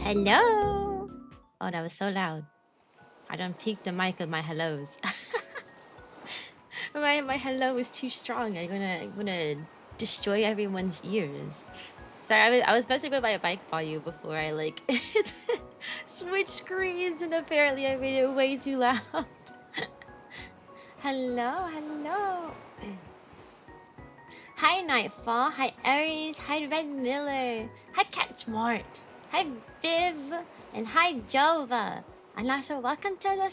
Hello. Oh, that was so loud. I done peaked the mic of my hellos. my hello is too strong. I'm gonna destroy everyone's ears. Sorry, I was supposed to go by a bike volume before I like switch screens, and apparently I made it way too loud. hello. Hi Nightfall. Hi Aries. Hi Red Miller. Hi Catchmart. Hi Viv. And hi Jova. And also welcome to the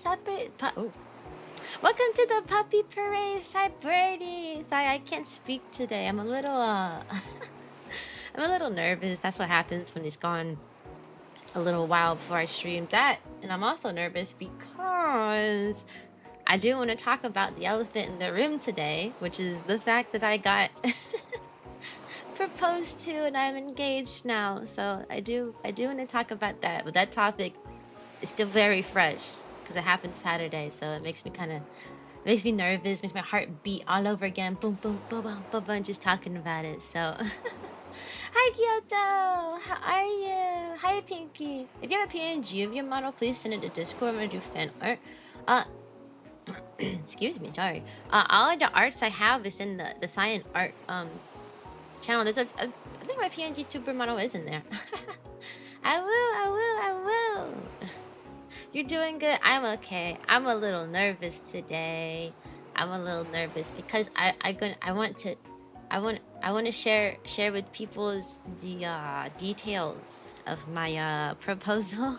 welcome to the puppy parade. Hi Birdie. Sorry, I can't speak today. I'm a little I'm a little nervous. That's what happens when it's gone a little while before I streamed that. And I'm also nervous because I do want to talk about the elephant in the room today, which is the fact that I got proposed to and I'm engaged now. So I do want to talk about that. But that topic is still very fresh because it happened Saturday. So it makes me makes me nervous, makes my heart beat all over again. Boom, boom, boom, boom, boom, boom, just talking about it. So hi Kyoto, how are you? Hi Pinky. If you have a PNG of your model, please send it to Discord. I'm gonna do fan art. Excuse me, sorry. All of the arts I have is in the Cyan art channel. There's I think my PNG tuber model is in there. I will. You're doing good. I'm okay. I'm a little nervous today. I'm a little nervous because I want to share with people the details of my proposal.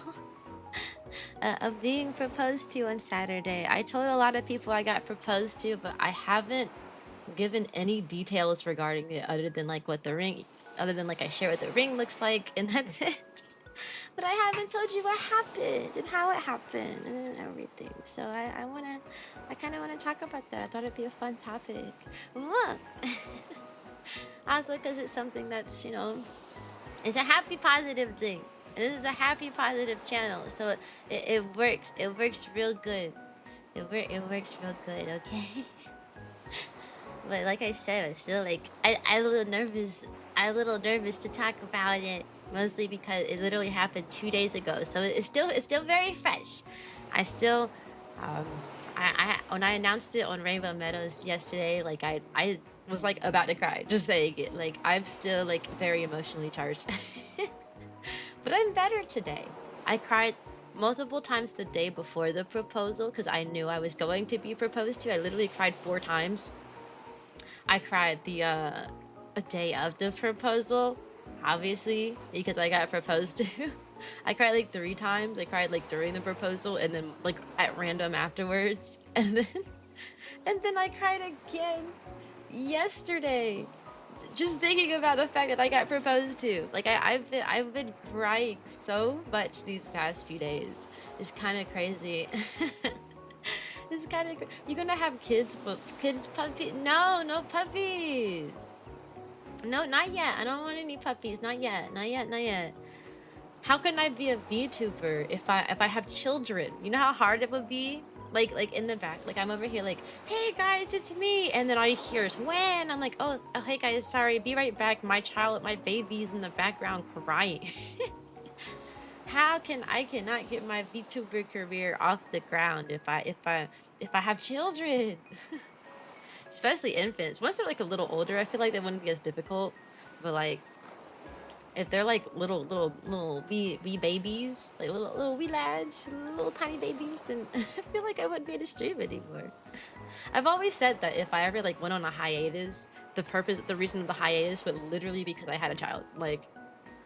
Of being proposed to on Saturday. I told a lot of people I got proposed to, but I haven't given any details regarding it other than like I share what the ring looks like, and that's it. But I haven't told you what happened and how it happened and everything. So I kind of want to talk about that. I thought it'd be a fun topic. Look. Also, because it's something that's, it's a happy, positive thing. This is a happy, positive channel, so it works. It works real good. It works real good. Okay. But like I said, I'm still like I a little nervous. I a little nervous to talk about it, mostly because it literally happened 2 days ago. So it's still very fresh. I still I when I announced it on Rainbow Meadows yesterday, like I was like about to cry just saying it. Like I'm still like very emotionally charged. But I'm better today. I cried multiple times the day before the proposal because I knew I was going to be proposed to. I literally cried 4 times. I cried the a day of the proposal, obviously, because I got proposed to. I cried like 3 times. I cried like during the proposal and then like at random afterwards. And then I cried again yesterday. Just thinking about the fact that I got proposed to. Like I've been crying so much these past few days. It's kind of crazy. It's kind of you're gonna have kids, but puppy? No puppies. No, not yet. I don't want any puppies. Not yet. How can I be a VTuber if I have children? You know how hard it would be. Like in the back, like I'm over here like, hey guys, it's me, and then I hear when I'm like, oh hey guys, sorry, be right back, my baby's in the background crying. How can I cannot get my VTuber career off the ground if I have children? Especially infants. Once they're like a little older, I feel like they wouldn't be as difficult, but like if they're like little wee babies, like little wee lads, little tiny babies, then I feel like I wouldn't be able to stream anymore. I've always said that if I ever like went on a hiatus, the reason of the hiatus would literally because I had a child. Like,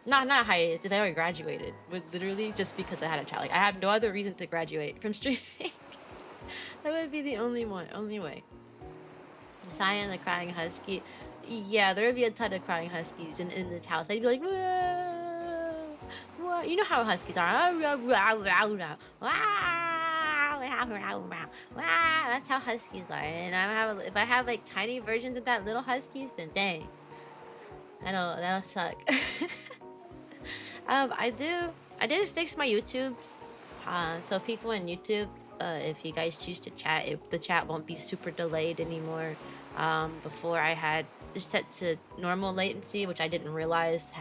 not a hiatus. If I ever graduated, would literally just because I had a child. Like I have no other reason to graduate from streaming. That would be the only way. Cyan the crying husky. Yeah, there would be a ton of crying huskies in this house. They'd be like, whoa, whoa. You know how huskies are. That's how huskies are. And if I have like tiny versions of that little huskies, then dang, that'll suck. I did fix my YouTubes. So people in YouTube, if you guys choose to chat, the chat won't be super delayed anymore. Before I had set to normal latency, which I didn't realize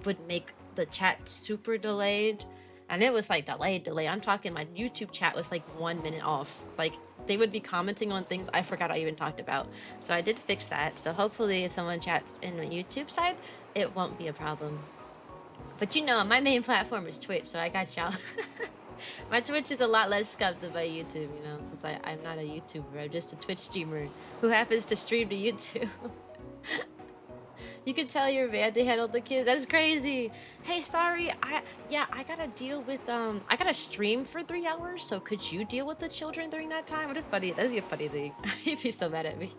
would make the chat super delayed, and it was like delayed. I'm talking my YouTube chat was like 1 minute off. Like they would be commenting on things I forgot I even talked about. So I did fix that. So hopefully if someone chats in the YouTube side, it won't be a problem. But you know, my main platform is Twitch, so I got y'all. My Twitch is a lot less scuffed than my YouTube, you know, since I'm not a YouTuber. I'm just a Twitch streamer who happens to stream to YouTube. You could tell your man to handle the kids. That's crazy. Hey, sorry. I gotta deal with I gotta stream for 3 hours. So could you deal with the children during that time? What a funny. That'd be a funny thing. He'd be so mad at me.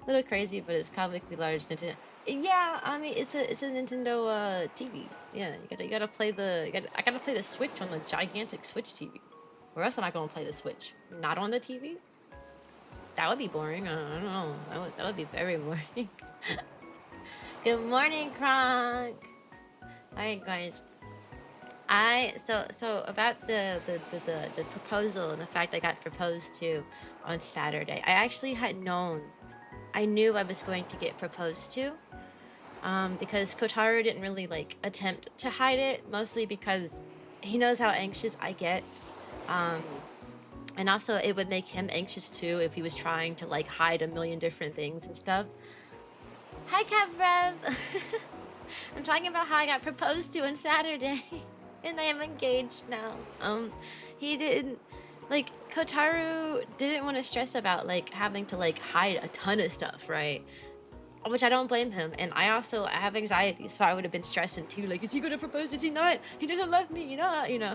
A little crazy, but it's comically large. Nintendo. Yeah, I mean it's a Nintendo TV. Yeah, you gotta play I gotta play the Switch on the gigantic Switch TV, or else I'm not gonna play the Switch. Not on the TV. That would be boring. I don't know. That would be very boring. Good morning, Kronk. Alright, guys. So about the proposal and the fact I got proposed to on Saturday. I actually had known. I knew I was going to get proposed to. Because Kotaro didn't really like attempt to hide it, mostly because he knows how anxious I get. And also it would make him anxious too if he was trying to like hide a million different things and stuff. Hi, Rev. I'm talking about how I got proposed to on Saturday, and I am engaged now. He didn't like Kotaro didn't want to stress about like having to like hide a ton of stuff, right? Which I don't blame him, and I have anxiety, so I would have been stressing too. Like, is he gonna propose? Is he not? He doesn't love me, you know.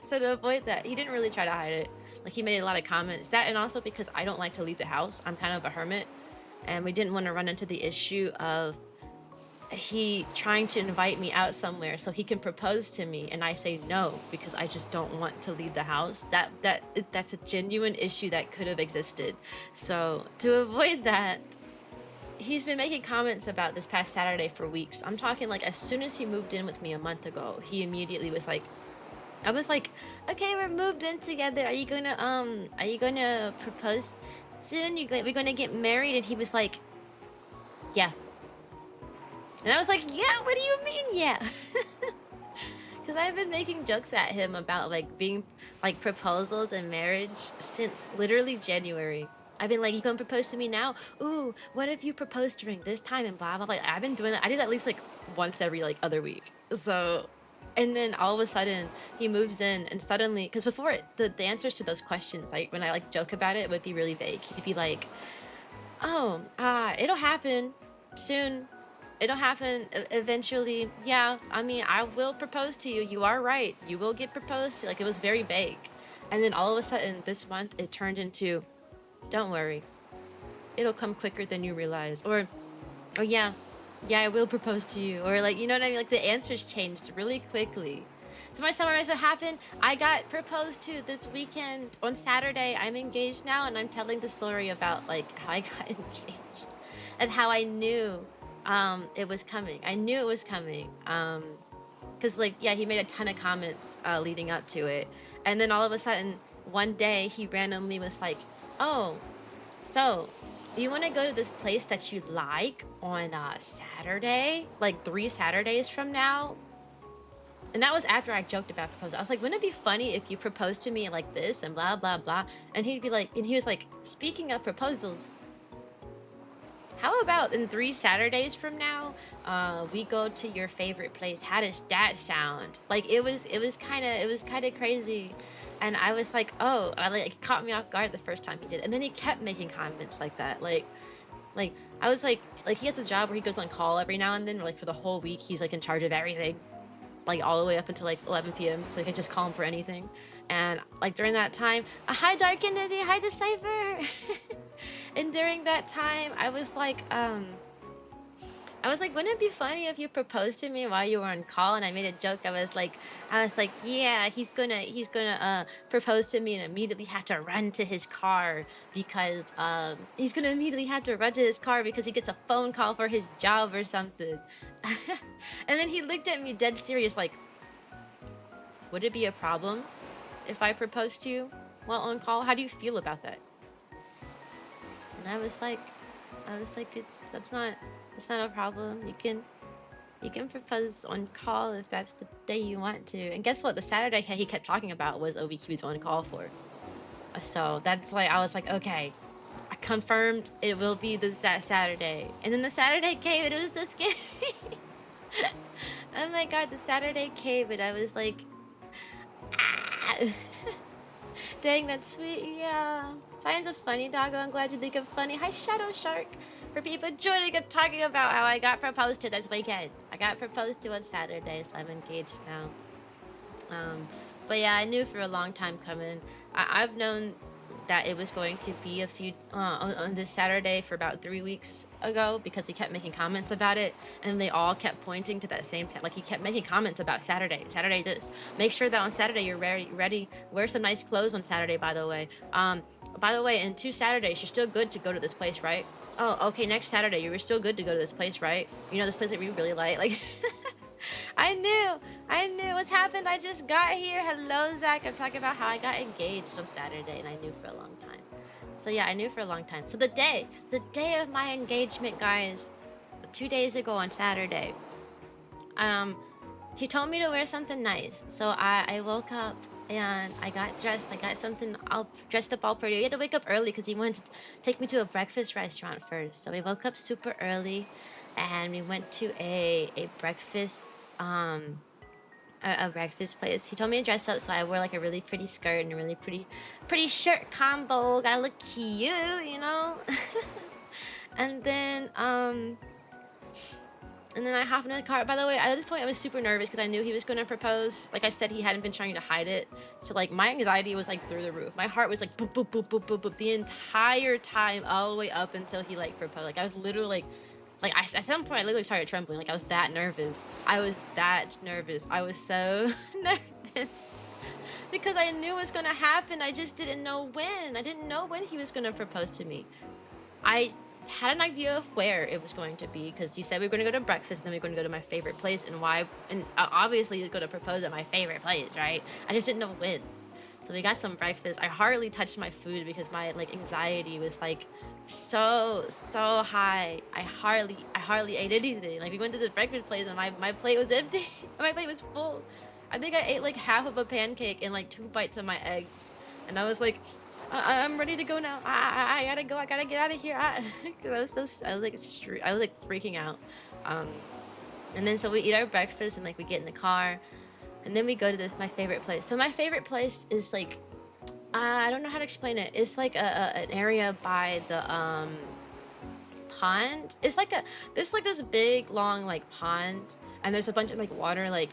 So to avoid that, he didn't really try to hide it. Like he made a lot of comments. That, and also because I don't like to leave the house. I'm kind of a hermit. And we didn't want to run into the issue of he trying to invite me out somewhere so he can propose to me and I say no because I just don't want to leave the house. That's a genuine issue that could have existed. So to avoid that, he's been making comments about this past Saturday for weeks. I'm talking like as soon as he moved in with me a month ago, he immediately was like, I was like, okay, we're moved in together. Are you gonna propose soon? We're gonna get married? And he was like, yeah. And I was like, yeah, what do you mean, yeah? Because I've been making jokes at him about like being like proposals and marriage since literally January. I've been like, you gonna propose to me now? Ooh, what if you propose during this time and blah blah blah. I've been doing that. I do that at least like once every like other week. So, and then all of a sudden he moves in and suddenly, because before the answers to those questions, like when I like joke about it, would be really vague. He'd be like, oh, it'll happen soon. It'll happen eventually. Yeah, I mean, I will propose to you. You are right. You will get proposed to. Like, it was very vague. And then all of a sudden this month it turned into, don't worry, it'll come quicker than you realize. Or yeah, I will propose to you. Or like, you know what I mean? Like the answers changed really quickly. So my summarize what happened. I got proposed to this weekend on Saturday. I'm engaged now, and I'm telling the story about like how I got engaged and how I knew it was coming. I knew it was coming. Cause like, yeah, he made a ton of comments leading up to it. And then all of a sudden one day he randomly was like, oh, so you want to go to this place that you like on Saturday, like 3 Saturdays from now? And that was after I joked about proposal. I was like, wouldn't it be funny if you proposed to me like this and blah, blah, blah? And he'd be like, and he was like, speaking of proposals, how about in 3 Saturdays from now, we go to your favorite place? How does that sound? Like it was kind of crazy. And I was like, oh, and it caught me off guard the first time he did. And then he kept making comments like that. Like I was like he has a job where he goes on call every now and then, or like for the whole week, he's like in charge of everything, like all the way up until like 11 p.m. So I can just call him for anything. And like during that time, hi Dark Entity, hi Decipher. And during that time, I was like, wouldn't it be funny if you proposed to me while you were on call? And I made a joke. I was like, yeah, he's gonna propose to me and immediately have to run to his car because he gets a phone call for his job or something. And then he looked at me dead serious, like, would it be a problem if I proposed to you while on call? How do you feel about that? And I was like, that's not a problem. You can propose on call if that's the day you want to. And guess what? The Saturday he kept talking about was OBQ's on call for. So that's like, I was like, okay, I confirmed it will be that Saturday. And then the Saturday came and it was so scary. Oh my god, the Saturday came and I was like, ah. Dang, that's sweet. Yeah. Cyan's a funny doggo. I'm glad you think I'm funny. Hi, Shadow Shark. For people joining, I'm talking about how I got proposed to this weekend. I got proposed to on Saturday, so I'm engaged now. But yeah, I knew for a long time coming. I've known that it was going to be a few on this Saturday for about 3 weeks ago because he kept making comments about it, and they all kept pointing to that same like he kept making comments about Saturday this. Make sure that on Saturday you're ready. Wear some nice clothes on Saturday, by the way. In 2 Saturdays you're still good to go to this place, right? Oh, okay, next Saturday you were still good to go to this place, right? You know, this place that we really like. I knew what's happened. I just got here. Hello, Zach. I'm talking about how I got engaged on Saturday, and I knew for a long time. So yeah, I knew for a long time. So the day of my engagement, guys, 2 days ago on Saturday, he told me to wear something nice. So I woke up and I got dressed. I got something all dressed up all pretty. We had to wake up early because he wanted to take me to a breakfast restaurant first. So we woke up super early, and we went to a breakfast a breakfast place. He told me to dress up, so I wore like a really pretty skirt and a really pretty shirt combo. Gotta look cute, you know. And then I hopped in the car. By the way, at this point I was super nervous because I knew he was going to propose. Like I said, he hadn't been trying to hide it, so like my anxiety was like through the roof. My heart was like boop boop boop boop boop boop the entire time, all the way up until he like proposed. Like I was literally like at some point I literally started trembling. Like I was that nervous. I was so nervous because I knew it was gonna happen. I just didn't know when. I didn't know when he was gonna propose to me. I had an idea of where it was going to be because he said we were going to go to breakfast and then we were going to go to my favorite place, and obviously he's going to propose at my favorite place, right? I just didn't know when. So we got some breakfast. I hardly touched my food because my like anxiety was like so high. I hardly ate anything. Like we went to this breakfast place and my plate was empty. My plate was full. I think I ate like half of a pancake and like 2 bites of my eggs, and I was like, I'm ready to go now. I gotta go. I gotta get out of here. Cause I was like freaking out. And then so we eat our breakfast and like we get in the car, and then we go to my favorite place. So my favorite place is like, I don't know how to explain it. It's like an area by the pond. It's like there's like this big long like pond, and there's a bunch of like water like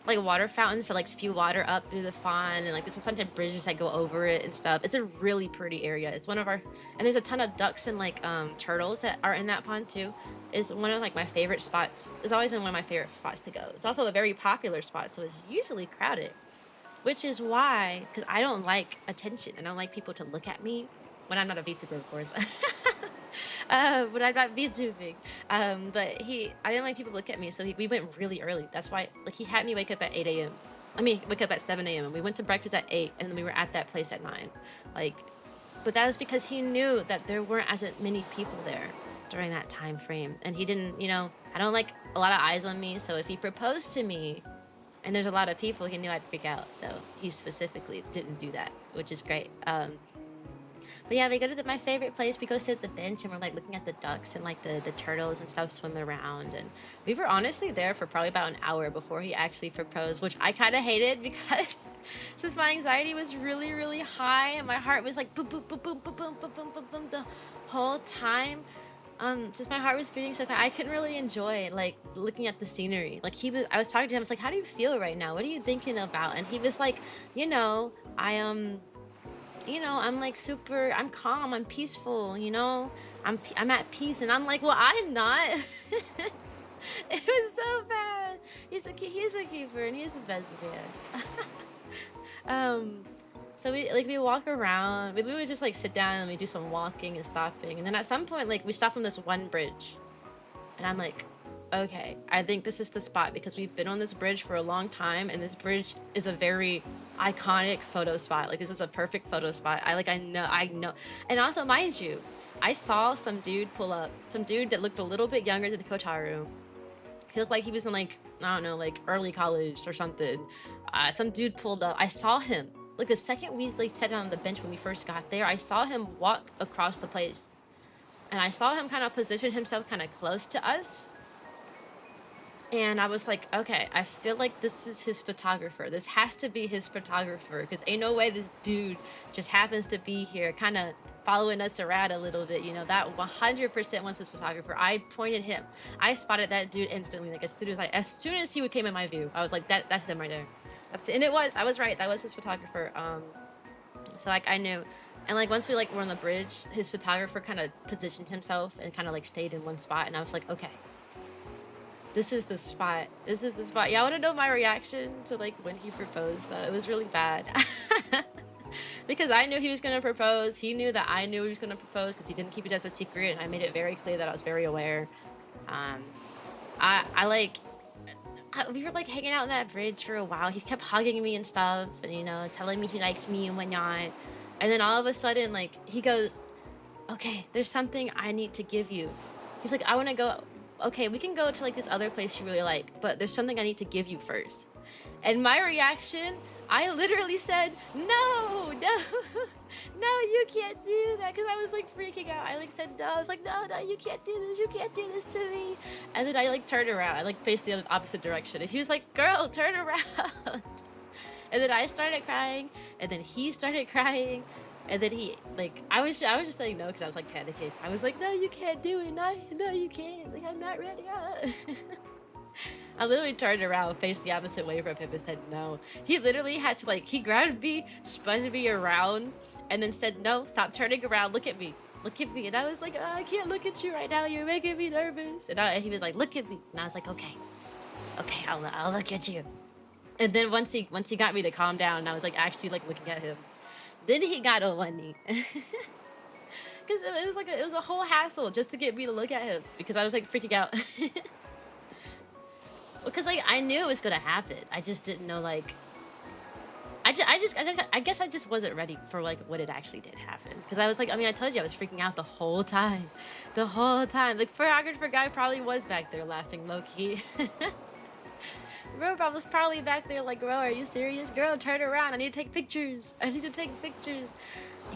water fountains that like spew water up through the pond, and like there's a bunch of bridges that go over it and stuff. It's a really pretty area. It's one of our, and there's a ton of ducks and like turtles that are in that pond too. It's one of like my favorite spots. It's always been one of my favorite spots to go. It's also a very popular spot, so it's usually crowded, which is why, because I don't like attention. I don't like people to look at me when I'm not a VTuber, of course. But I'm not VTubing. But I didn't like people to look at me, so we went really early. That's why, like, he had me wake up at 8 a.m. I mean, wake up at 7 a.m. and we went to breakfast at 8, and then we were at that place at 9. Like, but that was because he knew that there weren't as many people there during that time frame, and he didn't, you know, I don't like a lot of eyes on me, so if he proposed to me and there's a lot of people, he knew I'd freak out, so he specifically didn't do that, which is great. But yeah, we go to my favorite place. We go sit at the bench and we're like looking at the ducks and like the turtles and stuff swim around, and we were honestly there for probably about an hour before he actually proposed, which I kind of hated because since my anxiety was really high and my heart was like boom boom boom boom boom boom boom boom boom boom the whole time. Since my heart was beating so fast, I couldn't really enjoy like looking at the scenery. Like I was talking to him. I was like, "How do you feel right now? What are you thinking about?" And he was like, "You know, I'm like I'm calm, I'm peaceful, you know, I'm at peace." And I'm like, "Well, I'm not." It was so bad. He's a keeper and he's the best man. So we walk around. We literally just like sit down and we do some walking and stopping. And then at some point, like we stop on this one bridge, and I'm like, okay, I think this is the spot because we've been on this bridge for a long time, and this bridge is a very iconic photo spot. Like this is a perfect photo spot. I know. And also, mind you, I saw some dude pull up, some dude that looked a little bit younger than the Kotaru. He looked like he was in like, I don't know, like early college or something. Some dude pulled up. I saw him like the second we like sat down on the bench when we first got there. I saw him walk across the place, and I saw him kind of position himself kind of close to us. And I was like, okay, I feel like this is his photographer. This has to be his photographer, because ain't no way this dude just happens to be here kind of following us around a little bit. You know, that 100% was his photographer. I pointed him. I spotted that dude instantly. Like as soon as he came in my view, I was like, that's him right there. And I was right. That was his photographer. So like I knew. And like once we like were on the bridge, his photographer kind of positioned himself and kind of like stayed in one spot. And I was like, okay. This is the spot. This is the spot. Y'all want to know my reaction to like when he proposed though? It was really bad. Because I knew he was going to propose. He knew that I knew he was going to propose because he didn't keep it as a secret. And I made it very clear that I was very aware. We were like hanging out on that bridge for a while. He kept hugging me and stuff and, you know, telling me he liked me and whatnot. And then all of a sudden, like, he goes, okay, there's something I need to give you. He's like, I want to go. Okay, we can go to like this other place you really like, but there's something I need to give you first. And my reaction, I literally said, no, you can't do that. Because I was like freaking out. I like said no. I was like, no, you can't do this. You can't do this to me. And then I like turned around. I like faced the opposite direction. And he was like, girl, turn around. And then I started crying. And then he started crying. And then he, like, I was just saying no because I was like panicking. I was like, no, you can't do it. No, you can't. Like, I'm not ready. I literally turned around, faced the opposite way from him and said no. He literally had to like, he grabbed me, spun me around, and then said, no, stop turning around. Look at me. Look at me. And I was like, oh, I can't look at you right now. You're making me nervous. And he was like, look at me. And I was like, okay, I'll look at you. And then once he got me to calm down, and I was like actually like looking at him. Then he got on one knee. Because it was a whole hassle just to get me to look at him because I was like freaking out. Because like I knew it was gonna happen. I just didn't know like. I guess I just wasn't ready for like what it actually did happen. Because I was like, I mean, I told you I was freaking out the whole time. The photographer guy probably was back there laughing low key. Bro was probably back there like, bro, are you serious? Girl, turn around. I need to take pictures.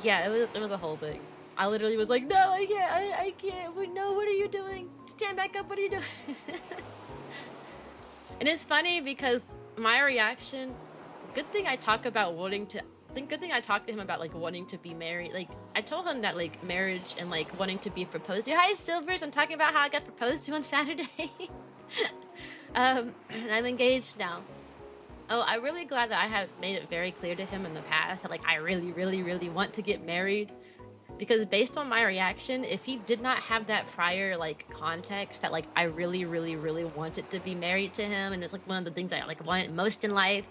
Yeah, it was a whole thing. I literally was like, no, I can't. Wait, no, what are you doing? Stand back up. What are you doing? And it's funny because my reaction, good thing I talked to him about like wanting to be married. Like I told him that like marriage and like wanting to be proposed to. Hi, Silvers. I'm talking about how I got proposed to on Saturday. And I'm engaged now. Oh, I'm really glad that I have made it very clear to him in the past that like I really, really, really want to get married. Because based on my reaction, if he did not have that prior like context that like I really, really, really wanted to be married to him, and it's like one of the things I like wanted most in life,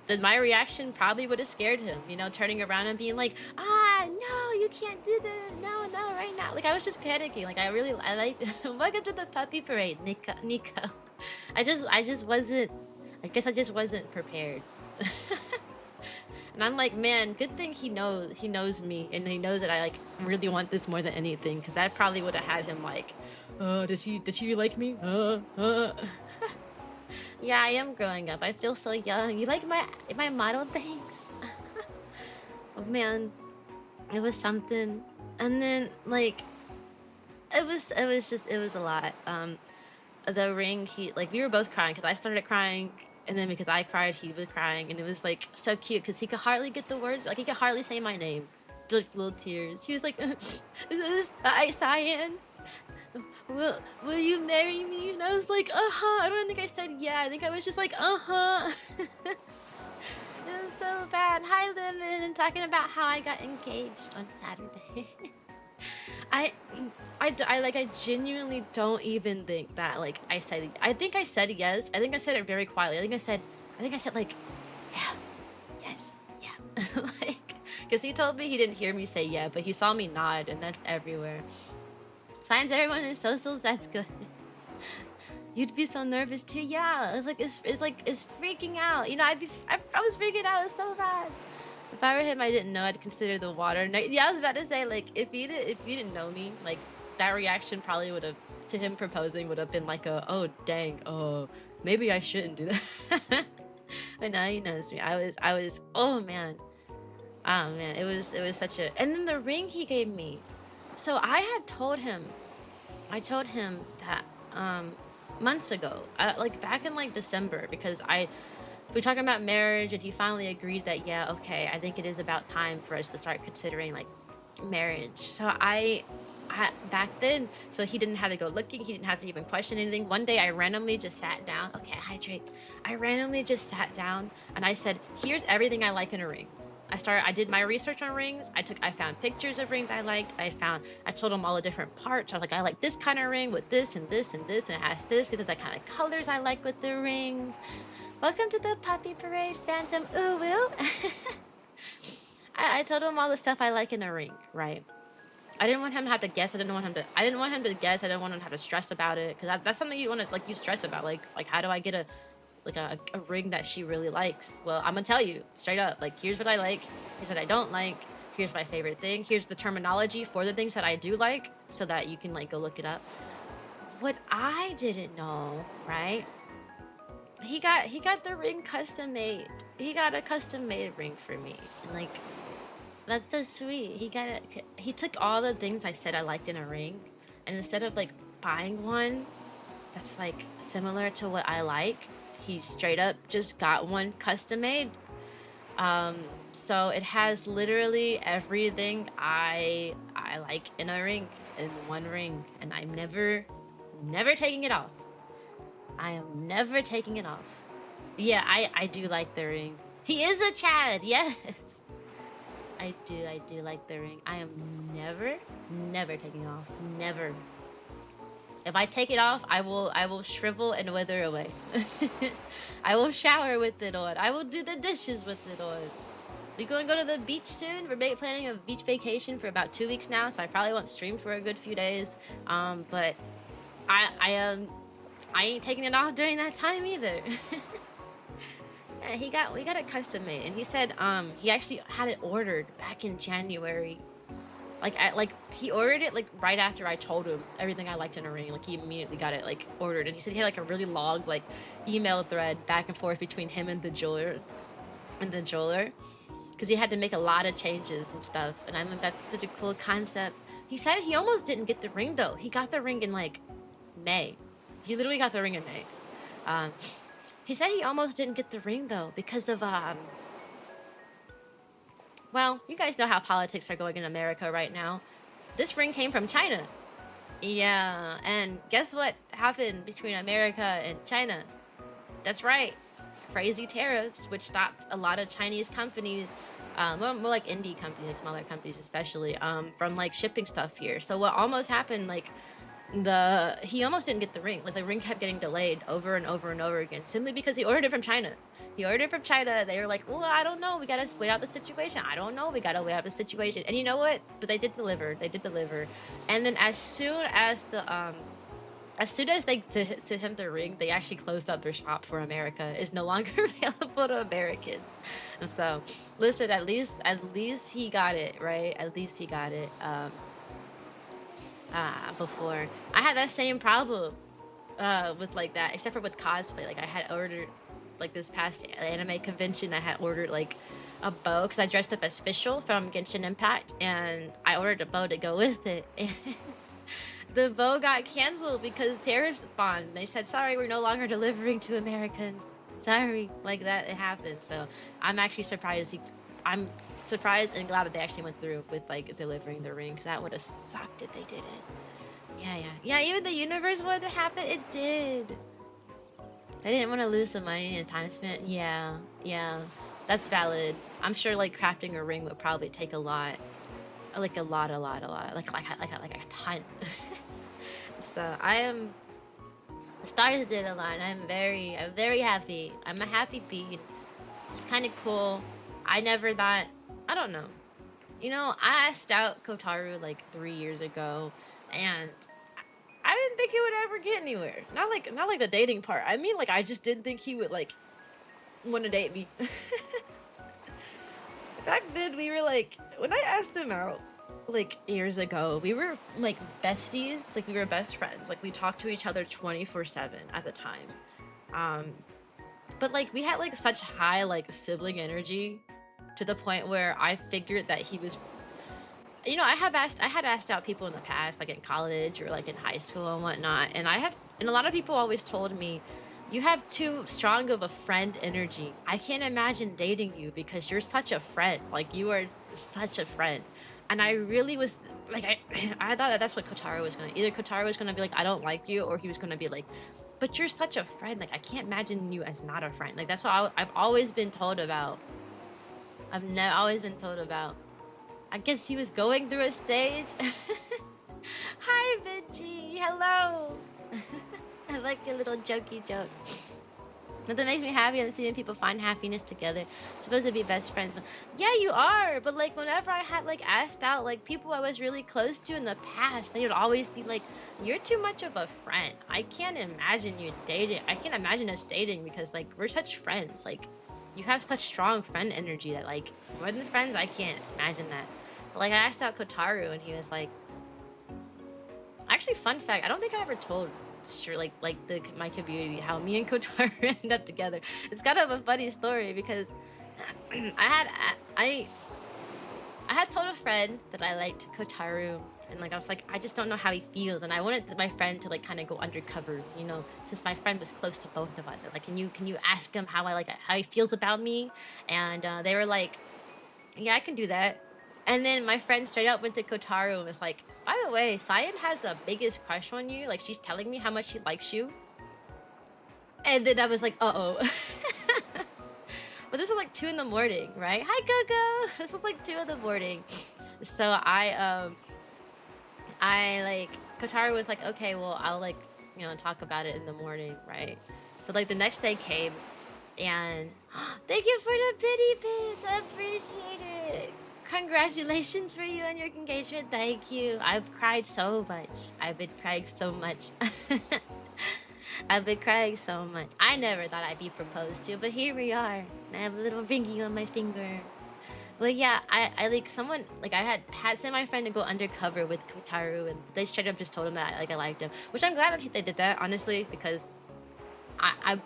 then my reaction probably would have scared him, you know, turning around and being like, no, you can't do that. No, right now. Like I was just panicking. Like I like welcome to the puppy parade, Nico. I guess I just wasn't prepared. And I'm like, man, good thing he knows me, and he knows that I like really want this more than anything, because that probably would have had him like, does she like me? Yeah, I am growing up. I feel so young. You like my model? Thanks. Oh man, it was something. And then like, it was a lot. The ring, we were both crying because I started crying. And then because I cried, he was crying. And it was like so cute because he could hardly get the words. Like he could hardly say my name. Like little tears. He was like, is this Cyan? Will you marry me? And I was like, I don't think I said yeah. I think I was just like, It was so bad. Hi, Lemon. I'm talking about how I got engaged on Saturday. I genuinely don't even think that like I think I said yes. I think I said it very quietly. I think I said like, yeah, yes, yeah. Like, because he told me he didn't hear me say yeah, but he saw me nod, and that's everywhere. Signs everyone in socials, that's good. You'd be so nervous too. Yeah, it's freaking out. You know, I was freaking out. It was so bad. If I were him, I didn't know. I'd consider the water. Yeah, I was about to say, like, if you didn't know me, like, that reaction probably would have, to him proposing, would have been like a, oh dang, oh maybe I shouldn't do that. But now he knows me. I was, oh man, it was such a. And then the ring he gave me. So I told him that months ago, like back in like December, because we were talking about marriage, and he finally agreed that, yeah, okay, I think it is about time for us to start considering like marriage. So I back then, so he didn't have to go looking, he didn't have to even question anything. One day I randomly just sat down. Okay, hydrate. I randomly just sat down and I said, here's everything I like in a ring. I did my research on rings. I found pictures of rings I liked. I told him all the different parts. I like this kind of ring with this and this and this, and it has this. These are the kind of colors I like with the rings. Welcome to the Puppy Parade, Phantom. Ooh, woo. I told him all the stuff I like in a ring, right? I didn't want him to have to guess. I didn't want him to guess. I didn't want him to have to stress about it, because that's something you want to, like, you stress about. Like how do I get a ring that she really likes? Well, I'm gonna tell you straight up. Like, here's what I like. Here's what I don't like. Here's my favorite thing. Here's the terminology for the things that I do like, so that you can like go look it up. What I didn't know, right? He got the ring custom made. He got a custom made ring for me, and like, that's so sweet. He took all the things I said I liked in a ring, and instead of like buying one that's like similar to what I like, he straight up just got one custom made. So it has literally everything I like in a ring, in one ring, and I'm never taking it off. I am never taking it off. Yeah, I do like the ring. He is a Chad, yes. I do like the ring. I am never taking it off. Never. If I take it off, I will shrivel and wither away. I will shower with it on. I will do the dishes with it on. We're going to go to the beach soon. We're planning a beach vacation for about 2 weeks now, so I probably won't stream for a good few days. But I ain't taking it off during that time either. Yeah, we got it custom made, and he said he actually had it ordered back in January. He ordered it like right after I told him everything I liked in a ring. Like, he immediately got it like ordered, and he said he had like a really long like email thread back and forth between him and the jeweler, because he had to make a lot of changes and stuff. And I think that's such a cool concept. He said he almost didn't get the ring though. He got the ring in like May. He literally got the ring in May. He said he almost didn't get the ring though because of well, you guys know how politics are going in America right now. This ring came from China. Yeah, and guess what happened between America and China? That's right, crazy tariffs, which stopped a lot of Chinese companies, more like indie companies, smaller companies especially, from like shipping stuff here. So what almost happened, like, he almost didn't get the ring. Like, the ring kept getting delayed over and over and over again, simply because he ordered it from China. They were like, oh, I don't know, we gotta wait out the situation. I don't know, we gotta wait out the situation. And you know what? But they did deliver. And then as soon as they sent him the ring, they actually closed up their shop for America. It's no longer available to Americans. And so, listen, at least he got it, right? At least he got it. Before I had that same problem with like that, except for with cosplay. Like, I had ordered, like, this past anime convention, I had ordered like a bow because I dressed up as Fischl from Genshin Impact, and I ordered a bow to go with it, and the bow got canceled because tariffs spawned. They said, sorry, we're no longer delivering to Americans. Sorry, like that, it happened. So I'm actually surprised and glad that they actually went through with like delivering the ring, because that would have sucked if they didn't. Yeah, even the universe wanted to happen. It did. I didn't want to lose the money and time spent. Yeah, that's valid. I'm sure like crafting a ring would probably take a lot, like a a ton. So the stars did align. I'm very happy. I'm a happy bee. It's kind of cool. I never thought, I don't know. You know, I asked out Kotaru like 3 years ago, and I didn't think he would ever get anywhere. Not like the dating part. I mean, like, I just didn't think he would like want to date me. Back then, we were like, when I asked him out, like years ago, we were like besties, like we were best friends, like we talked to each other 24/7 at the time. Um, but like we had like such high like sibling energy to the point where I figured that he was, I had asked out people in the past, like in college or like in high school and whatnot, and a lot of people always told me, you have too strong of a friend energy. I can't imagine dating you because you're such a friend. Like you are such a friend. And I really was like, I thought that that's what Kotaro was gonna. Either Kotaro was gonna be like, I don't like you, or he was gonna be like, but you're such a friend. Like I can't imagine you as not a friend. Like that's what I've always been told about. I've never always been told about. I guess he was going through a stage. Hi, Vinci. Hello. I like your little jokey joke. Nothing makes me happy than seeing people find happiness together. Supposed to be best friends. Yeah, you are. But like whenever I had like asked out like people I was really close to in the past, they would always be like, you're too much of a friend. I can't imagine you dating. I can't imagine us dating because like we're such friends. Like you have such strong friend energy that like more than friends, I can't imagine that. But like I asked out Kotaru and he was like, actually, fun fact, I don't think I ever told sure like my community how me and Kotaru ended up together. It's kind of a funny story because I had told a friend that I liked Kotaru, and like I was like, I just don't know how he feels, and I wanted my friend to like kind of go undercover, since my friend was close to both of us. Like, can you ask him how he feels about me? And they were like, yeah, I can do that. And then my friend straight up went to Kotaru and was like, by the way, Cyan has the biggest crush on you. Like, she's telling me how much she likes you. And then I was like, uh-oh. But this was like 2 in the morning, right? Hi, Coco. This was like 2 in the morning. So I like, Kotaru was like, okay, well, I'll like, talk about it in the morning, right? So like the next day came and thank you for the pity pits. I appreciate it. Congratulations for you on your engagement. Thank you. I've cried so much. I've been crying so much. I've been crying so much. I never thought I'd be proposed to, but here we are. I have a little ringy on my finger. But yeah, I like someone, like I had sent my friend to go undercover with Kotaru, and they straight up just told him that like I liked him, which I'm glad that they did that, honestly, because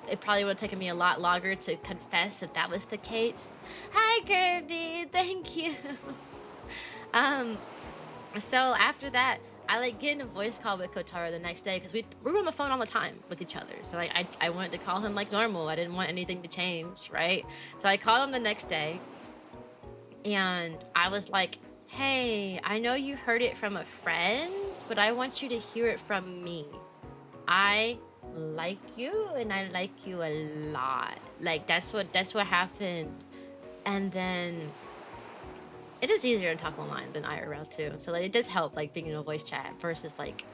it probably would have taken me a lot longer to confess if that was the case. Hi, Kirby. Thank you. So after that, I like get in a voice call with Kotaro the next day because we were on the phone all the time with each other. So like I wanted to call him like normal. I didn't want anything to change, right? So I called him the next day, and I was like, hey, I know you heard it from a friend, but I want you to hear it from me. I like you, and I like you a lot. Like that's what happened. And then it is easier to talk online than IRL too, so like it does help like being in a voice chat versus like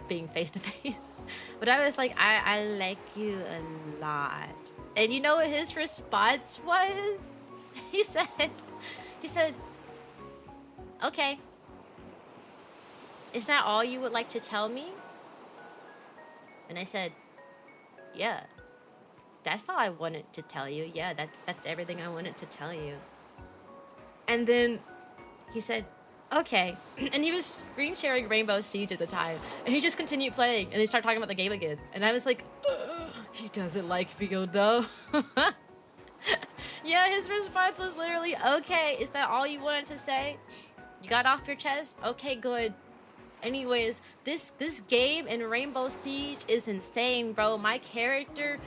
being face to face. But I was like, I like you a lot. And you know what his response was? He said, okay, is that all you would like to tell me? And I said, yeah, that's all I wanted to tell you. Yeah, that's everything I wanted to tell you. And then he said, okay. And he was screen sharing Rainbow Siege at the time. And he just continued playing. And they started talking about the game again. And I was like, he doesn't like me though. Yeah, his response was literally, okay, is that all you wanted to say? You got off your chest? Okay, good. Anyways, this game in Rainbow Siege is insane, bro. My character,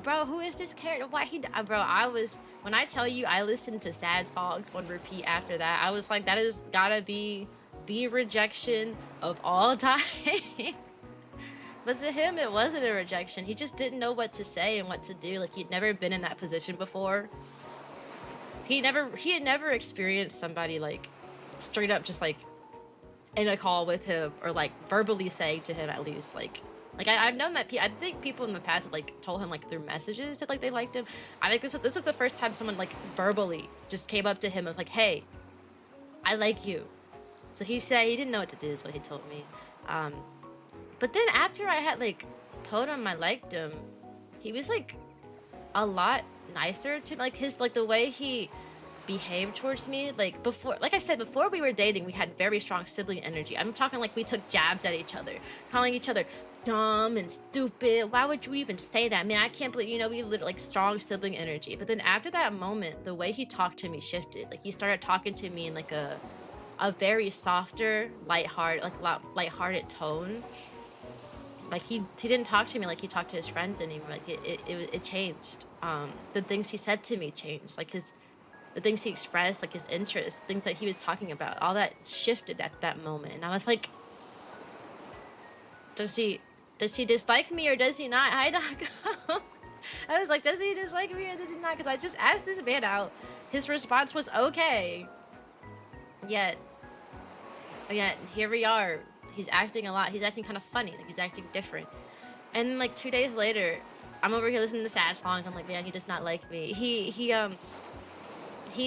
bro, who is this character? Why bro, when I tell you I listened to sad songs on repeat after that, I was like, that has gotta be the rejection of all time. But to him, it wasn't a rejection. He just didn't know what to say and what to do. Like, he'd never been in that position before. He had never experienced somebody like straight up just like in a call with him, or like verbally saying to him at least like I've known that I think people in the past have like told him like through messages that like they liked him. I think this was the first time someone like verbally just came up to him and was like, hey, I like you. So he said he didn't know what to do, is what he told me. But then after I had like told him I liked him, he was like a lot nicer to like his like the way he behave towards me. Like before, like I said, before we were dating, we had very strong sibling energy. I'm talking like we took jabs at each other, calling each other dumb and stupid. Why would you even say that? Man, I can't believe, you know, we literally like strong sibling energy. But then after that moment, the way he talked to me shifted. Like he started talking to me in like a very softer, lighthearted, lighthearted tone. Like he didn't talk to me like he talked to his friends anymore. Like it changed. The things he said to me changed. Like the things he expressed, like his interests, things that he was talking about, all that shifted at that moment. And I was like, does he dislike me or does he not? Hi, doggo. I was like, does he dislike me or does he not? Because I just asked this man out. His response was okay. Yet here we are. He's acting a lot. He's acting kind of funny. Like he's acting different. And then, like 2 days later, I'm over here listening to sad songs. I'm like, man, he does not like me. He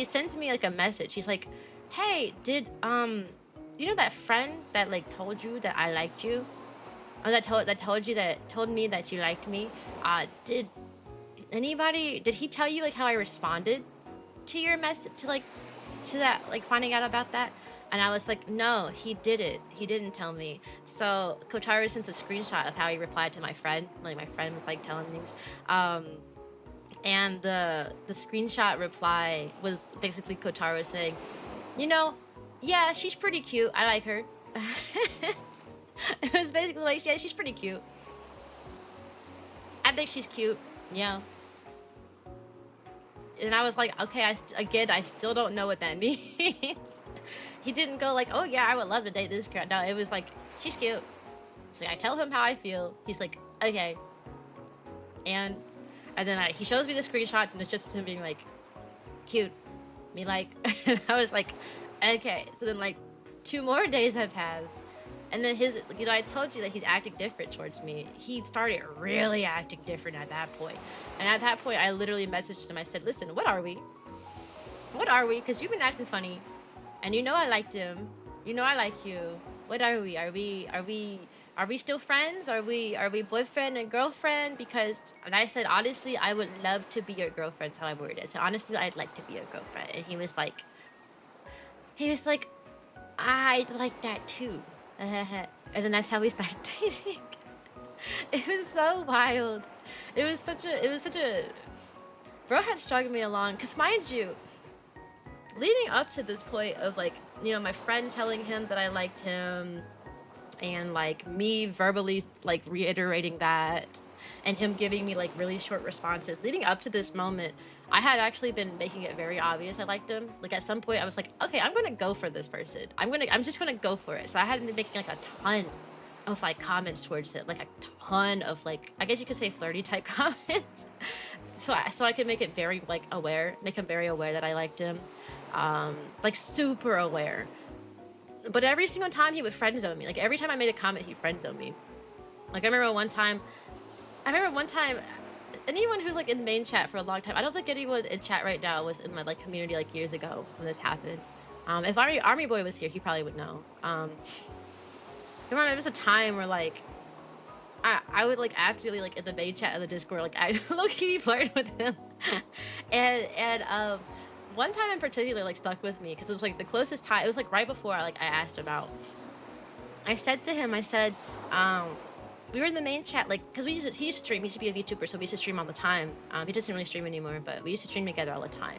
sends me like a message. He's like, hey, did you know that friend that like told you that I liked you? Or that told me that you liked me? Did he tell you like how I responded to your message, to that, like finding out about that? And I was like, no, he didn't. He didn't tell me. So Kotaro sends a screenshot of how he replied to my friend. Like my friend was like telling things. And the screenshot reply was basically Kotaro saying, you know, yeah, she's pretty cute. I like her. It was basically like, yeah, she's pretty cute. I think she's cute. Yeah. And I was like, okay, I still don't know what that means. He didn't go like, oh yeah, I would love to date this girl. No, it was like, she's cute. So I tell him how I feel. He's like, okay. And then he shows me the screenshots and it's just him being like, cute. Me like, and I was like, okay. So then like 2 more days have passed. And then I told you that he's acting different towards me. He started really acting different at that point. And at that point, I literally messaged him. I said, listen, what are we? What are we? Because you've been acting funny. And you know I liked him. You know I like you. What are we? Are we still friends? Are we boyfriend and girlfriend? And I said, honestly, I would love to be your girlfriend. That's how I worded it. So honestly, I'd like to be your girlfriend. And he was like, I'd like that too. And then that's how we started dating. It was so wild. It was such a bro had strung me along. Cause mind you, leading up to this point of like, you know, my friend telling him that I liked him and like me verbally like reiterating that and him giving me like really short responses, leading up to this moment, I had actually been making it very obvious I liked him. Like at some point I was like, okay, I'm gonna go for this person. I'm just gonna go for it. So I had been making like a ton of like comments towards him, like a ton of like, I guess you could say flirty type comments. So I could make it very like make him very aware that I liked him. Like super aware. But every single time he would friend zone me. Like every time I made a comment, he'd friend zone me. Like I remember one time, anyone who's like in main chat for a long time, I don't think anyone in chat right now was in my like community like years ago when this happened. If Army Boy was here, he probably would know. I remember there was a time where like I would like actively like in the main chat of the Discord, like I low-key flirt with him. and one time in particular like stuck with me because it was like the closest time. It was like right before I asked him out. I said to him, we were in the main chat, like, because he used to stream. He used to be a Vtuber, so we used to stream all the time. He doesn't really stream anymore, but we used to stream together all the time.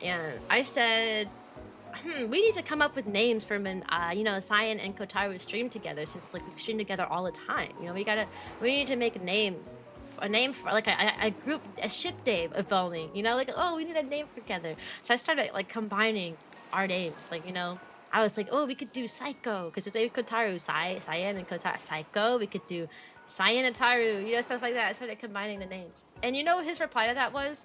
And I said, we need to come up with names for when, you know, Cyan and Kotaro stream together, since like we stream together all the time. You know, we need to make names. A name for like a group, a ship name if only. You know, like, oh, we need a name together. So I started like combining our names, like, you know. I was like, oh, we could do Psycho, because it's Kotaro, Cyan and Kotaro, Psycho. We could do Cyan and Taru, you know, stuff like that. I started combining the names. And you know what his reply to that was?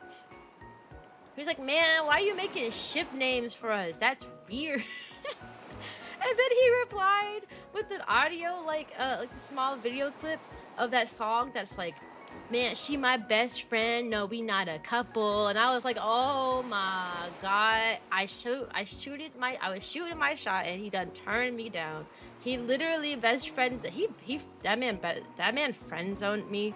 He was like, man, why are you making ship names for us? That's weird. And then he replied with an audio, like a small video clip of that song that's like, man, she my best friend, no, we not a couple. And I was like, oh my god, I was shooting my shot and he done turned me down. He literally best friends, that man friend zoned me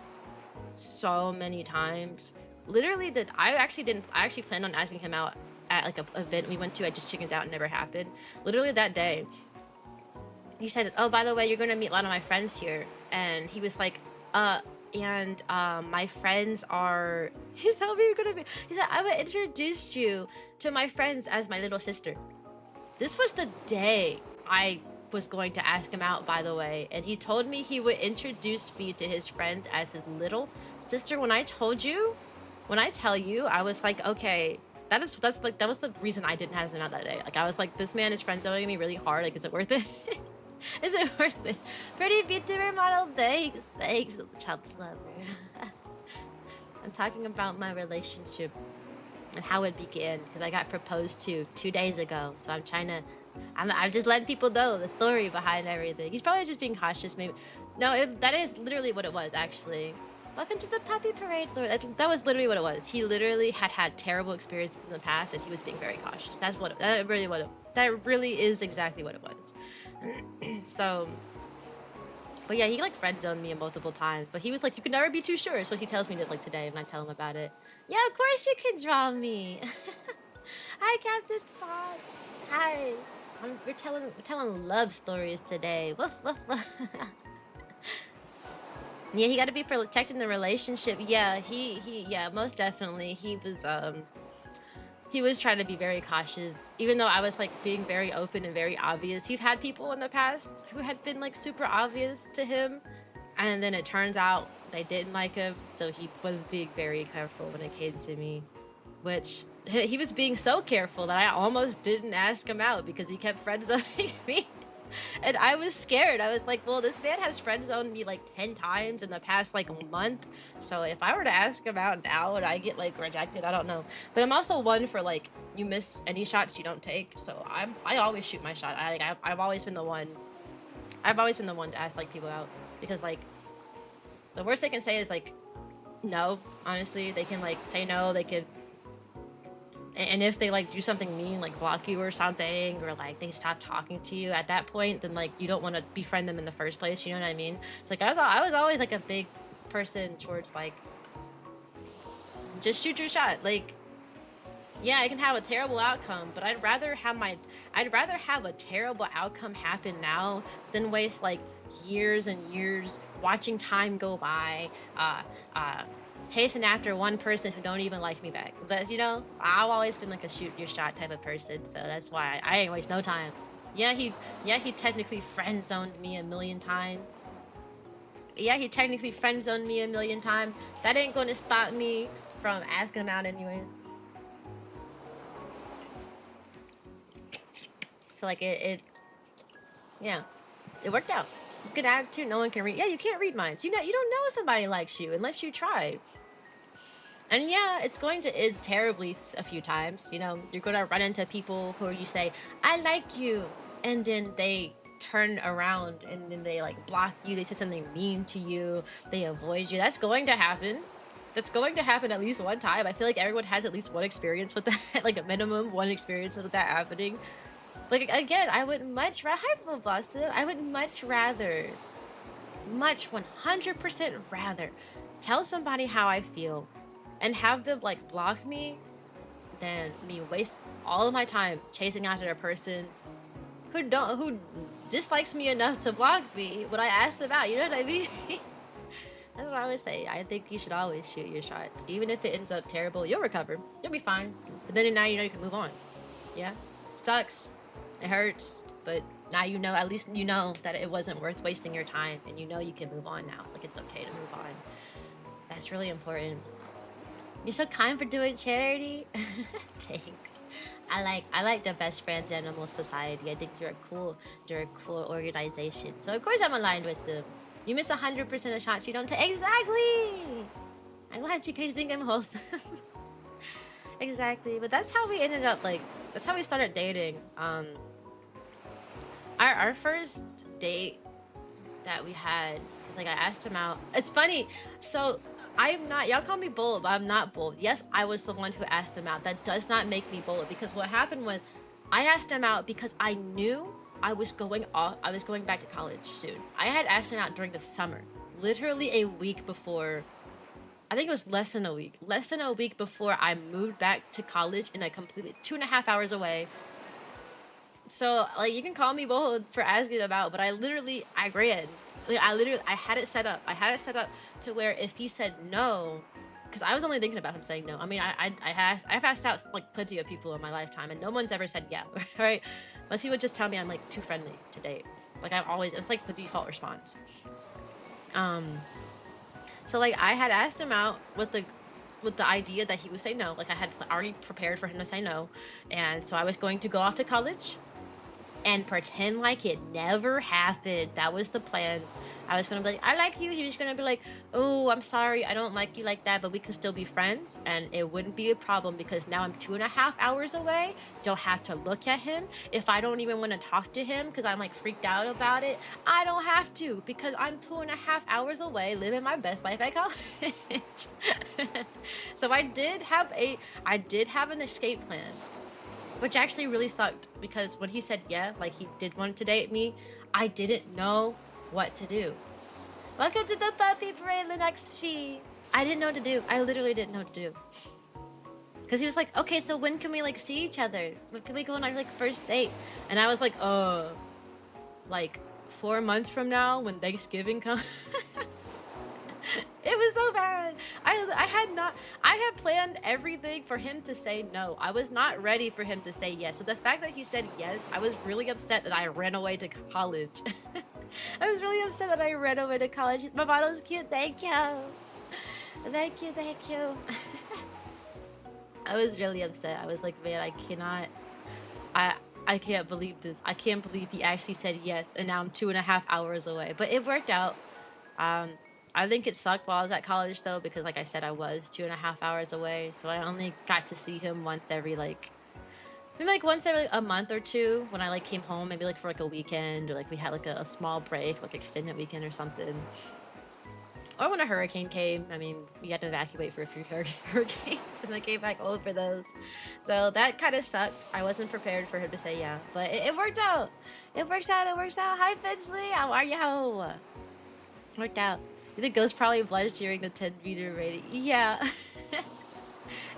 so many times. Literally I actually planned on asking him out at like a event we went to. I just chickened out and never happened. Literally that day, he said, "Oh, by the way, you're gonna meet a lot of my friends here," and he was like, my friends are." He's how we were gonna be. He said, "I would introduce you to my friends as my little sister." This was the day I was going to ask him out, by the way, and he told me he would introduce me to his friends as his little sister. When I tell you, I was like, okay, that was the reason I didn't ask him out that day. Like, I was like, this man is friend zoning me really hard. Like, is it worth it? Is it worth it? Pretty Vtuber model, thanks, Chubs lover. I'm talking about my relationship and how it began, because I got proposed to 2 days ago. So I'm just letting people know the story behind everything. He's probably just being cautious, maybe. No, that is literally what it was, actually. Welcome to the puppy parade, Lord. That was literally what it was. He literally had terrible experiences in the past, and he was being very cautious. That really is exactly what it was. So, but yeah, he like friend zoned me multiple times. But he was like, "You can never be too sure." Is what he tells me to like today when I tell him about it. Yeah, of course you can draw me. Hi, Captain Fox. Hi. We're telling love stories today. Woof, woof, woof. Yeah, he got to be protecting the relationship. Yeah, yeah, most definitely. He was trying to be very cautious, even though I was like being very open and very obvious. He's had people in the past who had been like super obvious to him, and then it turns out they didn't like him, so he was being very careful when it came to me, which he was being so careful that I almost didn't ask him out because he kept friend zoning me. And I was scared. I was like, well, this man has friend zoned me like 10 times in the past like month. So if I were to ask him out now, would I get like rejected? I don't know. But I'm also one for like, you miss any shots you don't take. So I always shoot my shot. I've always been the one. I've always been the one to ask like people out, because like the worst they can say is like no. Honestly, they can like say no. They could. And if they like do something mean, like block you or something, or like they stop talking to you at that point, then like you don't want to befriend them in the first place. You know what I mean? It's like I was always like a big person towards like just shoot your shot. Like, yeah, it can have a terrible outcome, but I'd rather have a terrible outcome happen now than waste like years and years watching time go by, chasing after one person who don't even like me back. But you know, I've always been like a shoot your shot type of person, so that's why I ain't waste no time. Yeah, he technically friend zoned me a million times. Yeah, he technically friend zoned me a million times. That ain't gonna stop me from asking him out anyway. So like yeah, it worked out. It's a good attitude. No one can read. Yeah, you can't read minds. You don't know if somebody likes you unless you try. And yeah, it's going to end terribly a few times. You know, you're gonna run into people who you say, "I like you," and then they turn around and then they like block you. They say something mean to you. They avoid you. That's going to happen. That's going to happen at least one time. I feel like everyone has at least one experience with that, like a minimum one experience with that happening. Like, again, I would much rather, hi, Blossom, I would much 100% rather tell somebody how I feel and have them like block me than me waste all of my time chasing after a person who dislikes me enough to block me when I ask them out. You know what I mean? That's what I always say. I think you should always shoot your shots. Even if it ends up terrible, you'll recover. You'll be fine. But then now you know you can move on. Yeah? Sucks. It hurts. But now you know, at least you know that it wasn't worth wasting your time. And you know you can move on now. Like, it's okay to move on. That's really important. You're so kind for doing charity. Thanks. I like the Best Friends Animal Society. I think they're a cool organization. So of course I'm aligned with them. You miss 100% of shots you don't take. Exactly. I'm glad you guys think I'm wholesome. Exactly. But that's how we ended up, like, that's how we started dating. Our first date that we had, because like I asked him out. It's funny. So I'm not, y'all call me bold, but I'm not bold. Yes, I was the one who asked him out. That does not make me bold, because what happened was I asked him out because I knew I was going back to college soon. I had asked him out during the summer, literally a week before I think it was less than a week before I moved back to college in a completely 2.5 hours away. So like you can call me bold for asking about, but I ran. Like I had it set up. I had it set up to where if he said no, because I was only thinking about him saying no. I mean, I've asked out like plenty of people in my lifetime, and no one's ever said yeah, right? Most people just tell me I'm like too friendly to date. Like it's like the default response. So like I had asked him out with the idea that he would say no. Like I had already prepared for him to say no, and so I was going to go off to college and pretend like it never happened. That was the plan. I was gonna be like, I like you. He was gonna be like, oh, I'm sorry, I don't like you like that, but we can still be friends, and it wouldn't be a problem because now I'm 2.5 hours away. Don't have to look at him. If I don't even want to talk to him because I'm like freaked out about it, I don't have to because I'm 2.5 hours away, living my best life at college. So I did have an escape plan, which actually really sucked because when he said yeah, like he did want to date me, I didn't know what to do. Welcome to the puppy parade, Linux. I didn't know what to do. I literally didn't know what to do. Because he was like, okay, so when can we like see each other? When can we go on our like first date? And I was like 4 months from now when Thanksgiving comes. It was so bad. I had planned everything for him to say no. I was not ready for him to say yes. So the fact that he said yes, I was really upset that I ran away to college. I was really upset that I ran away to college. My model's cute. Thank you. Thank you. Thank you. I was really upset. I was like, man, I can't believe this. I can't believe he actually said yes, and now I'm 2.5 hours away. But it worked out. I think it sucked while I was at college though, because like I said, I was 2.5 hours away, so I only got to see him once every once every a month or two when I like came home, maybe like for like a weekend, or like we had like a small break, like extended weekend or something. Or when a hurricane came, I mean, we had to evacuate for a few hurricanes, and I came back home for those. So that kind of sucked. I wasn't prepared for him to say yeah, but it worked out. It works out. Hi, Finsley. How are you? Worked out. The ghost probably blushed during the 10-meter rating. Yeah.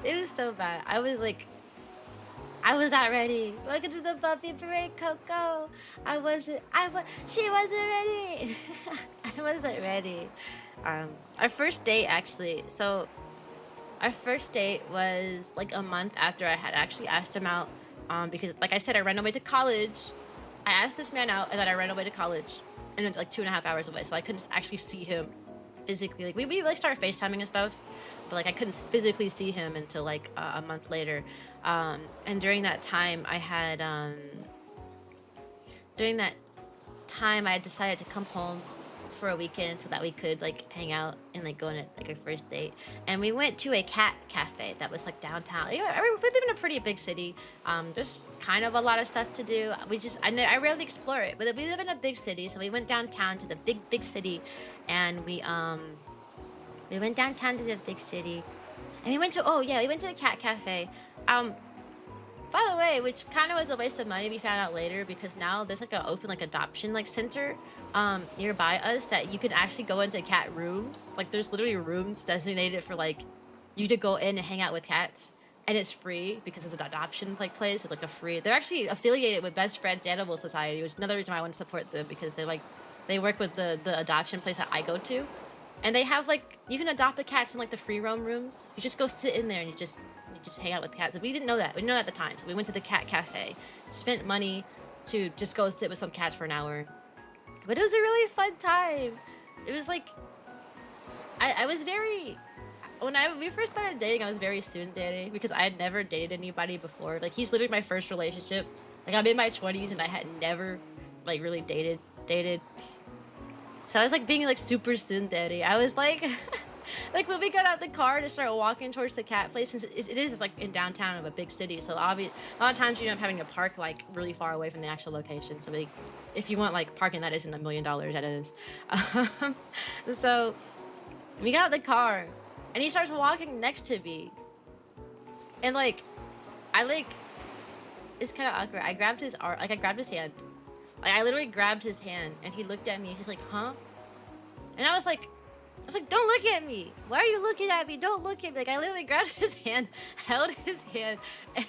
It was so bad. I was not ready. Welcome to the puppy parade, Coco. She wasn't ready. I wasn't ready. Our first date actually, so our first date was like a month after I had actually asked him out, because like I said, I ran away to college. I asked this man out and then I ran away to college, and it's like 2.5 hours away, so I couldn't actually see him physically. Like we like started FaceTiming and stuff, but like I couldn't physically see him until like a month later. And during that time I had decided to come home for a weekend so that we could like hang out and like go on like a first date. And we went to a cat cafe that was like downtown. You know, we live in a pretty big city. There's kind of a lot of stuff to do. I rarely explore it, but we live in a big city, so we went downtown to the big city, and we went downtown to the big city, and we went to the cat cafe. By the way, which kind of was a waste of money, we found out later, because now there's like an open like adoption like center nearby us that you can actually go into cat rooms. Like there's literally rooms designated for like you to go in and hang out with cats, and it's free because it's an adoption like place. It's like a free. They're actually affiliated with Best Friends Animal Society, which is another reason why I want to support them, because they work with the adoption place that I go to, and they have like you can adopt the cats in like the free roam rooms. You just go sit in there and you just hang out with cats. So we didn't know that. We didn't know that at the time. So we went to the cat cafe, spent money to just go sit with some cats for an hour. But it was a really fun time. It was like, I was very, we first started dating, I was very student dating because I had never dated anybody before. Like he's literally my first relationship. Like I'm in my 20s and I had never like really dated. So I was like being like super student dating. I was like, like when we got out the car to start walking towards the cat place, it is like in downtown of a big city, so obviously a lot of times you end up having to park like really far away from the actual location. So like, if you want like parking that isn't $1 million, that is. So we got out the car and he starts walking next to me, and like it's kind of awkward. I grabbed his arm, like I grabbed his hand, like I literally grabbed his hand, and he looked at me. He's like, huh? And I was like, I was like, don't look at me. Why are you looking at me? Don't look at me. Like, I literally grabbed his hand, held his hand,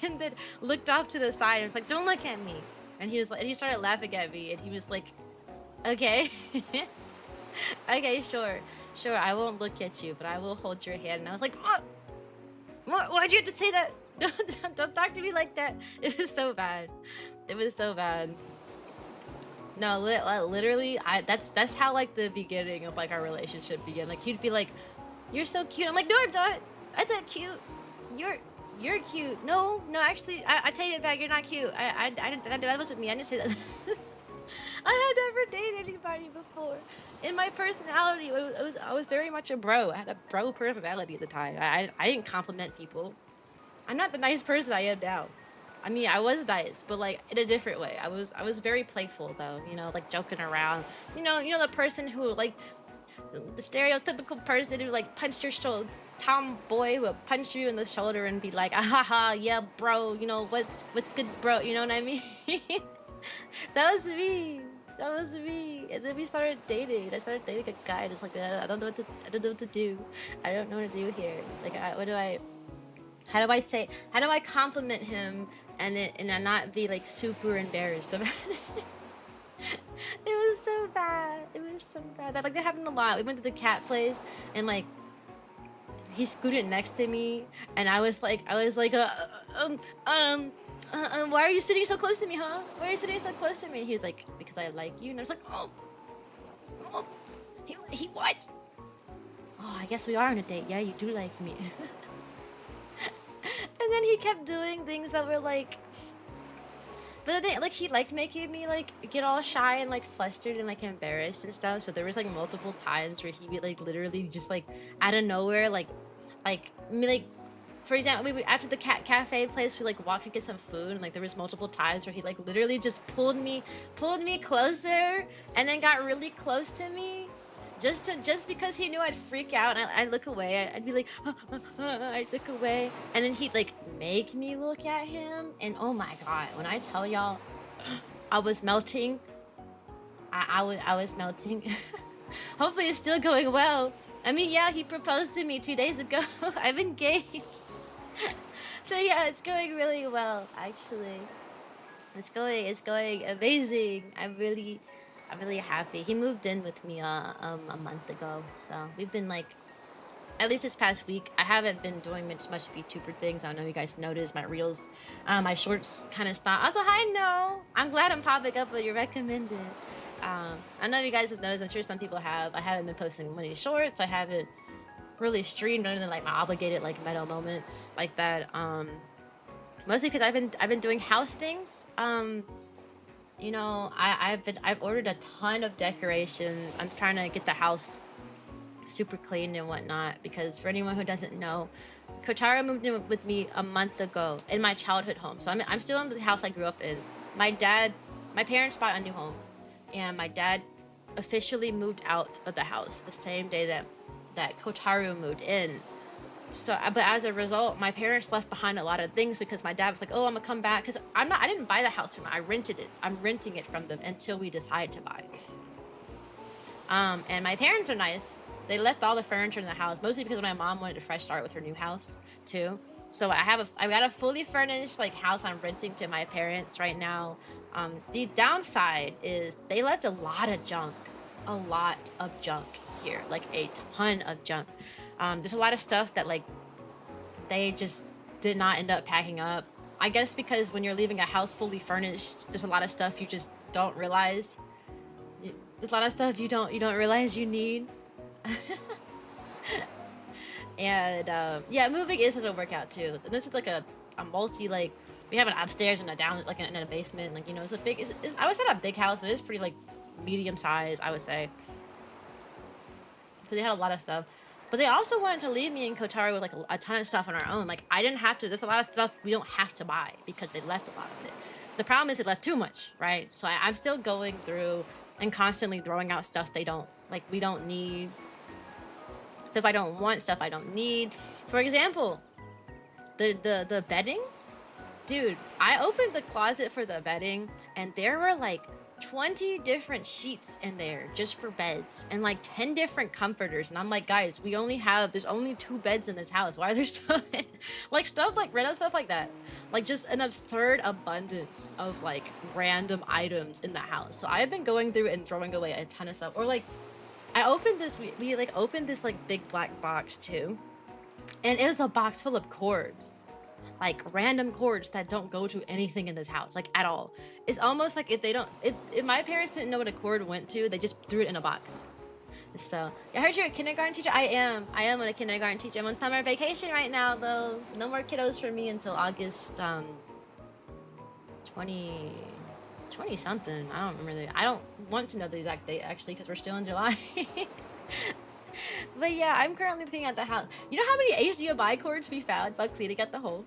and then looked off to the side and was like, don't look at me. And he was like, and he started laughing at me, and he was like, okay. Okay, sure. Sure, I won't look at you, but I will hold your hand. And I was like, what? Why'd you have to say that? Don't talk to me like that. It was so bad. It was so bad. No, literally, that's how like the beginning of like our relationship began. Like he'd be like, "You're so cute." I'm like, "No, I'm not. I'm not cute. You're cute. No, actually, I take it back. You're not cute. That wasn't me. I didn't say that." I had never dated anybody before. In my personality, I was very much a bro. I had a bro personality at the time. I didn't compliment people. I'm not the nice person I am now. I mean, I was nice, but like in a different way. I was very playful though, you know, like joking around. You know the person who like the stereotypical person who like punched your shoulder, tomboy who would punch you in the shoulder and be like, ah ha ha, yeah, bro, you know what's good, bro, you know what I mean? That was me. That was me. And then we started dating. I started dating a guy just like I don't know what to do. I don't know what to do here. Like how do I compliment him and not be like super embarrassed about it? It was so bad. It was so bad. That happened a lot. We went to the cat place and like he scooted next to me and I was like why are you sitting so close to me, huh? Why are you sitting so close to me? And he was like, because I like you. And I was like, oh, he what? Oh, I guess we are on a date. Yeah, you do like me. And then he kept doing things that were like, but then like he liked making me like get all shy and like flustered and like embarrassed and stuff. So there was like multiple times where he'd be like literally just like out of nowhere, like for example, we after the cat cafe place, we like walked to get some food, and like there was multiple times where he like literally just pulled me closer, and then got really close to me, just because he knew I'd freak out. And I'd look away. I'd be like, I'd look away, and then he'd like make me look at him. And oh my god, when I tell y'all, I was melting. I was melting. Hopefully, it's still going well. I mean, yeah, he proposed to me 2 days ago. I'm engaged. So yeah, it's going really well, actually. It's going amazing. I'm really happy. He moved in with me a month ago, so we've been like, at least this past week, I haven't been doing much VTuber things. I know you guys noticed my reels, my shorts kind of stopped. Also, hi, no, I'm glad I'm popping up with your recommended. I know you guys have noticed. I'm sure some people have. I haven't been posting many shorts. I haven't really streamed other than like my obligated like metal moments like that. Mostly because I've been doing house things. You know, I've ordered a ton of decorations. I'm trying to get the house super clean and whatnot, because for anyone who doesn't know, Kotaro moved in with me a month ago in my childhood home. So I'm still in the house I grew up in. My parents bought a new home, and my dad officially moved out of the house the same day that Kotaro moved in. So, but as a result, my parents left behind a lot of things because my dad was like, "Oh, I'm gonna come back," because I didn't buy the house from them. I rented it. I'm renting it from them until we decide to buy. And my parents are nice. They left all the furniture in the house, mostly because my mom wanted a fresh start with her new house too. So I've got a fully furnished like house I'm renting to my parents right now. The downside is they left a lot of junk here, like a ton of junk. There's a lot of stuff that like they just did not end up packing up. I guess because when you're leaving a house fully furnished, there's a lot of stuff you just don't realize. There's a lot of stuff you don't realize you need. And yeah, moving is such a workout too. And this is like a multi, like we have an upstairs and a down, like in a basement. Like, you know, it's a big. I would say not a big house, but it's pretty like medium size, I would say. So they had a lot of stuff, but they also wanted to leave me and Kotaro with like a ton of stuff on our own. Like I didn't have to. There's a lot of stuff we don't have to buy because they left a lot of it. The problem is it left too much, right? So I'm still going through and constantly throwing out stuff they don't like. We don't need. Stuff I don't want, stuff I don't need. For example, the bedding, dude. I opened the closet for the bedding, and there were like 20 different sheets in there just for beds and like 10 different comforters. And I'm like, guys, there's only 2 beds in this house. Why are there so many? Like stuff like random stuff like that. Like just an absurd abundance of like random items in the house. So I've been going through and throwing away a ton of stuff. Or like I opened this, we like opened this like big black box too. And it was a box full of cords. Like random cords that don't go to anything in this house, like at all. It's almost like if my parents didn't know what a cord went to, they just threw it in a box. So I heard you're a kindergarten teacher. I am a kindergarten teacher. I'm on summer vacation right now though. So no more kiddos for me until August 20 something. I don't remember I don't want to know the exact date actually because we're still in July. But yeah, I'm currently looking at the house. You know how many HDMI cords we found by cleaning at the hole?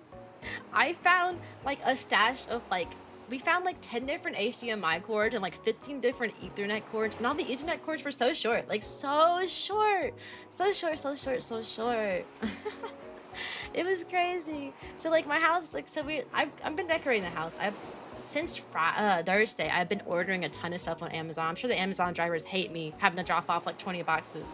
I found like a stash of like, we found like 10 different HDMI cords and like 15 different Ethernet cords. And all the Ethernet cords were so short, like so short. It was crazy. So like my house, like, so I've been decorating the house. Since Thursday, I've been ordering a ton of stuff on Amazon. I'm sure the Amazon drivers hate me having to drop off like 20 boxes.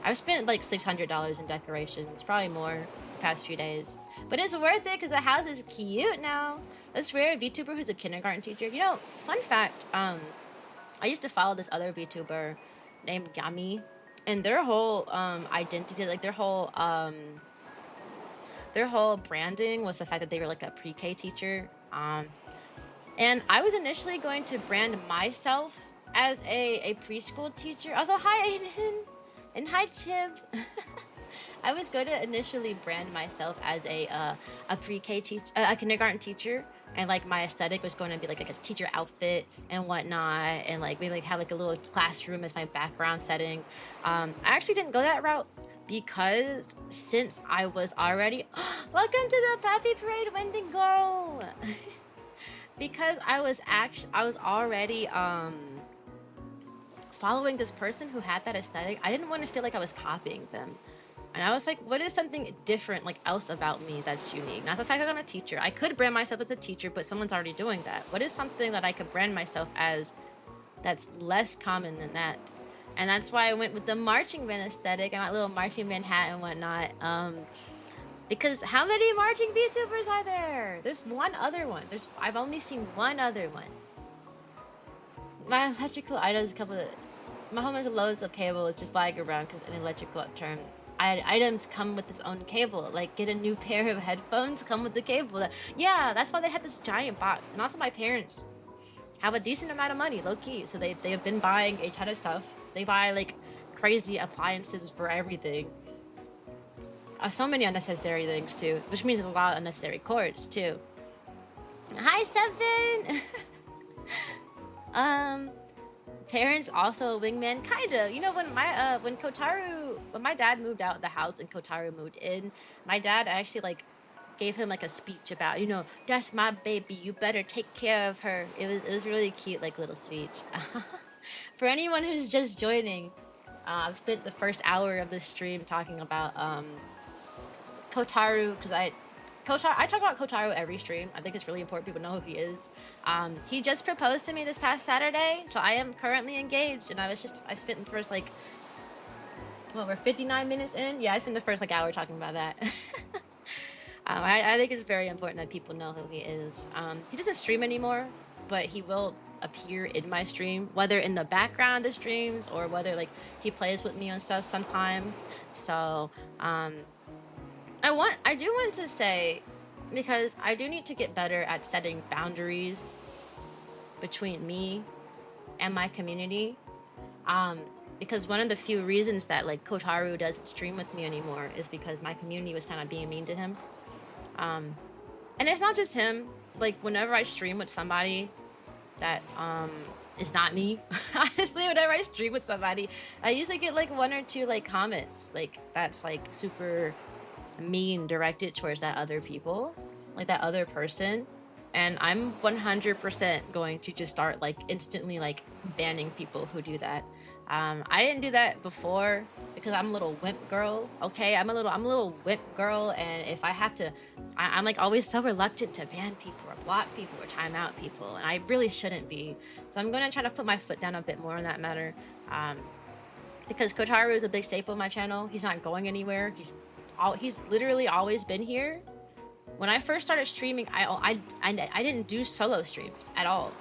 I've spent like $600 in decorations, probably more the past few days. But it's worth it because the house is cute now. That's rare. A VTuber who's a kindergarten teacher. You know, fun fact, I used to follow this other VTuber named Yami. And their whole identity, like their whole branding was the fact that they were like a pre-K teacher. And I was initially going to brand myself as a preschool teacher. Also, hi Aiden! And hi Chib! I was going to initially brand myself as a pre-K teacher, a kindergarten teacher, and like my aesthetic was going to be like a teacher outfit and whatnot, and like maybe like have like a little classroom as my background setting. I actually didn't go that route because since I was already welcome to the Happy Parade, Wendigo. Because I was already following this person who had that aesthetic, I didn't want to feel like I was copying them. And I was like, what is something different, like else about me that's unique? Not the fact that I'm a teacher. I could brand myself as a teacher, but someone's already doing that. What is something that I could brand myself as that's less common than that? And that's why I went with the marching band aesthetic and my little marching band hat and whatnot. Because how many marching VTubers are there? There's one other one. I've only seen one other one. My electrical items my home has loads of cables just lying around because an electrical term. Items come with its own cable. Like get a new pair of headphones, come with the cable. Yeah, that's why they had this giant box. And also my parents have a decent amount of money, low key. So they have been buying a ton of stuff. They buy like crazy appliances for everything. So many unnecessary things too, which means there's a lot of unnecessary cords too. Hi Seven! Parents also a wingman, kinda. You know, when my dad moved out of the house and Kotaru moved in, my dad actually like gave him like a speech about, you know, that's my baby, you better take care of her. It was really cute, like little speech. For anyone who's just joining, I've spent the first hour of this stream talking about Kotaru, because I talk about Kotaru every stream. I think it's really important people know who he is. He just proposed to me this past Saturday, so I am currently engaged, and I spent the first like, we're 59 minutes in? Yeah, I spent the first like hour talking about that. I think it's very important that people know who he is. He doesn't stream anymore, but he will appear in my stream, whether in the background of the streams or whether like he plays with me on stuff sometimes. So, I do want to say, because I do need to get better at setting boundaries between me and my community. Because one of the few reasons that like Kotaru doesn't stream with me anymore is because my community was kind of being mean to him. And it's not just him. Like whenever I stream with somebody that is not me, honestly, whenever I stream with somebody, I usually get like 1 or 2 like comments like that's like super mean directed towards that other people, like that other person. And I'm 100% going to just start like instantly like banning people who do that. I didn't do that before because I'm a little wimp girl. Okay, I'm a little wimp girl, and if I have to, I'm like always so reluctant to ban people or block people or time out people, and I really shouldn't be. So I'm gonna try to put my foot down a bit more on that matter. Um, because Kotaru is a big staple of my channel. He's not going anywhere. He's literally always been here. When I first started streaming, I didn't do solo streams at all.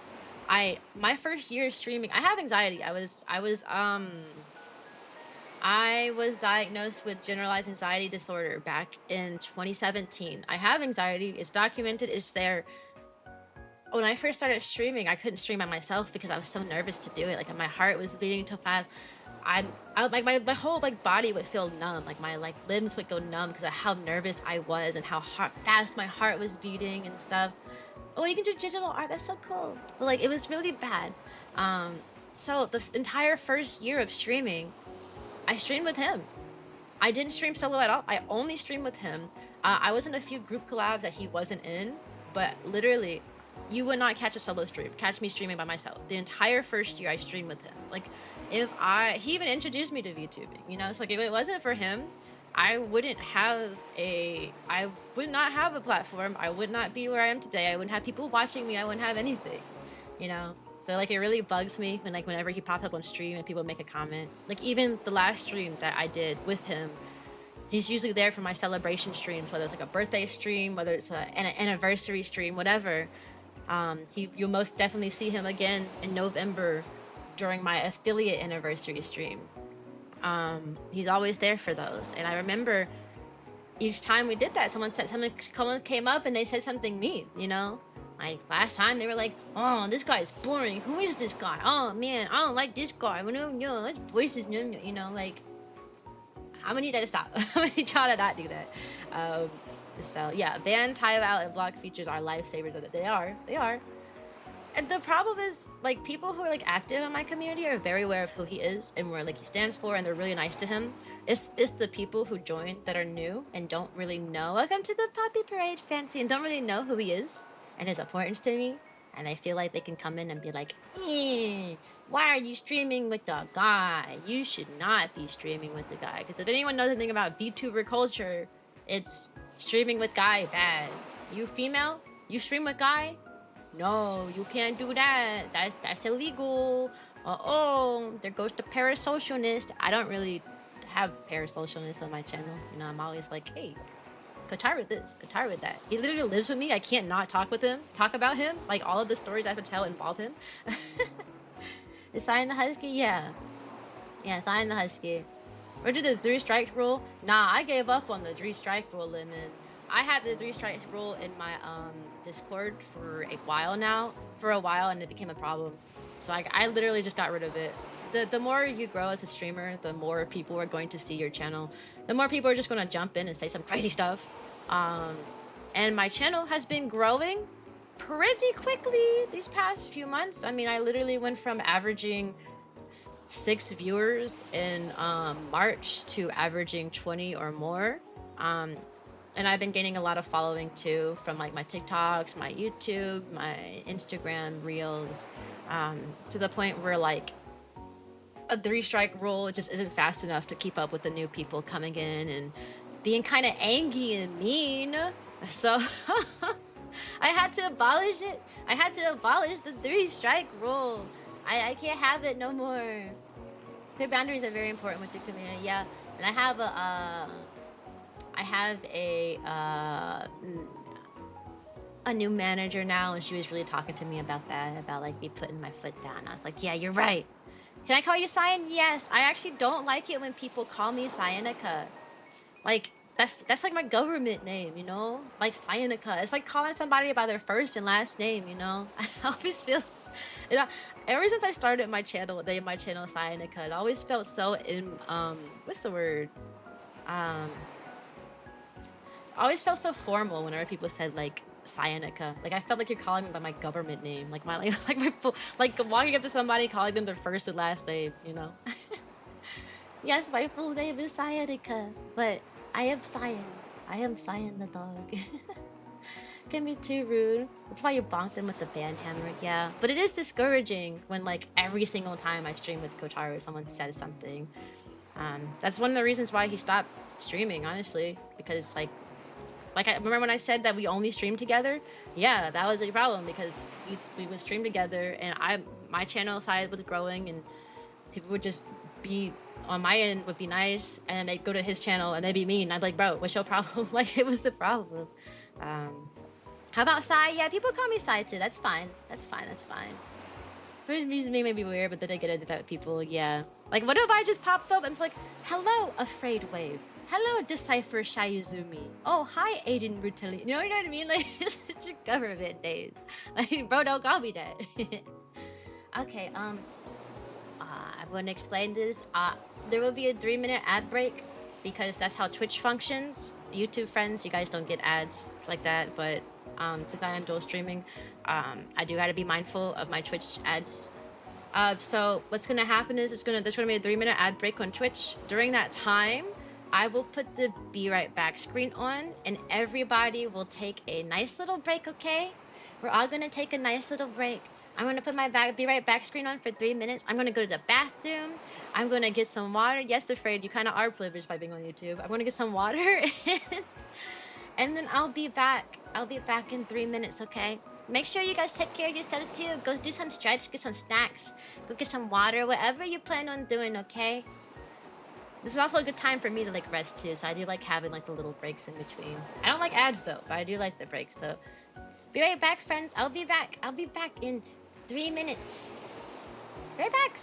My first year streaming, I have anxiety. I was diagnosed with generalized anxiety disorder back in 2017. I have anxiety. It's documented. It's there. When I first started streaming, I couldn't stream by myself because I was so nervous to do it. Like my heart was beating too fast. I like my whole like body would feel numb. Like my like limbs would go numb because of how nervous I was and how fast my heart was beating and stuff. Oh, you can do digital art. That's so cool. But like it was really bad. So the entire first year of streaming, I streamed with him. I didn't stream solo at all. I only streamed with him. I was in a few group collabs that he wasn't in, but literally, you would not catch a solo stream. Catch me streaming by myself. The entire first year I streamed with him. Like, he even introduced me to VTubing, you know? So like, if it wasn't for him, I would not have a platform. I would not be where I am today. I wouldn't have people watching me. I wouldn't have anything, you know? So like, it really bugs me when like, whenever he pops up on stream and people make a comment. Like even the last stream that I did with him, he's usually there for my celebration streams, whether it's like a birthday stream, whether it's an anniversary stream, whatever. You'll most definitely see him again in November during my affiliate anniversary stream. He's always there for those. And I remember each time we did that, someone came up and they said something mean, you know? Like last time they were like, oh, this guy is boring. Who is this guy? Oh man, I don't like this guy. No, his voice is, you know, like, I'm gonna need that to stop. I'm gonna need y'all to not do that. So yeah, ban, time out, and block features are lifesavers of it. They are. And the problem is, like, people who are like active in my community are very aware of who he is and where like he stands for, and they're really nice to him. It's the people who join that are new and don't really know. Welcome to the Poppy Parade, Fancy, and don't really know who he is and his importance to me. And I feel like they can come in and be like, why are you streaming with the guy? You should not be streaming with the guy. Because if anyone knows anything about VTuber culture, it's streaming with guy bad. You female? You stream with guy? No, you can't do that. That's illegal. Oh, there goes the parasocialness. I don't really have parasocialness on my channel. You know, I'm always like, hey, Kotaru with this, Kotaru with that. He literally lives with me. I can't not talk about him. Like all of the stories I have to tell involve him. Is Cyan the Husky? Yeah, Cyan the Husky. Or do the 3 strike rule? Nah, I gave up on the 3 strike rule limit. I had the 3 strikes rule in my Discord for a while now. And it became a problem. So I literally just got rid of it. The more you grow as a streamer, the more people are going to see your channel. The more people are just going to jump in and say some crazy stuff. And my channel has been growing pretty quickly these past few months. I mean, I literally went from averaging 6 viewers in March to averaging 20 or more. And I've been gaining a lot of following too from like my TikToks, my YouTube, my Instagram reels, to the point where like a 3 strike rule just isn't fast enough to keep up with the new people coming in and being kind of angry and mean. So I had to abolish it. I had to abolish the 3 strike rule. I can't have it no more. Clear boundaries are very important with the community. Yeah, and I have a new manager now, and she was really talking to me about that, about like me putting my foot down. I was like, yeah, you're right. Can I call you Cyan? Yes. I actually don't like it when people call me Cyanica. Like, that's like my government name, you know? Like Cyanica. It's like calling somebody by their first and last name, you know? I always feel, you know, ever since I started my channel, Cyanica, it always felt so what's the word? Always felt so formal whenever people said like Cyanica. Like I felt like you're calling me by my government name, like my like walking up to somebody calling them their first and last name, you know. Yes, my full name is Cyanica, but I am Cyan. I am Cyan the dog. can be too rude. That's why you bonk them with the band hammer, yeah. But it is discouraging when like every single time I stream with Kotaru, someone says something. That's one of the reasons why he stopped streaming, honestly, because like I remember when I said that we only stream together. Yeah, that was a problem because we would stream together, and my channel size was growing, and people would just be on my end would be nice, and they'd go to his channel and they'd be mean. I'd be like, bro, what's your problem? Like it was the problem. How about Sai? Yeah, people call me Sai too. That's fine. That's fine. That's fine. First reason may be weird, but then I get into that with people. Yeah. Like, what if I just popped up and it's like, hello, Afraid Wave. Hello, Decipher Shayuzumi. Oh, hi, Aiden Brutali. You know what I mean? Like, it's your government days. Like, bro, don't call me that. Okay, I'm going to explain this. There will be a 3-minute ad break because that's how Twitch functions. YouTube friends, you guys don't get ads like that, but since I am dual streaming, I do gotta be mindful of my Twitch ads. So what's gonna happen is there's gonna be a 3-minute ad break on Twitch. During that time, I will put the Be Right Back screen on, and everybody will take a nice little break, okay? We're all gonna take a nice little break. I'm gonna put my Be Right Back screen on for 3 minutes. I'm gonna go to the bathroom. I'm gonna get some water. Yes, Afraid, you kind of are privileged by being on YouTube. I'm gonna get some water, and then I'll be back. I'll be back in 3 minutes, okay? Make sure you guys take care of yourself too. Go do some stretch, get some snacks, go get some water, whatever you plan on doing, okay? This is also a good time for me to like rest too, so I do like having like the little breaks in between. I don't like ads though, but I do like the breaks, so be right back, friends. I'll be back. I'll be back in 3 minutes. Right back.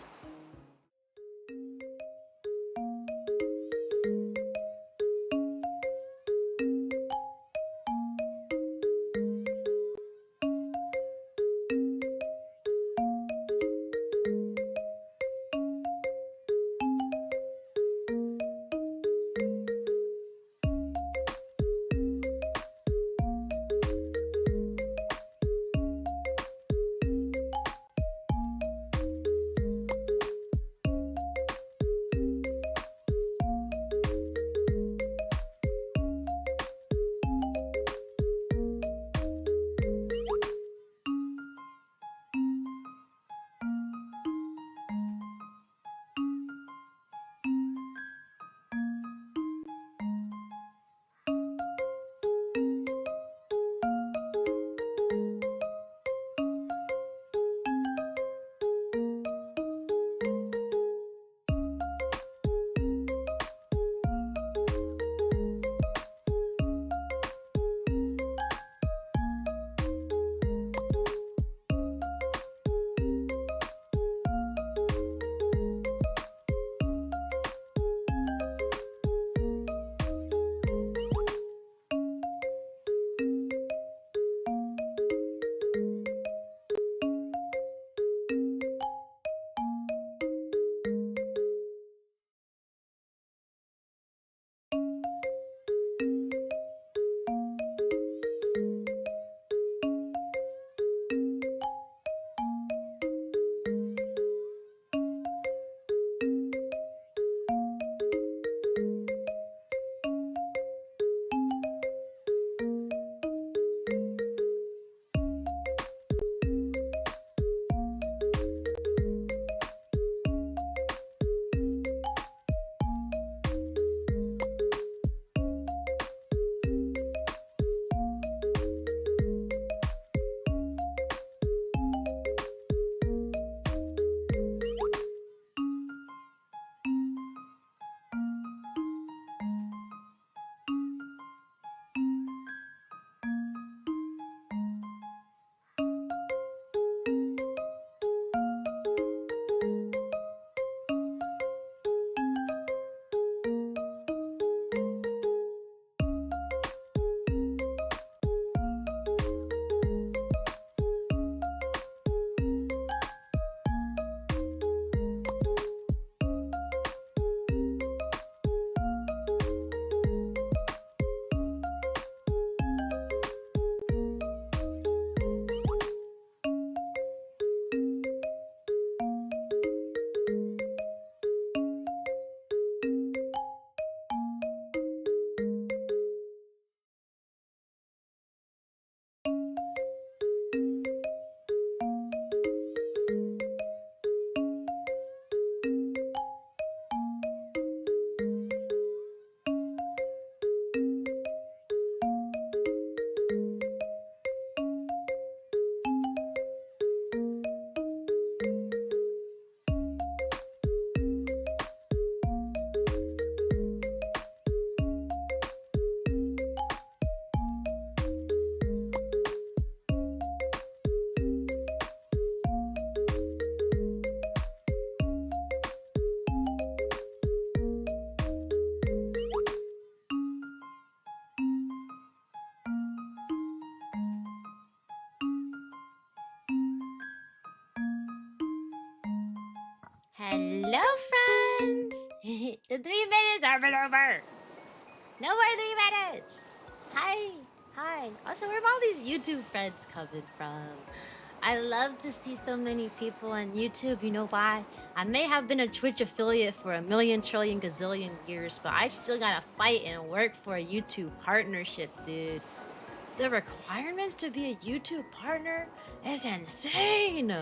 Hello, friends. The 3 minutes are over. No more 3 minutes. Hi. Hi. Also, where have all these YouTube friends coming from? I love to see so many people on YouTube. You know why? I may have been a Twitch affiliate for a million, trillion, gazillion years, but I still gotta fight and work for a YouTube partnership, dude. The requirements to be a YouTube partner is insane.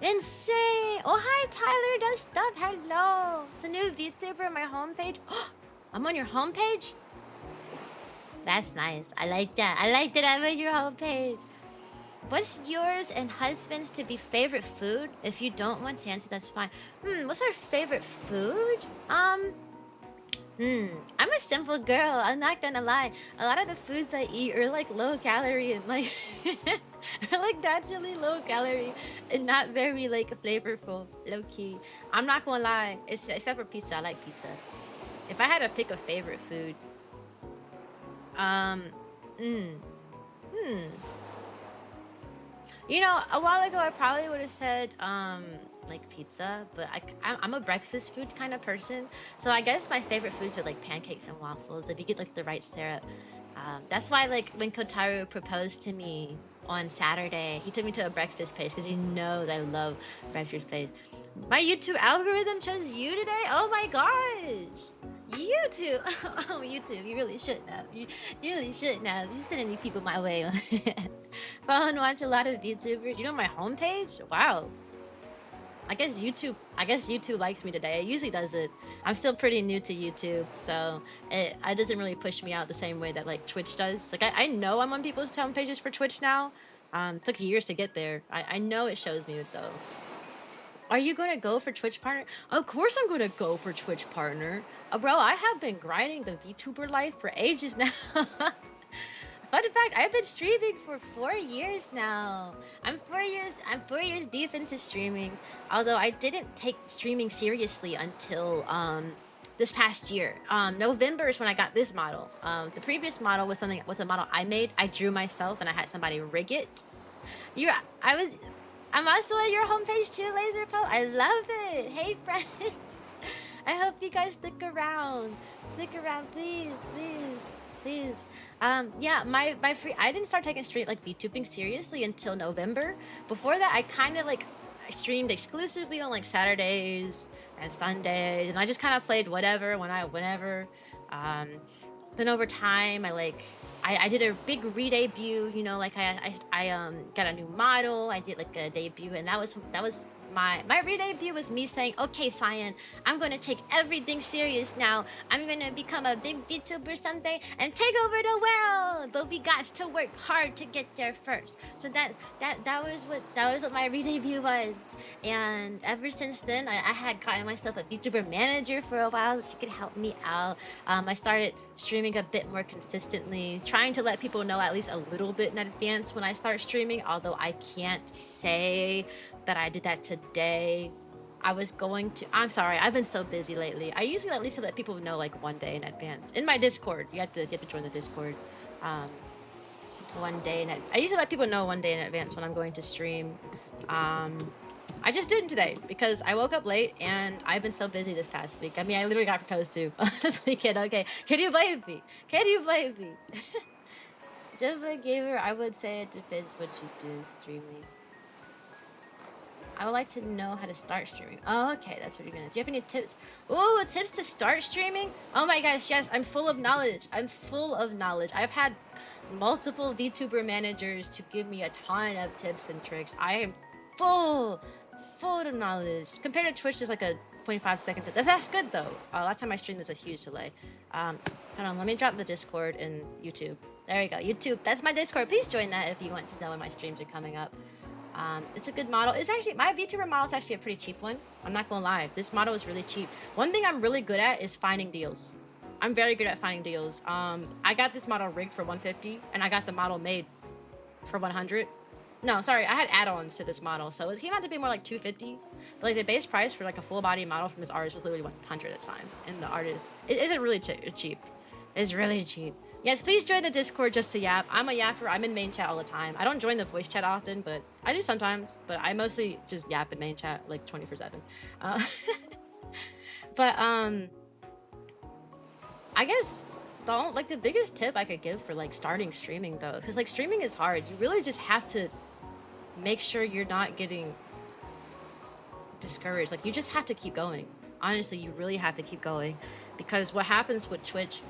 Insane. Oh, hi, Tyler does stuff. Hello. It's a new VTuber on my homepage. I'm on your homepage? That's nice. I like that. I like that I'm on your homepage. What's yours and husband's to be favorite food? If you don't want to answer, that's fine. What's our favorite food? I'm a simple girl. I'm not gonna lie. A lot of the foods I eat are like low calorie and like are like naturally low calorie and not very like flavorful, low key. I'm not gonna lie. Except for pizza. I like pizza. If I had to pick a favorite food, you know, a while ago I probably would have said like pizza, but I'm a breakfast food kind of person, so I guess my favorite foods are like pancakes and waffles if you get like the right syrup. That's why like when Kotaru proposed to me on Saturday, he took me to a breakfast place because he knows I love breakfast place. My YouTube algorithm chose you today? Oh my gosh! YouTube! Oh, YouTube, you really shouldn't have. You really shouldn't have. You're sending me people my way. Follow and watch a lot of VTubers. You know my homepage? Wow. I guess YouTube likes me today. It usually does it. I'm still pretty new to YouTube, so it doesn't really push me out the same way that like Twitch does. Like I know I'm on people's homepages for Twitch now. Took years to get there. I know it shows me it though. Are you gonna go for Twitch partner? Of course I'm gonna go for Twitch partner. Bro, I have been grinding the VTuber life for ages now. Fun fact, I've been streaming for 4 years now. I'm 4 years deep into streaming. Although I didn't take streaming seriously until this past year. November is when I got this model. The previous model was a model I made. I drew myself and I had somebody rig it. I'm also at your homepage too, Laser Pope. I love it. Hey friends. I hope you guys stick around. Stick around, please, please, please. Yeah, my I didn't start taking VTubing seriously until November. Before that, I kind of I streamed exclusively on like Saturdays and Sundays, and I just kind of played whatever whenever. Then over time, I did a big re-debut, you know, like I got a new model, I did like a debut, and that was my re-debut was me saying, okay, Cyan, I'm gonna take everything serious now. I'm gonna become a big VTuber someday and take over the world. But we got to work hard to get there first. So that was what my re-debut was. And ever since then, I had gotten myself a VTuber manager for a while so she could help me out. I started streaming a bit more consistently, trying to let people know at least a little bit in advance when I start streaming, although I can't say that I did that today. I'm sorry, I've been so busy lately. I usually at least let people know like 1 day in advance. In my Discord, you have to join the Discord. 1 day I usually let people know 1 day in advance when I'm going to stream. I just didn't today because I woke up late and I've been so busy this past week. I mean, I literally got proposed to this weekend. Okay, can you blame me? Can you blame me? Java Gamer, I would say it depends what you do streaming. I would like to know how to start streaming. Oh, okay, that's what you're gonna do. Do you have any tips? Oh, tips to start streaming? Oh my gosh, yes, I'm full of knowledge. I'm full of knowledge. I've had multiple VTuber managers to give me a ton of tips and tricks. I am full of knowledge. Compared to Twitch, there's like a 0.5-second. That's good though. Last time I streamed, there's a huge delay. Hold on, let me drop the Discord and YouTube. There we go, YouTube. That's my Discord. Please join that if you want to know when my streams are coming up. It's a good model. It's actually, my VTuber model is actually a pretty cheap one. I'm not gonna lie, this model is really cheap. One thing I'm really good at is finding deals. I'm very good at finding deals. I got this model rigged for 150 and I got the model made for 100. No, sorry, I had add-ons to this model, so it came out to be more like 250. But like the base price for like a full body model from this artist was literally 100 at the time. And the artist, it isn't really cheap. It's really cheap. Yes, please join the Discord just to yap. I'm a yapper. I'm in main chat all the time. I don't join the voice chat often, but I do sometimes. But I mostly just yap in main chat like 24/7. Uh, but I guess the biggest tip I could give for like starting streaming though, because like streaming is hard. You really just have to make sure you're not getting discouraged. Like you just have to keep going. Honestly, you really have to keep going, because what happens with Twitch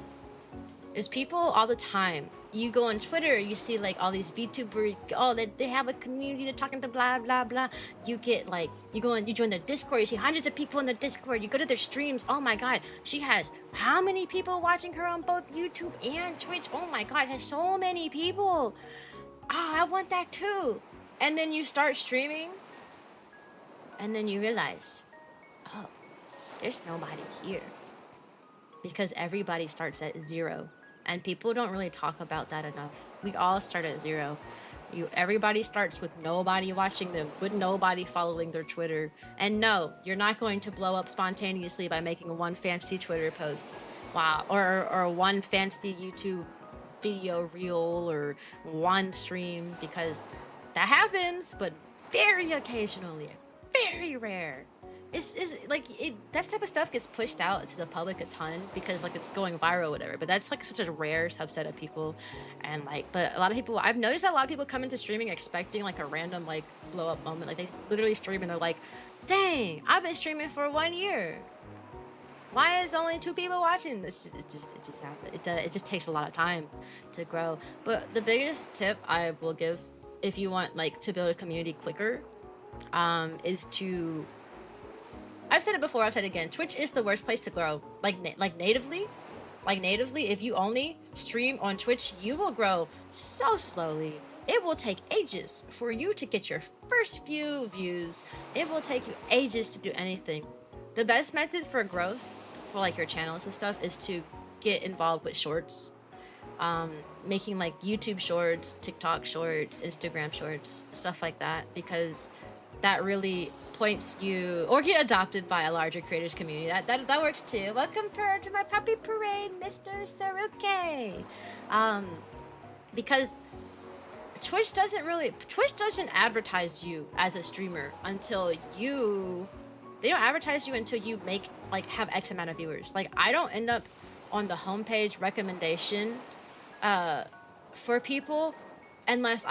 is people all the time, you go on Twitter, you see like all these VTubers, oh, they have a community, they're talking to blah blah blah. You get like, you go and you join their Discord, you see hundreds of people in their Discord, you go to their streams, oh my god, she has how many people watching her on both YouTube and Twitch? Oh my god, there's so many people. Oh, I want that too. And then you start streaming, and then you realize, oh, there's nobody here, because everybody starts at 0. And people don't really talk about that enough. We all start at 0. Everybody starts with nobody watching them, with nobody following their Twitter. And no, you're not going to blow up spontaneously by making one fancy Twitter post. Wow. Or one fancy YouTube video reel, or one stream, because that happens, but very occasionally, very rare. It's like that type of stuff gets pushed out to the public a ton because like it's going viral or whatever, but that's like such a rare subset of people. And like, but a lot of people, I've noticed that a lot of people come into streaming expecting like a random like blow up moment. Like they literally stream and they're like, dang, I've been streaming for 1 year, why is only 2 people watching? It just happens. It just takes a lot of time to grow. But the biggest tip I will give, if you want like to build a community quicker, is to, I've said it before, I've said it again, Twitch is the worst place to grow. Like natively, if you only stream on Twitch, you will grow so slowly. It will take ages for you to get your first few views. It will take you ages to do anything. The best method for growth for like your channels and stuff is to get involved with shorts. Making like YouTube shorts, TikTok shorts, Instagram shorts, stuff like that, because that really points you, or get adopted by a larger creators community. That works too. Welcome to my puppy parade, Mr. Saruke. Because Twitch doesn't advertise you as a streamer until they don't advertise you until you have X amount of viewers. Like I don't end up on the homepage recommendation for people unless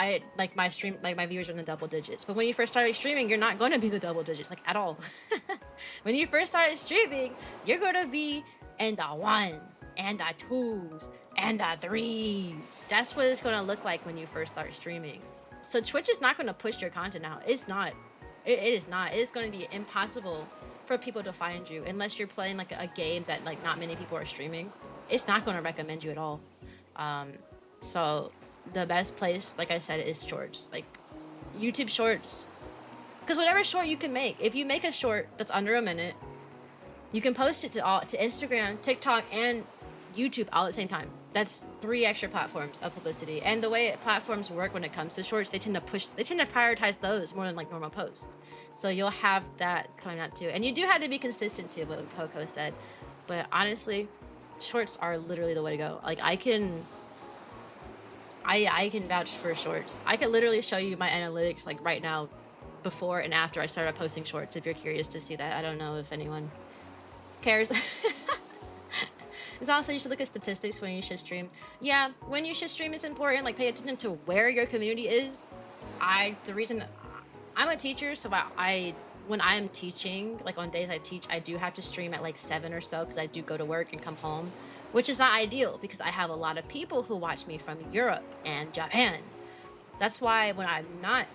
my stream, like my viewers are in the double digits. But when you first started streaming, you're not going to be the double digits, like at all. When you first started streaming, you're going to be in the 1s and the 2s and the 3s. That's what it's going to look like when you first start streaming. So Twitch is not going to push your content out. It's not. It is not. It is going to be impossible for people to find you unless you're playing like a game that like not many people are streaming. It's not going to recommend you at all. So the best place, like I said, is shorts, like YouTube shorts, because whatever short you can make, if you make a short that's under a minute, you can post it to Instagram, TikTok, and YouTube all at the same time. That's 3 extra platforms of publicity. And the way platforms work when it comes to shorts, they tend to prioritize those more than like normal posts. So you'll have that coming out too. And you do have to be consistent too, what Poco said. But honestly, shorts are literally the way to go. Like I can vouch for shorts. I could literally show you my analytics like right now, before and after I started posting shorts, if you're curious to see that. I don't know if anyone cares. It's also, you should look at statistics when you should stream. Yeah, when you should stream is important. Like pay attention to where your community is. The reason I'm a teacher, so when I'm teaching, like on days I teach, I do have to stream at like 7 or so, because I do go to work and come home, which is not ideal because I have a lot of people who watch me from Europe and Japan. That's why when I'm not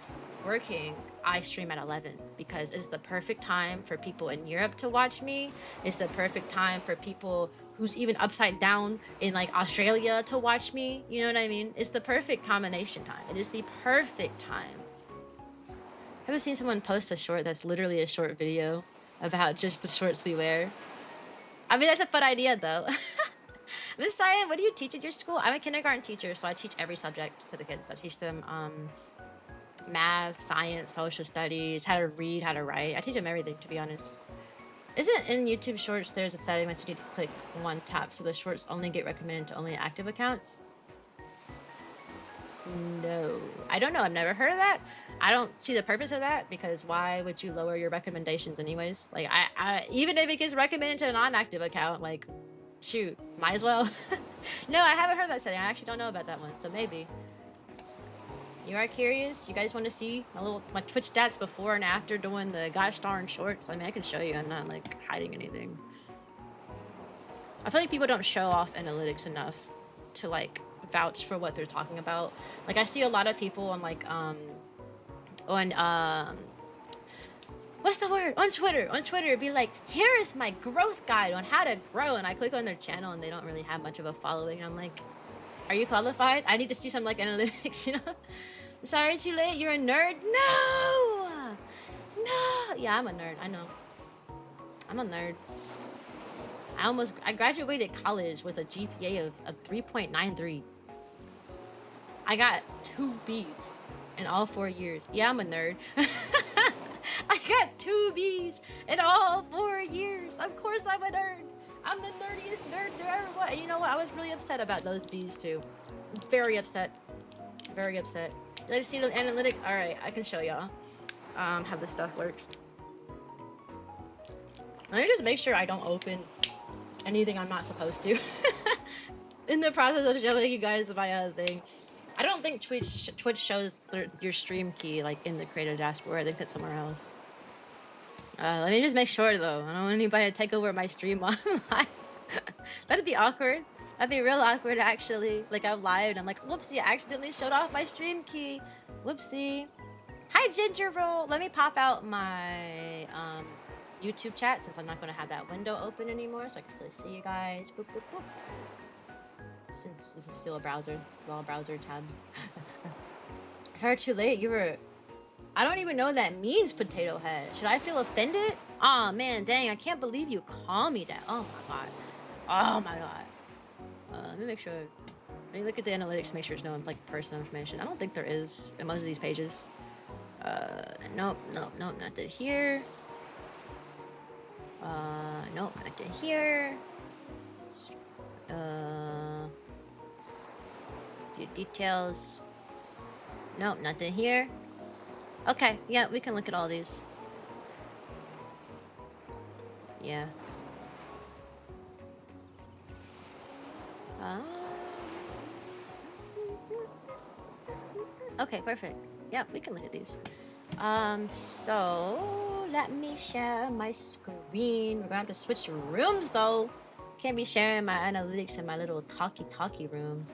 working, I stream at 11, because it's the perfect time for people in Europe to watch me. It's the perfect time for people who's even upside down in like Australia to watch me. You know what I mean? It's the perfect combination time. It is the perfect time. Have you seen someone post a short that's literally a short video about just the shorts we wear? I mean, that's a fun idea though. Miss Cyan, what do you teach at your school? I'm a kindergarten teacher, so I teach every subject to the kids. I teach them math, science, social studies, how to read, how to write. I teach them everything, to be honest. Isn't in YouTube Shorts there's a setting that you need to click one tap so the shorts only get recommended to only active accounts? No. I don't know. I've never heard of that. I don't see the purpose of that because why would you lower your recommendations anyways? Like, I even if it gets recommended to a non-active account, like, shoot, might as well. No, I haven't heard that setting. I actually don't know about that one, so maybe. You are curious? You guys want to see my Twitch stats before and after doing the gosh darn shorts? I mean, I can show you. I'm not like hiding anything. I feel like people don't show off analytics enough to like vouch for what they're talking about. Like I see a lot of people on like what's the word? On Twitter be like, here is my growth guide on how to grow, and I click on their channel and they don't really have much of a following. I'm like, are you qualified? I need to see some like analytics, you know? Sorry, too late. You're a nerd. No. Yeah, I'm a nerd. I know. I'm a nerd. I graduated college with a GPA of 3.93. I got 2 B's in all 4 years. Yeah, I'm a nerd. I got 2 B's in all 4 years. Of course I'm a nerd. I'm the nerdiest nerd there ever was. And you know what? I was really upset about those B's too. Very upset. Very upset. Did I see the analytic? Alright, I can show y'all how this stuff works. Let me just make sure I don't open anything I'm not supposed to. In the process of showing you guys my other thing. I don't think Twitch shows your stream key like in the creator dashboard. I think that's somewhere else. Let me just make sure though. I don't want anybody to take over my stream while I'm live. That'd be awkward. That'd be real awkward actually. Like I'm live and I'm like, whoopsie, I accidentally showed off my stream key. Whoopsie. Hi Ginger Roll. Let me pop out my YouTube chat since I'm not going to have that window open anymore, so I can still see you guys. Boop, boop, boop. Since this is still a browser, it's all browser tabs. Sorry, too late. You were. I don't even know what that means, potato head. Should I feel offended? Aw, man, dang! I can't believe you call me that. Oh my god. Oh my god. Let me make sure. Let me look at the analytics to make sure there's no like personal information. I don't think there is in most of these pages. Nope, nothing here. Nope, nothing here. Few details. Nope, nothing here. Okay, yeah, we can look at all these. Yeah. Okay, perfect. Yeah, we can look at these. So let me share my screen. We're gonna have to switch rooms though. Can't be sharing my analytics in my little talkie room.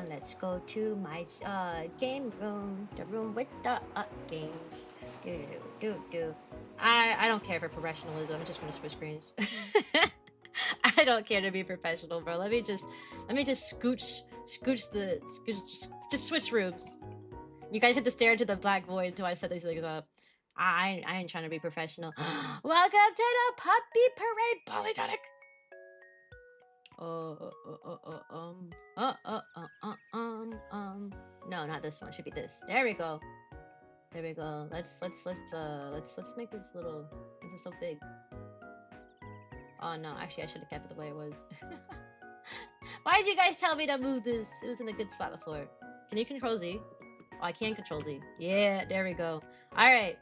Let's go to my game room, the room with the games. I don't care for professionalism. I'm just gonna switch screens. I don't care to be professional, bro. Let me just just switch rooms. You guys have to stare into the black void until I set these things up. I ain't trying to be professional. Welcome to the Puppy Parade Polytonic. No, not this one. Should be this. There we go. There we go. Let's make this little. This is so big. Oh no, actually I should have kept it the way it was. Why did you guys tell me to move this? It was in a good spot before. Can you control Z? Oh, I can control Z. Yeah, there we go. All right.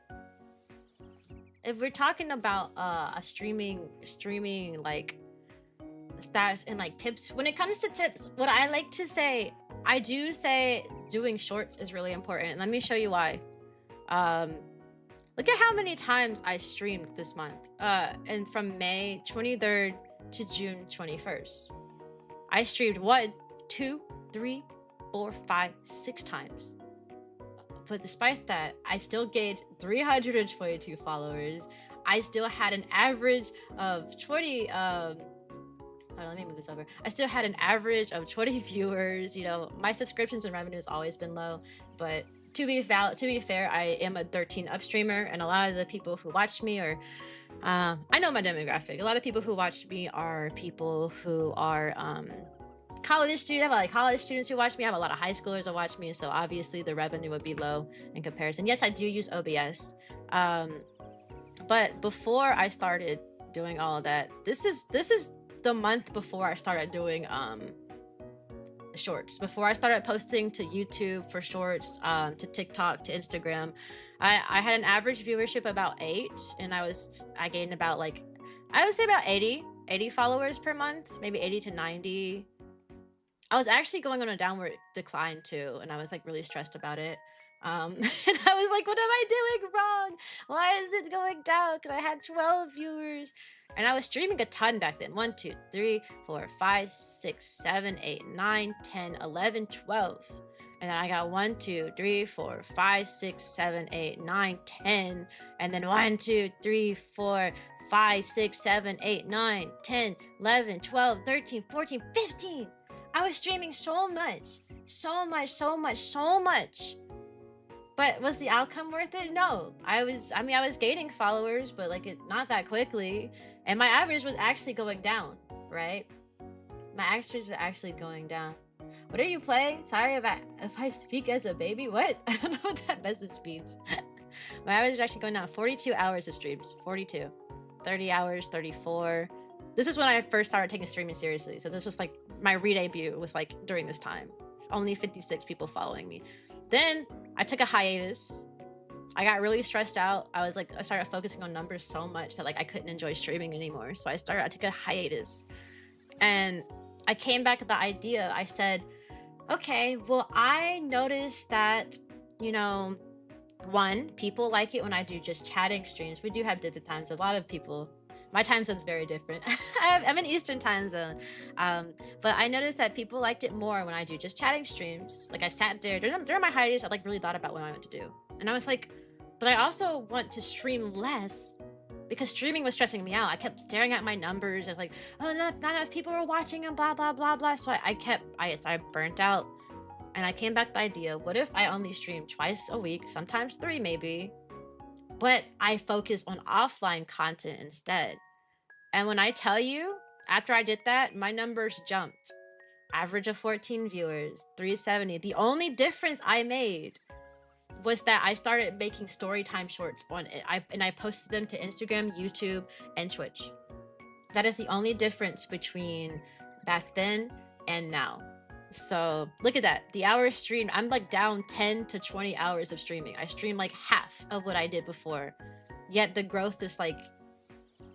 If we're talking about a streaming like stats and like tips, when it comes to tips, what I like to say, I do say doing shorts is really important. Let me show you why. Look at how many times I streamed this month. And from May 23rd to June 21st. I streamed 1, 2, 3, 4, 5, 6 times. But despite that, I still gained 322 followers. I still had an average of 20 hold on, let me move this over. I still had an average of 20 viewers. You know, my subscriptions and revenue has always been low, but to be fair, I am a 13 up streamer, and a lot of the people who watch me are I know my demographic. A lot of people who watch me are people who are college students. I have like college students who watch me. I have a lot of high schoolers who watch me. So obviously the revenue would be low in comparison. Yes, I do use OBS. But before I started doing all of that, this is the month before I started doing shorts. Before I started posting to YouTube for shorts, to TikTok, to Instagram, I had an average viewership about 8, and I gained about like, I would say about 80 followers per month, maybe 80 to 90. I was actually going on a downward decline too, and I was like really stressed about it. And I was like, what am I doing wrong? Why is it going down? Because I had 12 viewers. And I was streaming a ton back then. 1, 2, 3, 4, 5, 6, 7, 8, 9, 10, 11, 12. And then I got 1, 2, 3, 4, 5, 6, 7, 8, 9, 10. And then 1, 2, 3, 4, 5, 6, 7, 8, 9, 10, 11, 12, 13, 14, 15. I was streaming so much. But was the outcome worth it? No. I was gaining followers, but like not that quickly. And my average was actually going down, right? My average was actually going down. What are you playing? Sorry if I speak as a baby. What? I don't know what that message means. My average is actually going down. 42 hours of streams. 42. 30 hours, 34. This is when I first started taking streaming seriously. So this was like my re-debut was like during this time. Only 56 people following me. Then I took a hiatus. I got really stressed out. I started focusing on numbers so much that like I couldn't enjoy streaming anymore. So I took a hiatus. And I came back with the idea. I said, okay, well, I noticed that, you know, one, people like it when I do just chatting streams. We do have different times. A lot of people, my time zone's very different. I'm in Eastern time zone. But I noticed that people liked it more when I do just chatting streams. Like I sat there during my hiatus, I like really thought about what I wanted to do. And I was like, but I also want to stream less because streaming was stressing me out. I kept staring at my numbers and like, oh, not enough people were watching and blah, blah, blah, blah. So I burnt out. And I came back with the idea, what if I only stream twice a week, sometimes 3 maybe, but I focus on offline content instead. And when I tell you, after I did that, my numbers jumped. Average of 14 viewers, 370. The only difference I made was that I started making story time shorts on it. I posted them to Instagram, YouTube, and Twitch. That is the only difference between back then and now. So look at that. The hours streamed, I'm like down 10 to 20 hours of streaming. I stream like half of what I did before. Yet the growth is like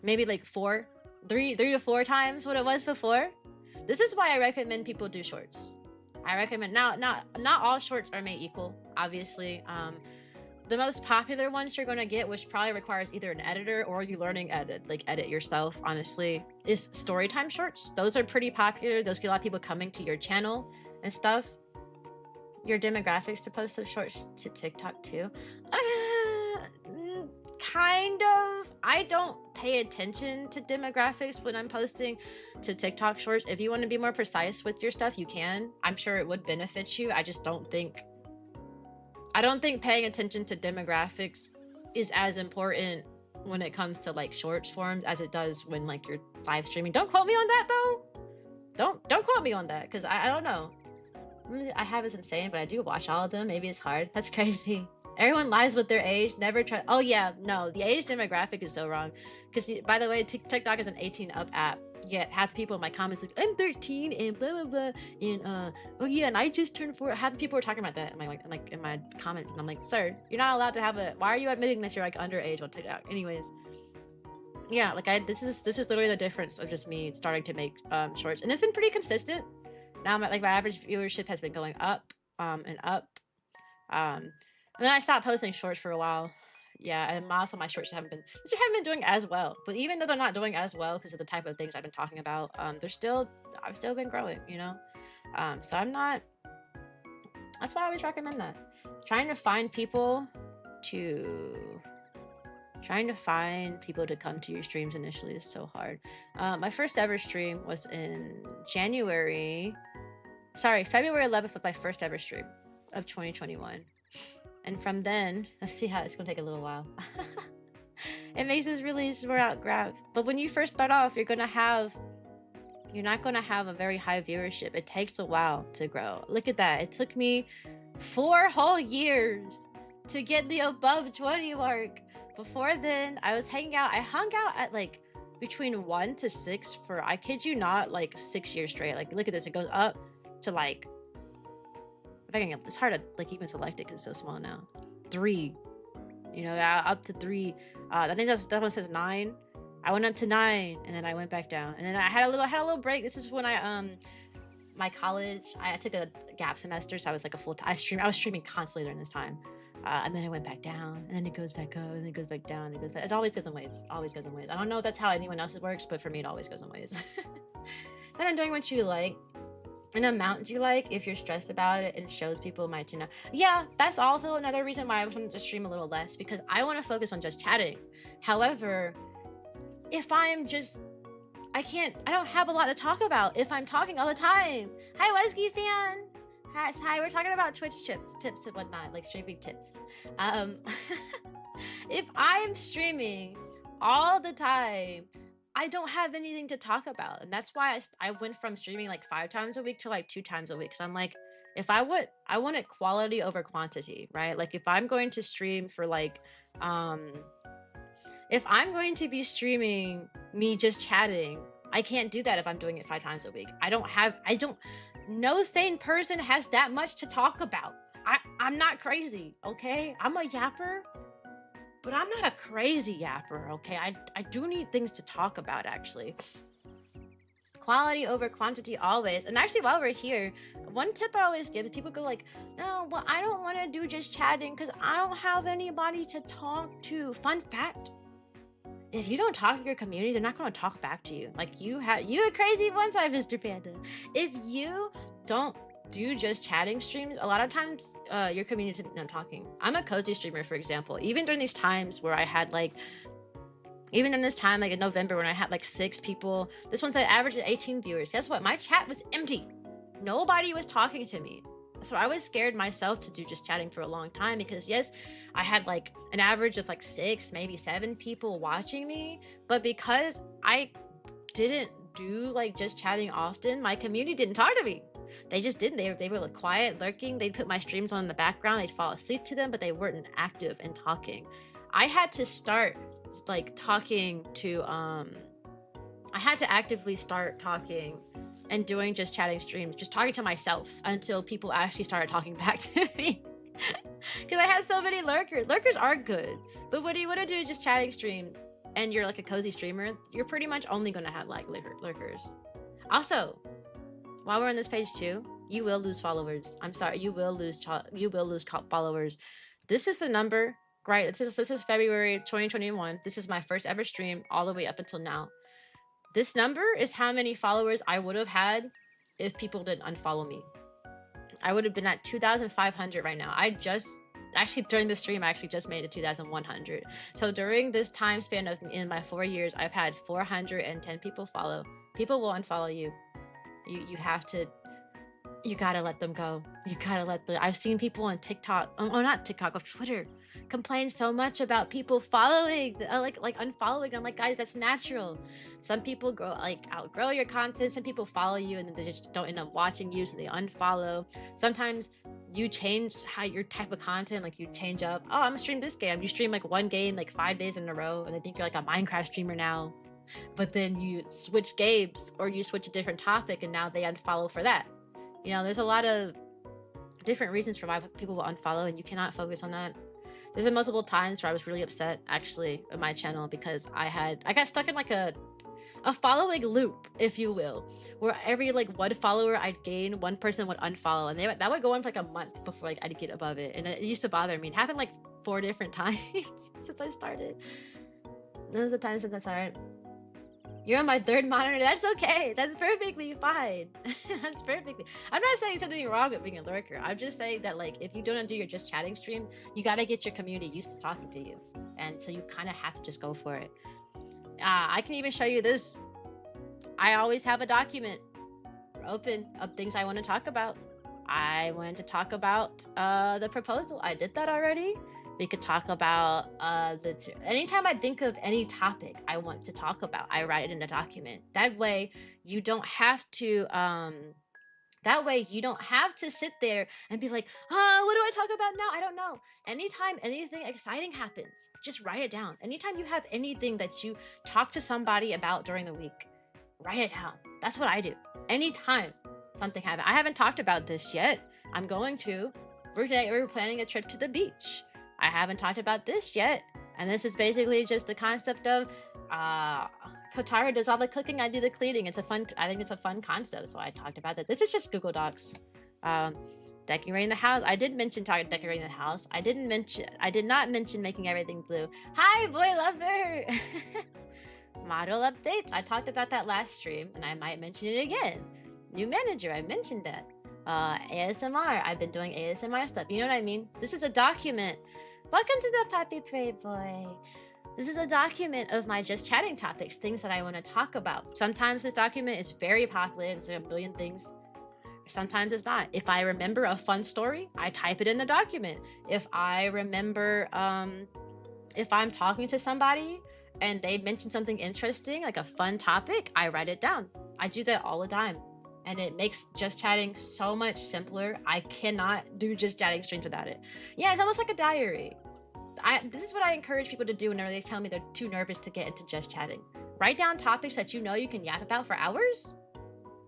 maybe like 3 to 4 times what it was before. This is why I recommend people do shorts. I recommend not all shorts are made equal, obviously. The most popular ones you're gonna get, which probably requires either an editor or you learning edit yourself, honestly, is storytime shorts. Those are pretty popular. Those get a lot of people coming to your channel and stuff. Your demographics to post those shorts to TikTok too. Kind of. I don't pay attention to demographics when I'm posting to TikTok shorts. If you want to be more precise with your stuff, you can. I'm sure it would benefit you. I don't think paying attention to demographics is as important when it comes to like shorts forms as it does when like you're live streaming. Don't quote me on that though. Don't quote me on that because I don't know. I have is insane, but I do watch all of them. Maybe it's hard. That's crazy. Everyone lies with their age. Never try. Oh yeah, no, the age demographic is so wrong. Because by the way, TikTok is an 18 up app. Yet half the people in my comments like I'm 13 and blah blah blah and oh yeah, and I just turned 4. Half the people were talking about that in my comments, and I'm like, sir, you're not allowed to have a. Why are you admitting that you're like underage on TikTok? Anyways, yeah, like this is literally the difference of just me starting to make shorts, and it's been pretty consistent. Now my average viewership has been going up and up. And then I stopped posting shorts for a while. Yeah, and also my shorts haven't been doing as well. But even though they're not doing as well because of the type of things I've been talking about, I've still been growing, you know. So I'm not. That's why I always recommend that. Trying to find people to come to your streams initially is so hard. My first ever stream was in February 11th was my first ever stream of 2021. And from then, let's see how it's gonna take a little while. It makes this really more out grab. But when you first start off, you're gonna have you're not going to have a very high viewership. It takes a while to grow. Look at that. It took me 4 whole years to get the above 20 mark. Before then, I was hanging out. I hung out at like between 1 to 6 for, I kid you not, like 6 years straight. Like, look at this. It goes up to like, if I can, it's hard to like even select it because it's so small now. 3, you know, up to 3. I think that one says 9. I went up to 9 and then I went back down. And then I had a little break. This is when my college, I took a gap semester, so I was like a full time. I was streaming constantly during this time. And then it went back down, and then it goes back up, and then it goes back down. It always goes in waves. Always goes in waves. I don't know if that's how anyone else's works, but for me, it always goes in waves. Then I'm doing what you like, an amount you like. If you're stressed about it, and it shows people my tune. Yeah, that's also another reason why I want to stream a little less, because I want to focus on just chatting. However, if I'm just, I don't have a lot to talk about if I'm talking all the time. Hi, Wesky fan. Hi, we're talking about Twitch tips and whatnot, like streaming tips. If I'm streaming all the time, I don't have anything to talk about. And that's why I went from streaming like 5 times a week to like 2 times a week. So I'm like, I want it quality over quantity, right? Like if I'm going to stream for like, if I'm going to be streaming me just chatting, I can't do that if I'm doing it 5 times a week. No sane person has that much to talk about. I'm not crazy, okay? I'm a yapper, but I'm not a crazy yapper, okay? I do need things to talk about, actually. Quality over quantity always. And actually, while we're here, one tip I always give is people go like, no, well, I don't want to do just chatting because I don't have anybody to talk to. Fun fact. If you don't talk to your community, they're not going to talk back to you. Like you a crazy one-side, Mr. Panda. If you don't do just chatting streams, a lot of times your community isn't not talking. I'm a cozy streamer, for example. Even during these times where I had like, even in this time, like in November when I had like 6 people, this one said average at 18 viewers. Guess what? My chat was empty. Nobody was talking to me. So I was scared myself to do just chatting for a long time because yes, I had like an average of like 6, maybe 7 people watching me. But because I didn't do like just chatting often, my community didn't talk to me. They just didn't. They were like quiet, lurking. They'd put my streams on in the background. They'd fall asleep to them, but they weren't active and talking. I had to start like talking to, I had to actively start talking and doing just chatting streams, just talking to myself until people actually started talking back to me. Because I had so many lurkers. Lurkers are good, but what do you want to do just chatting stream and you're like a cozy streamer, you're pretty much only going to have like lurkers. Also, while we're on this page too, you will lose followers. I'm sorry, you will lose followers. This is the number, right? This is February 2021. This is my first ever stream all the way up until now. This number is how many followers I would have had if people didn't unfollow me. I would have been at 2,500 right now. Actually during the stream, I actually just made it 2,100. So during this time span of in my 4 years, I've had 410 people follow. People will unfollow you. You have to, you gotta let them go. You gotta let them. I've seen people on TikTok, not TikTok, of Twitter, complain so much about people following, like unfollowing. I'm like, guys, that's natural. Some people outgrow your content. Some people follow you and then they just don't end up watching you, so they unfollow. Sometimes you change your type of content, like you change up. Oh, I'm gonna stream this game. You stream like one game like 5 days in a row, and they think you're like a Minecraft streamer now. But then you switch games or you switch a different topic, and now they unfollow for that. You know, there's a lot of different reasons for why people will unfollow, and you cannot focus on that. There's been multiple times where I was really upset, actually, with my channel because I got stuck in like a following loop, if you will, where every like 1 follower I'd gain, 1 person would unfollow, and that would go on for like a month before like I'd get above it, and it used to bother me. It happened like 4 different times since I started. This is the time since I started. You're on my 3rd monitor. That's okay. That's perfectly fine. That's perfectly. I'm not saying something wrong with being a lurker. I'm just saying that like if you don't do your just chatting stream, you gotta get your community used to talking to you, and so you kind of have to just go for it. I can even show you this. I always have a document open of things I want to talk about. I wanted to talk about the proposal. I did that already. We could talk about anytime I think of any topic I want to talk about, I write it in a document. That way you don't have to sit there and be like, what do I talk about now? I don't know. Anytime anything exciting happens, just write it down. Anytime you have anything that you talk to somebody about during the week, write it down. That's what I do. Anytime something happens. I haven't talked about this yet. I'm going to. We're planning a trip to the beach. I haven't talked about this yet. And this is basically just the concept of Kotara does all the cooking, I do the cleaning. I think it's a fun concept, so I talked about that. This is just Google Docs. Decorating the house. I did mention decorating the house. I did not mention making everything blue. Hi, boy lover! Model updates. I talked about that last stream, and I might mention it again. New manager, I mentioned that. ASMR. I've been doing ASMR stuff. You know what I mean? This is a document. Welcome to the Puppy Pray Boy. This is a document of my just chatting topics, things that I want to talk about. Sometimes this document is very popular, it's a billion things. Sometimes it's not. If I remember a fun story, I type it in the document. If I remember, if I'm talking to somebody and they mention something interesting, like a fun topic, I write it down. I do that all the time. And it makes just chatting so much simpler. I cannot do just chatting streams without it. Yeah, it's almost like a diary. This is what I encourage people to do whenever they tell me they're too nervous to get into just chatting. Write down topics that you know you can yap about for hours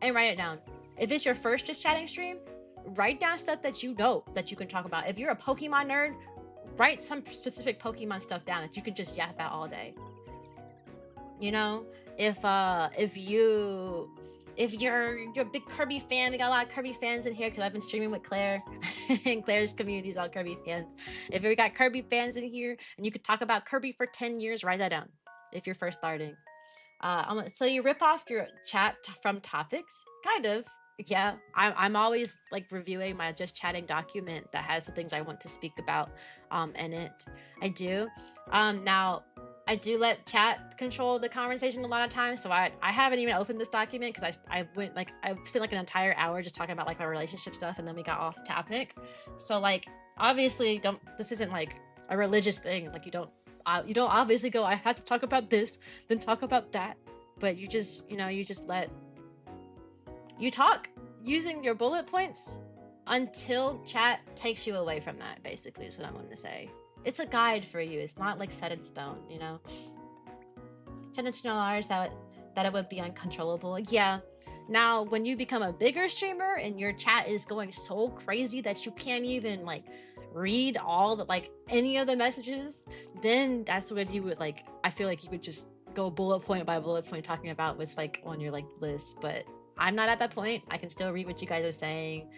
and write it down. If it's your first just chatting stream, write down stuff that you know that you can talk about. If you're a Pokemon nerd, write some specific Pokemon stuff down that you can just yap about all day. You know, if you're a big Kirby fan, we got a lot of Kirby fans in here because I've been streaming with Claire and Claire's community is all Kirby fans. If we got Kirby fans in here and you could talk about Kirby for 10 years, write that down if you're first starting. So you rip off your chat from topics? Kind of. Yeah, I'm always like reviewing my just chatting document that has the things I want to speak about in it. I do. Now, I do let chat control the conversation a lot of times, so I haven't even opened this document because I spent like an entire hour just talking about like my relationship stuff, and then we got off topic. So like obviously this isn't like a religious thing. Like you don't obviously go, I have to talk about this, then talk about that. But you just you talk using your bullet points until chat takes you away from that, basically is what I'm going to say. It's a guide for you. It's not like set in stone, you know? $10 that it would be uncontrollable. Yeah. Now, when you become a bigger streamer and your chat is going so crazy that you can't even like read all the like any of the messages, then that's when you would like, I feel like you would just go bullet point by bullet point talking about what's like on your like list. But I'm not at that point. I can still read what you guys are saying.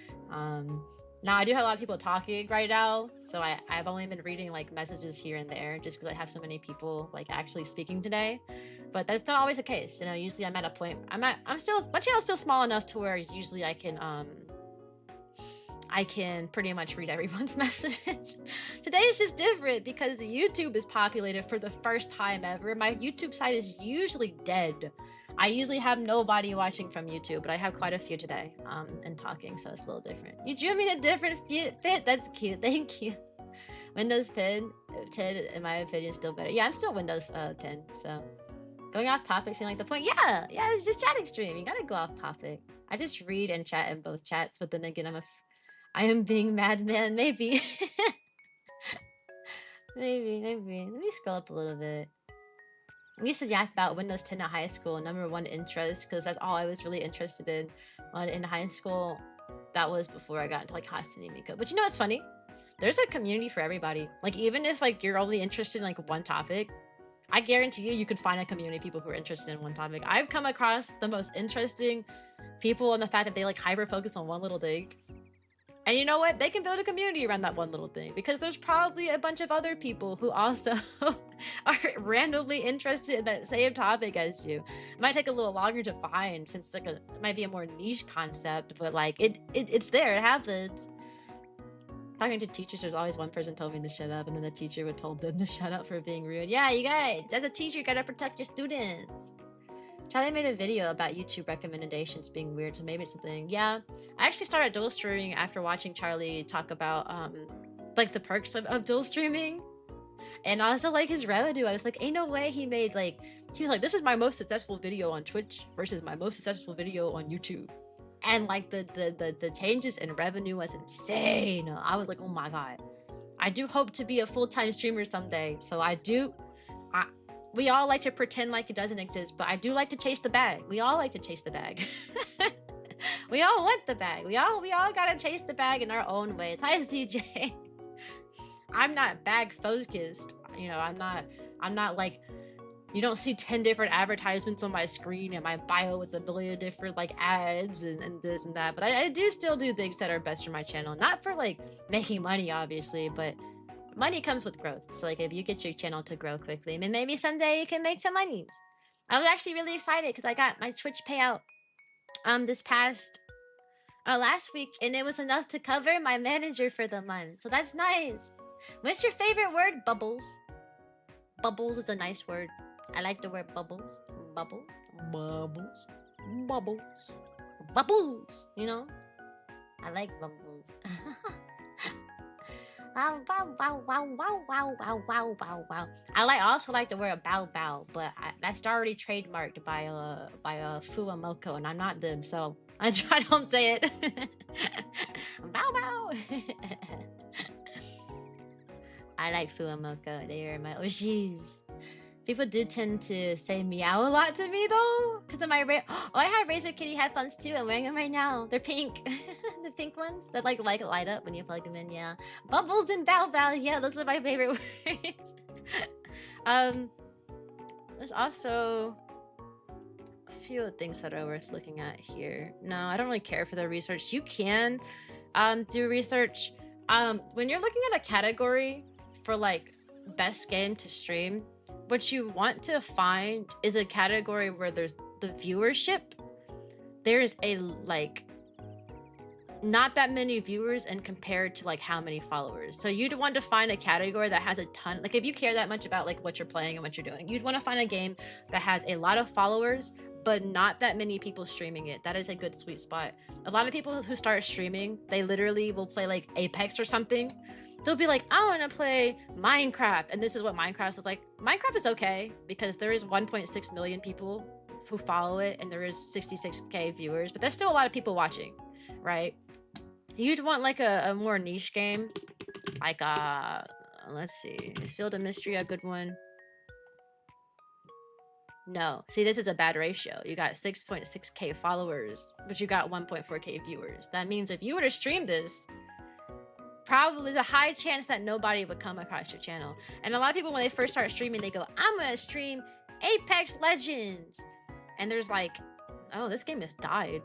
Now I do have a lot of people talking right now, so I've only been reading like messages here and there just because I have so many people like actually speaking today. But that's not always the case. You my channel's still small enough to where usually I can pretty much read everyone's message. Today is just different because YouTube is populated for the first time ever. My YouTube site is usually dead. I usually have nobody watching from YouTube, but I have quite a few today and talking, so it's a little different. You drew me in a different fit. That's cute. Thank you. Windows 10, in my opinion, is still better. Yeah, I'm still Windows 10, so going off topic seemed like the point. Yeah, it's just chatting stream. You gotta go off topic. I just read and chat in both chats, but then again, I am being madman. Maybe. maybe. Let me scroll up a little bit. I used to yak about Windows 10 at high school, #1 interest, because that's all I was really interested in high school. That was before I got into like Hatsune Miku. But you know what's funny? There's a community for everybody. Like even if like you're only interested in like one topic, I guarantee you could find a community of people who are interested in one topic. I've come across the most interesting people in the fact that they like hyper focus on one little thing. And you know what? They can build a community around that one little thing because there's probably a bunch of other people who also are randomly interested in that same topic as you. It might take a little longer to find since like it might be a more niche concept, but like it's there. It happens. Talking to teachers, there's always one person told me to shut up, and then the teacher would told them to shut up for being rude. Yeah, you guys, as a teacher, you gotta protect your students. Charlie made a video about YouTube recommendations being weird, so maybe it's a thing. Yeah, I actually started dual streaming after watching Charlie talk about like the perks of dual streaming. And also like his revenue. I was like, ain't no way he made like, he was like, this is my most successful video on Twitch versus my most successful video on YouTube. And like the changes in revenue was insane. I was like, oh my god. I do hope to be a full-time streamer someday. So we all like to pretend like it doesn't exist, but I do like to chase the bag. We all like to chase the bag. We all want the bag. We all gotta chase the bag in our own ways. Hi CJ. I'm not bag focused. You know, I'm not like, you don't see 10 different advertisements on my screen and my bio with a billion different like ads and this and that. But I do still do things that are best for my channel. Not for like making money, obviously, but money comes with growth. So like if you get your channel to grow quickly, then maybe someday you can make some monies. I was actually really excited because I got my Twitch payout this past last week, and it was enough to cover my manager for the month. So that's nice. What's your favorite word? Bubbles. Bubbles is a nice word. I like the word bubbles. Bubbles. Bubbles. Bubbles. Bubbles. You know? I like bubbles. Wow, wow, wow, wow, wow, wow, wow, wow, wow, wow. I also like the word bow bow, but that's already trademarked by Fuamoko, and I'm not them, so I don't say it. Bow bow. I like Fuamoko. They are my OGs. People do tend to say meow a lot to me though, because of my oh, I have Razor Kitty headphones too. I'm wearing them right now. They're pink, the pink ones that like light up when you plug them in. Yeah, bubbles and bow bow. Yeah, those are my favorite words. There's also a few things that are worth looking at here. No, I don't really care for the research. You can do research when you're looking at a category for like best game to stream. What you want to find is a category where there's the viewership. There's a like not that many viewers and compared to like how many followers. So you'd want to find a category that has a ton, like if you care that much about like what you're playing and what you're doing, you'd want to find a game that has a lot of followers but not that many people streaming it. That is a good sweet spot. A lot of people who start streaming, they literally will play like Apex or something. They'll be like, I want to play Minecraft. And this is what Minecraft is like. Minecraft is okay because there is 1.6 million people who follow it and there is 66k viewers, but there's still a lot of people watching, right? You'd want like a more niche game. Like, let's see. Is Field of Mystery a good one? No. See, this is a bad ratio. You got 6.6k followers, but you got 1.4k viewers. That means if you were to stream this, probably there's a high chance that nobody would come across your channel. And a lot of people, when they first start streaming, they go, I'm gonna stream Apex Legends. And there's like, oh, this game has died.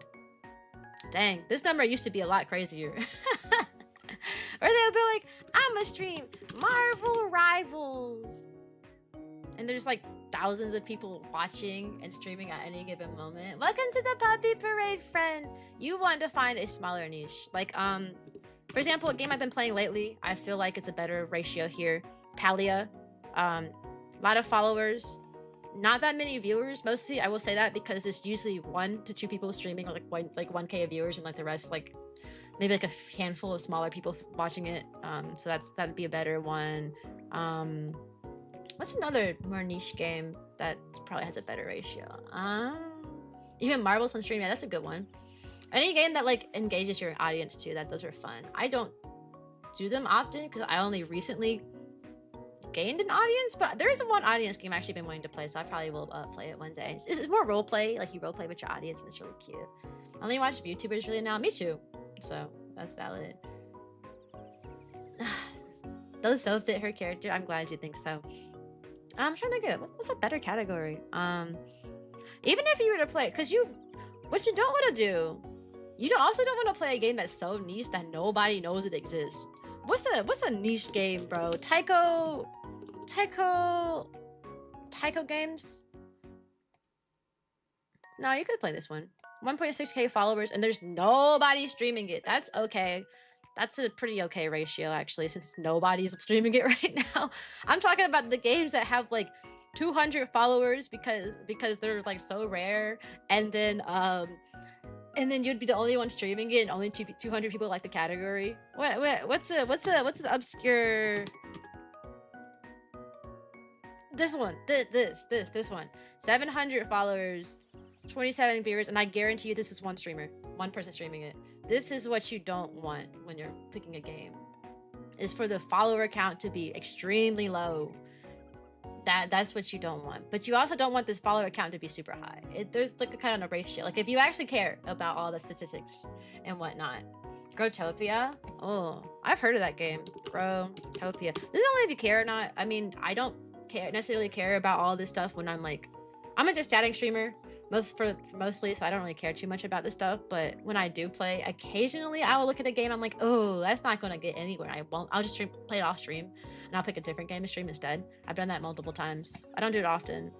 Dang, this number used to be a lot crazier. Or they'll be like, I'm gonna stream Marvel Rivals. And there's like thousands of people watching and streaming at any given moment. Welcome to the Puppy Parade, friend. You want to find a smaller niche. Like, for example, a game I've been playing lately, I feel like it's a better ratio here. Palia, a lot of followers, not that many viewers. Mostly, I will say that because it's usually 1 to 2 people streaming, or like 1k of viewers, and like the rest, like maybe like a handful of smaller people watching it. So that'd be a better one. What's another more niche game that probably has a better ratio? Even Marvel's on stream, yeah, that's a good one. Any game that like engages your audience too, those are fun. I don't do them often because I only recently gained an audience, but there is one audience game I've actually been wanting to play, so I probably will play it one day. It's more role play, like you role play with your audience, and it's really cute. I only watch VTubers really now. Me too, so that's valid. Those don't fit her character. I'm glad you think so. I'm trying to think of what's a better category. Even if you were to play, what you don't want to do, you also don't want to play a game that's so niche that nobody knows it exists. What's a niche game, bro? Taiko games? No, you could play this one. 1.6k followers and there's nobody streaming it. That's okay. That's a pretty okay ratio, actually, since nobody's streaming it right now. I'm talking about the games that have like 200 followers because they're like so rare, and then and then you'd be the only one streaming it, and only 200 people like the category. What's an obscure? This one, this one. 700 followers, 27 viewers, and I guarantee you this is one streamer, one person streaming it. This is what you don't want when you're picking a game, is for the follower count to be extremely low. That's what you don't want. But you also don't want this follower count to be super high. There's like a kind of a ratio. Like if you actually care about all the statistics and whatnot. Growtopia? Oh, I've heard of that game. Growtopia. This is only if you care or not. I mean, I don't necessarily care about all this stuff when I'm a just chatting streamer mostly, so I don't really care too much about this stuff. But when I do play, occasionally I will look at a game, I'm like, oh, that's not gonna get anywhere. I'll just play it off stream, and I'll pick a different game to stream instead. I've done that multiple times. I don't do it often.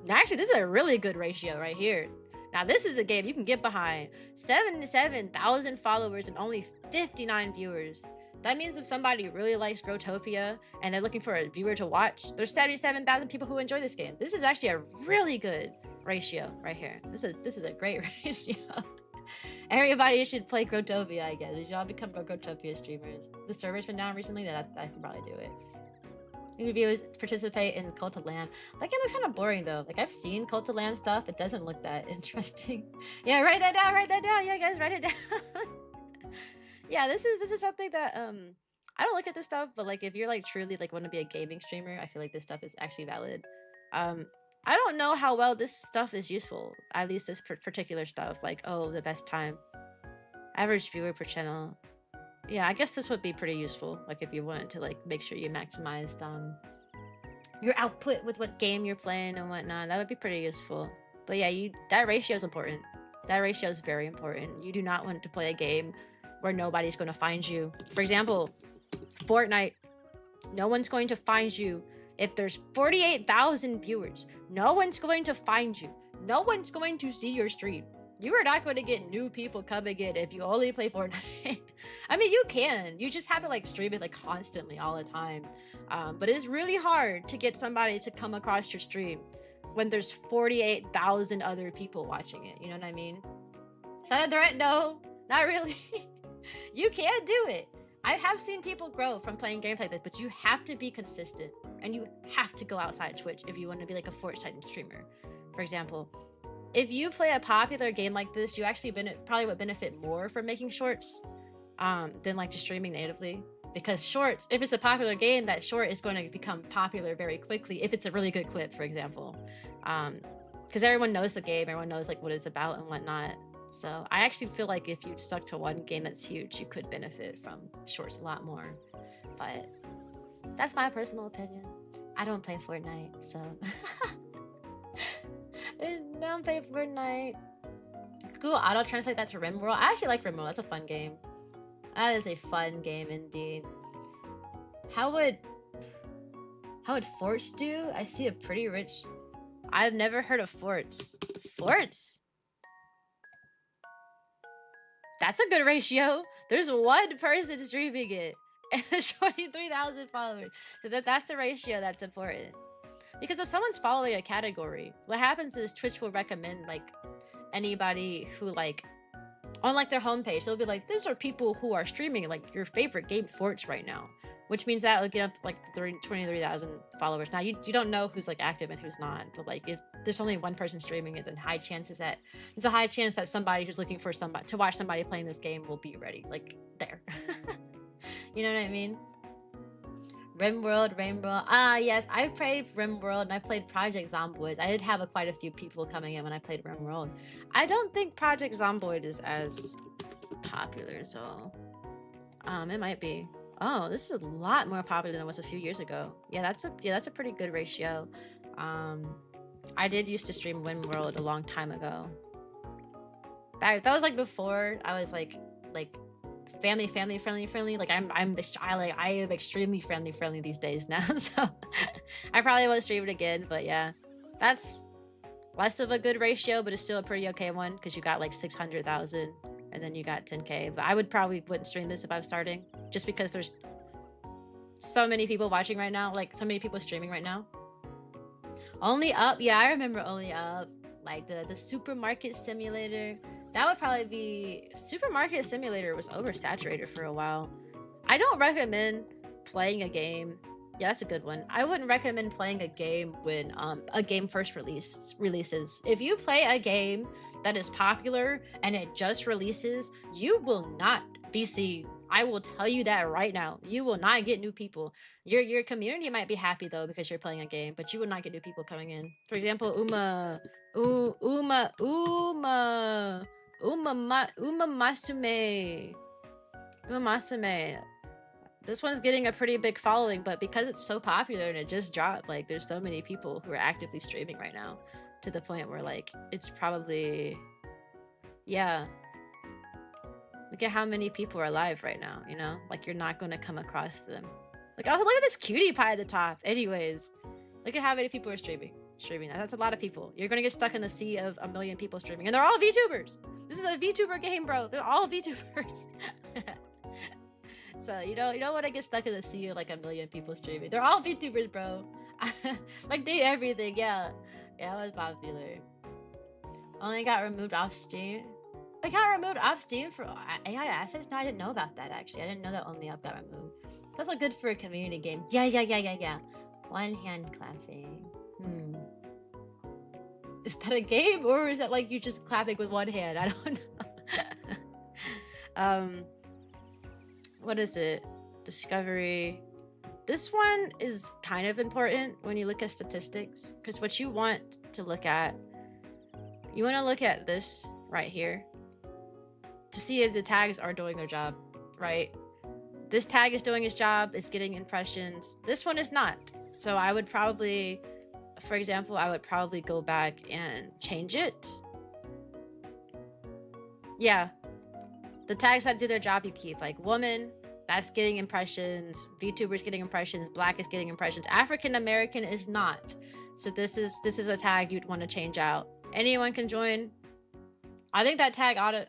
Actually, this is a really good ratio right here. Now this is a game you can get behind. 77,000 followers and only 59 viewers. That means if somebody really likes Growtopia and they're looking for a viewer to watch, there's 77,000 people who enjoy this game. This is actually a really good ratio right here. This is a great ratio. Everybody should play Growtopia, I guess. We should all become Growtopia streamers. The server's been down recently, I can probably do it. Reviewers participate in Cult of Lamb. That game looks kind of boring though. Like I've seen Cult of Lamb stuff. It doesn't look that interesting. Yeah, write that down. Yeah, guys, write it down. Yeah, this is something that I don't look at this stuff, but like if you're like truly like want to be a gaming streamer, I feel like this stuff is actually valid. I don't know how well this stuff is useful. At least this particular stuff, like the best time, average viewer per channel. Yeah, I guess this would be pretty useful. Like if you wanted to like make sure you maximized your output with what game you're playing and whatnot, that would be pretty useful. But yeah, that ratio is important. That ratio is very important. You do not want to play a game where nobody's going to find you. For example, Fortnite, no one's going to find you if there's 48,000 viewers. No one's going to find you. No one's going to see your stream. You are not going to get new people coming in if you only play Fortnite. I mean, you can. You just have to like stream it like constantly all the time. But it's really hard to get somebody to come across your stream when there's 48,000 other people watching it. You know what I mean? Is that a threat? No, not really. You can do it. I have seen people grow from playing games like this, but you have to be consistent and you have to go outside Twitch if you want to be like a Fortnite streamer. For example, if you play a popular game like this, you actually probably would benefit more from making shorts than like just streaming natively. Because shorts, if it's a popular game, that short is going to become popular very quickly if it's a really good clip, for example. Because everyone knows the game, everyone knows like what it's about and whatnot. So I actually feel like if you stuck to one game that's huge, you could benefit from shorts a lot more. But that's my personal opinion. I don't play Fortnite, so I don't play Fortnite. Google auto translate that to RimWorld. I actually like RimWorld. That's a fun game. That is a fun game indeed. How would forts do? I see a pretty rich. I've never heard of forts. Forts? That's a good ratio. There's one person streaming it and 23,000 followers. So that's a ratio that's important. Because if someone's following a category, what happens is Twitch will recommend like anybody who like on like their homepage, they'll be like, these are people who are streaming like your favorite game Forts right now. Which means that will get up like 23,000 followers. Now you don't know who's like active and who's not, but like if there's only one person streaming it, then there's a high chance that somebody who's looking for somebody to watch somebody playing this game will be ready, like there. You know what I mean? RimWorld. Yes, I played RimWorld and I played Project Zomboid. I did have quite a few people coming in when I played RimWorld. I don't think Project Zomboid is as popular, so it might be. Oh, this is a lot more popular than it was a few years ago. Yeah, that's a pretty good ratio. I did used to stream RimWorld a long time ago. That was like before I was like family friendly. Like I am extremely friendly these days now. So I probably won't stream it again. But yeah, that's less of a good ratio, but it's still a pretty okay one because you got like 600,000 and then you got 10K. But I wouldn't stream this if I was starting, just because there's so many people watching right now, like so many people streaming right now. Only Up, yeah, I remember Only Up. like the supermarket simulator. That would probably be supermarket simulator was oversaturated for a while. I don't recommend playing a game. Yeah, that's a good one. I wouldn't recommend playing a game when a game first releases. If you play a game that is popular and it just releases, you will not be seen. I will tell you that right now. You will not get new people. Your community might be happy though because you're playing a game, but you will not get new people coming in. For example, Masume. This one's getting a pretty big following, but because it's so popular and it just dropped, like there's so many people who are actively streaming right now to the point where like it's probably, yeah. Look at how many people are alive right now, you know? Like you're not gonna come across them. Like, oh, look at this cutie pie at the top. Anyways, look at how many people are streaming. That's a lot of people. You're gonna get stuck in the sea of a million people streaming, and they're all VTubers. This is a VTuber game, bro. They're all VTubers. So you don't want to get stuck in the sea of like a million people streaming. They're all VTubers, bro. Like they everything, yeah. Yeah, it was popular. Only got removed off Steam. I got removed off Steam for AI assets? No, I didn't know about that actually. I didn't know that Only Up got removed. That's not good for a community game. Yeah. One hand clapping. Is that a game or is that like you just clapping with one hand? I don't know. What is it? Discovery. This one is kind of important when you look at statistics, because what you want to look at, you want to look at this right here to see if the tags are doing their job, right? This tag is doing its job, it's getting impressions. This one is not. So I would probably, for example, I would probably go back and change it. Yeah. The tags that do their job you keep, like woman, that's getting impressions, VTubers getting impressions, black is getting impressions, African American is not. So this is a tag you'd want to change out. Anyone can join. I think that tag ought to,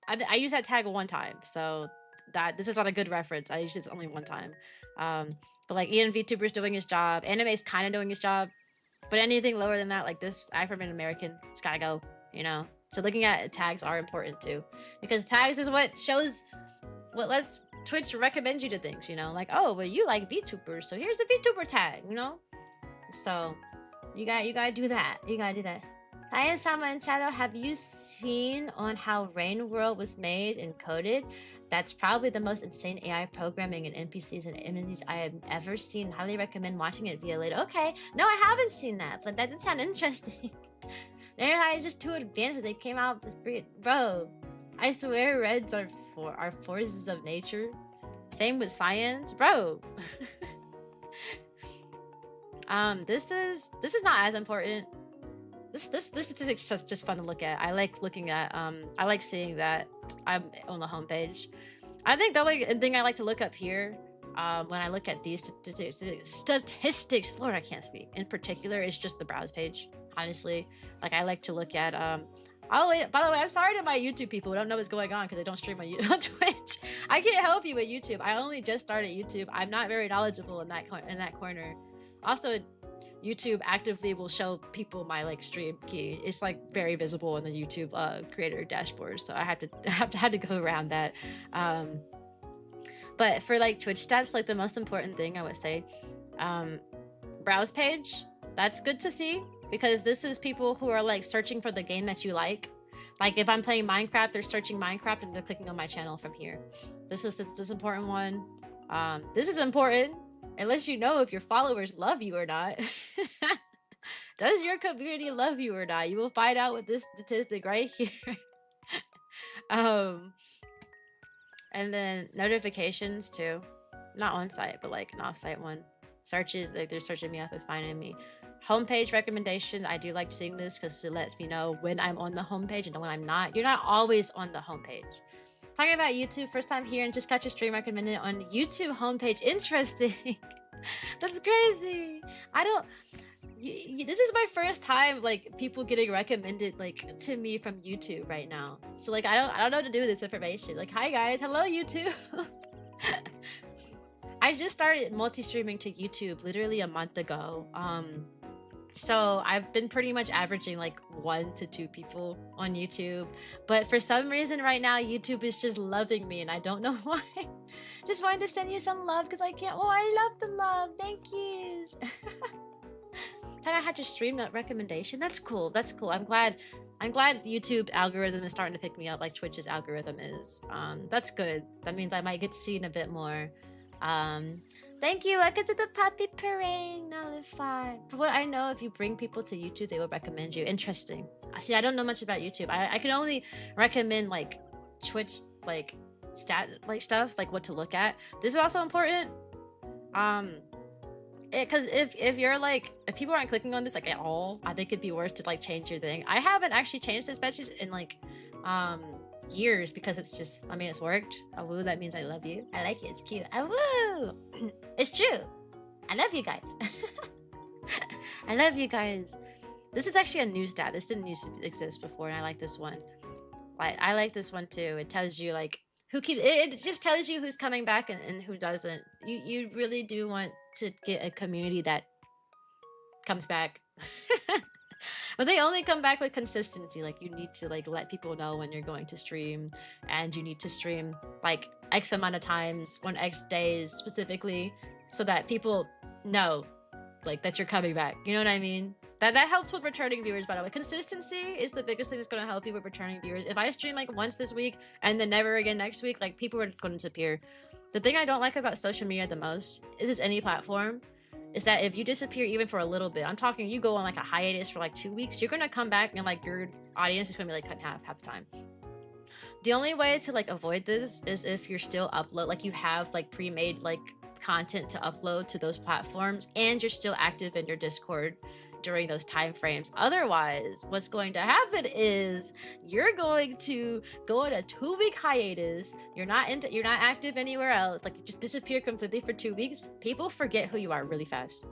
I use that tag one time, so that this is not a good reference. I use it only one time. But like Ian VTuber's doing his job, anime's kind of doing his job, but anything lower than that, like this African American, it's gotta go, you know. So looking at tags are important too, because tags is what shows, what lets Twitch recommend you to things, you know, like, oh, well, you like VTubers, so here's the VTuber tag, you know. So you gotta do that. You gotta do that. Cyan Sama and Shadow, have you seen on how Rain World was made and coded? That's probably the most insane AI programming and NPCs and images I have ever seen. Highly recommend watching it via later. Okay, no, I haven't seen that, but that did sound interesting. Their AI is just too advanced. They came out with great, bro. I swear, reds are forces of nature. Same with Cyans, bro. This is not as important. This is just fun to look at. I like looking at I like seeing that I'm on the homepage. I think the only thing I like to look up here when I look at these statistics, Lord, I can't speak, in particular, is just the browse page. Honestly, like I like to look at oh wait, by the way, I'm sorry to my YouTube people who don't know what's going on because I don't stream on Twitch. I can't help you with YouTube. I only just started YouTube. I'm not very knowledgeable in that corner. Also, YouTube actively will show people my like stream key. It's like very visible in the YouTube creator dashboard, so I had to go around that. But for like Twitch stats, like the most important thing I would say, browse page. That's good to see because this is people who are like searching for the game that you like. Like if I'm playing Minecraft, they're searching Minecraft and they're clicking on my channel from here. This is this important one. This is important. Unless you know if your followers love you or not. Does your community love you or not? You will find out with this statistic right here. And then notifications too. Not on site, but like an off-site one. Searches, like they're searching me up and finding me. Homepage recommendation. I do like seeing this because it lets me know when I'm on the homepage and when I'm not. You're not always on the homepage. Talking about YouTube, first time here and just got your stream recommended on YouTube homepage. Interesting. That's crazy. I don't. This is my first time like people getting recommended like to me from YouTube right now. So like I don't know what to do with this information. Like hi guys, hello YouTube. I just started multi-streaming to YouTube literally a month ago. So I've been pretty much averaging like 1 to 2 people on YouTube. But for some reason right now, YouTube is just loving me and I don't know why. Just wanted to send you some love because I can't. Oh, I love the love. Thank yous. Thought I had your stream recommendation. That's cool. That's cool. I'm glad YouTube algorithm is starting to pick me up like Twitch's algorithm is. That's good. That means I might get seen a bit more. Thank you. Welcome to the puppy parade. Nullify. For what I know, if you bring people to YouTube, they will recommend you. Interesting. See, I don't know much about YouTube. I can only recommend like Twitch, like stat, like stuff, like what to look at. This is also important. Because if you're like, if people aren't clicking on this like at all, I think it'd be worth to like change your thing. I haven't actually changed this message in like years because it's just, I mean, it's worked. Awoo, that means I love you. I like you, it's cute. Awoo. It's true. I love you guys. I love you guys. This is actually a new stat. This didn't used to exist before, and I like this one. I like this one too. It tells you like who it just tells you who's coming back and who doesn't. You really do want to get a community that comes back. But they only come back with consistency. Like you need to like let people know when you're going to stream, and you need to stream like X amount of times on X days specifically, so that people know like that you're coming back. You know what I mean? That helps with returning viewers, by the way. Consistency is the biggest thing that's going to help you with returning viewers. If I stream like once this week and then never again next week, like people are going to disappear. The thing I don't like about social media the most is any platform, is that if you disappear even for a little bit, I'm talking you go on like a hiatus for like 2 weeks, you're gonna come back and like your audience is gonna be like cut in half the time. The only way to like avoid this is if you're still like you have like pre-made like content to upload to those platforms and you're still active in your Discord during those time frames. Otherwise, what's going to happen is you're going to go on a 2-week hiatus. You're not active anywhere else. Like you just disappear completely for 2 weeks. People forget who you are really fast.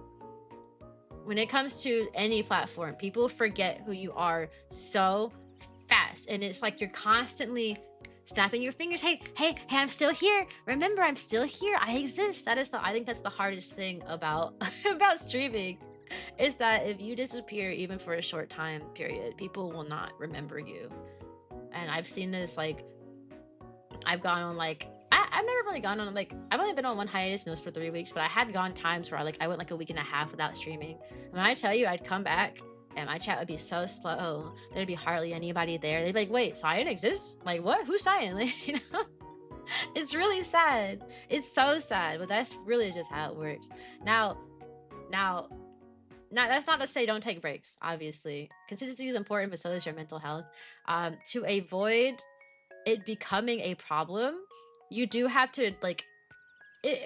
When it comes to any platform, people forget who you are so fast, and it's like you're constantly snapping your fingers. Hey, I'm still here. Remember, I'm still here. I exist. I think that's the hardest thing about about streaming, is that if you disappear even for a short time period, people will not remember you. And I've seen this, like I've gone on like I've never really gone on like I've only been on one hiatus and it was for 3 weeks, but I had gone times where I went like a week and a half without streaming. When I tell you, I'd come back and my chat would be so slow, there'd be hardly anybody there. They'd be like, wait, Cyan exists? Like what? Who's Cyan? Like, you know? It's really sad. It's so sad, but that's really just how it works. Now that's not to say don't take breaks. Obviously, consistency is important, but so is your mental health. To avoid it becoming a problem, you do have to like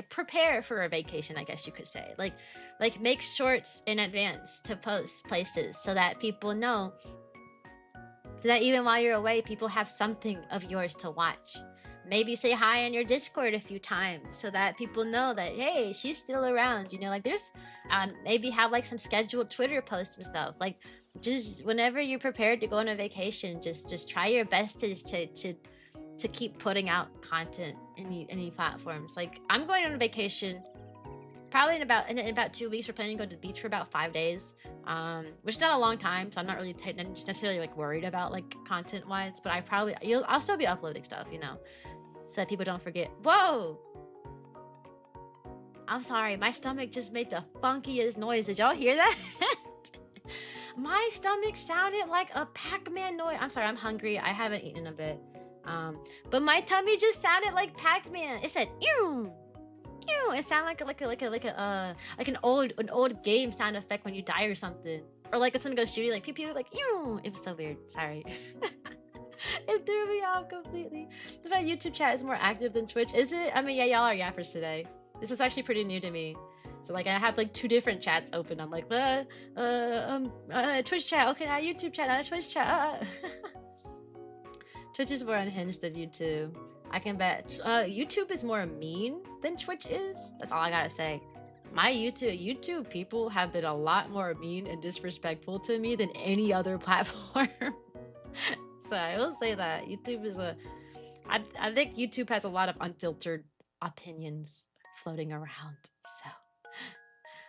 prepare for a vacation, I guess you could say. Like make shorts in advance to post places so that people know, so that even while you're away, people have something of yours to watch. Maybe say hi in your Discord a few times so that people know that, hey, she's still around. You know, like there's maybe have like some scheduled Twitter posts and stuff. Like just whenever you're prepared to go on a vacation, just try your best to keep putting out content in any platforms. Like I'm going on a vacation probably in about 2 weeks. We're planning to go to the beach for about 5 days, which is not a long time, so I'm not really necessarily like worried about like content wise, but I'll still be uploading stuff, you know, so that people don't forget. Whoa, I'm sorry, my stomach just made the funkiest noise. Did y'all hear that? My stomach sounded like a Pac-Man noise. I'm sorry, I'm hungry. I haven't eaten in a bit. But my tummy just sounded like Pac-Man. It said ew, ew. It sounded like an old game sound effect when you die or something, or like if someone goes shooting, like pew pew, like ew. It was so weird. Sorry. It threw me off completely. The fact YouTube chat is more active than Twitch, is it? I mean, yeah, y'all are yappers today. This is actually pretty new to me. So like I have like 2 different chats open. I'm like Twitch chat. Okay, now YouTube chat, not Twitch chat. Twitch is more unhinged than YouTube. I can bet. YouTube is more mean than Twitch is. That's all I gotta say. My YouTube people have been a lot more mean and disrespectful to me than any other platform. So I will say that YouTube is I think YouTube has a lot of unfiltered opinions floating around. So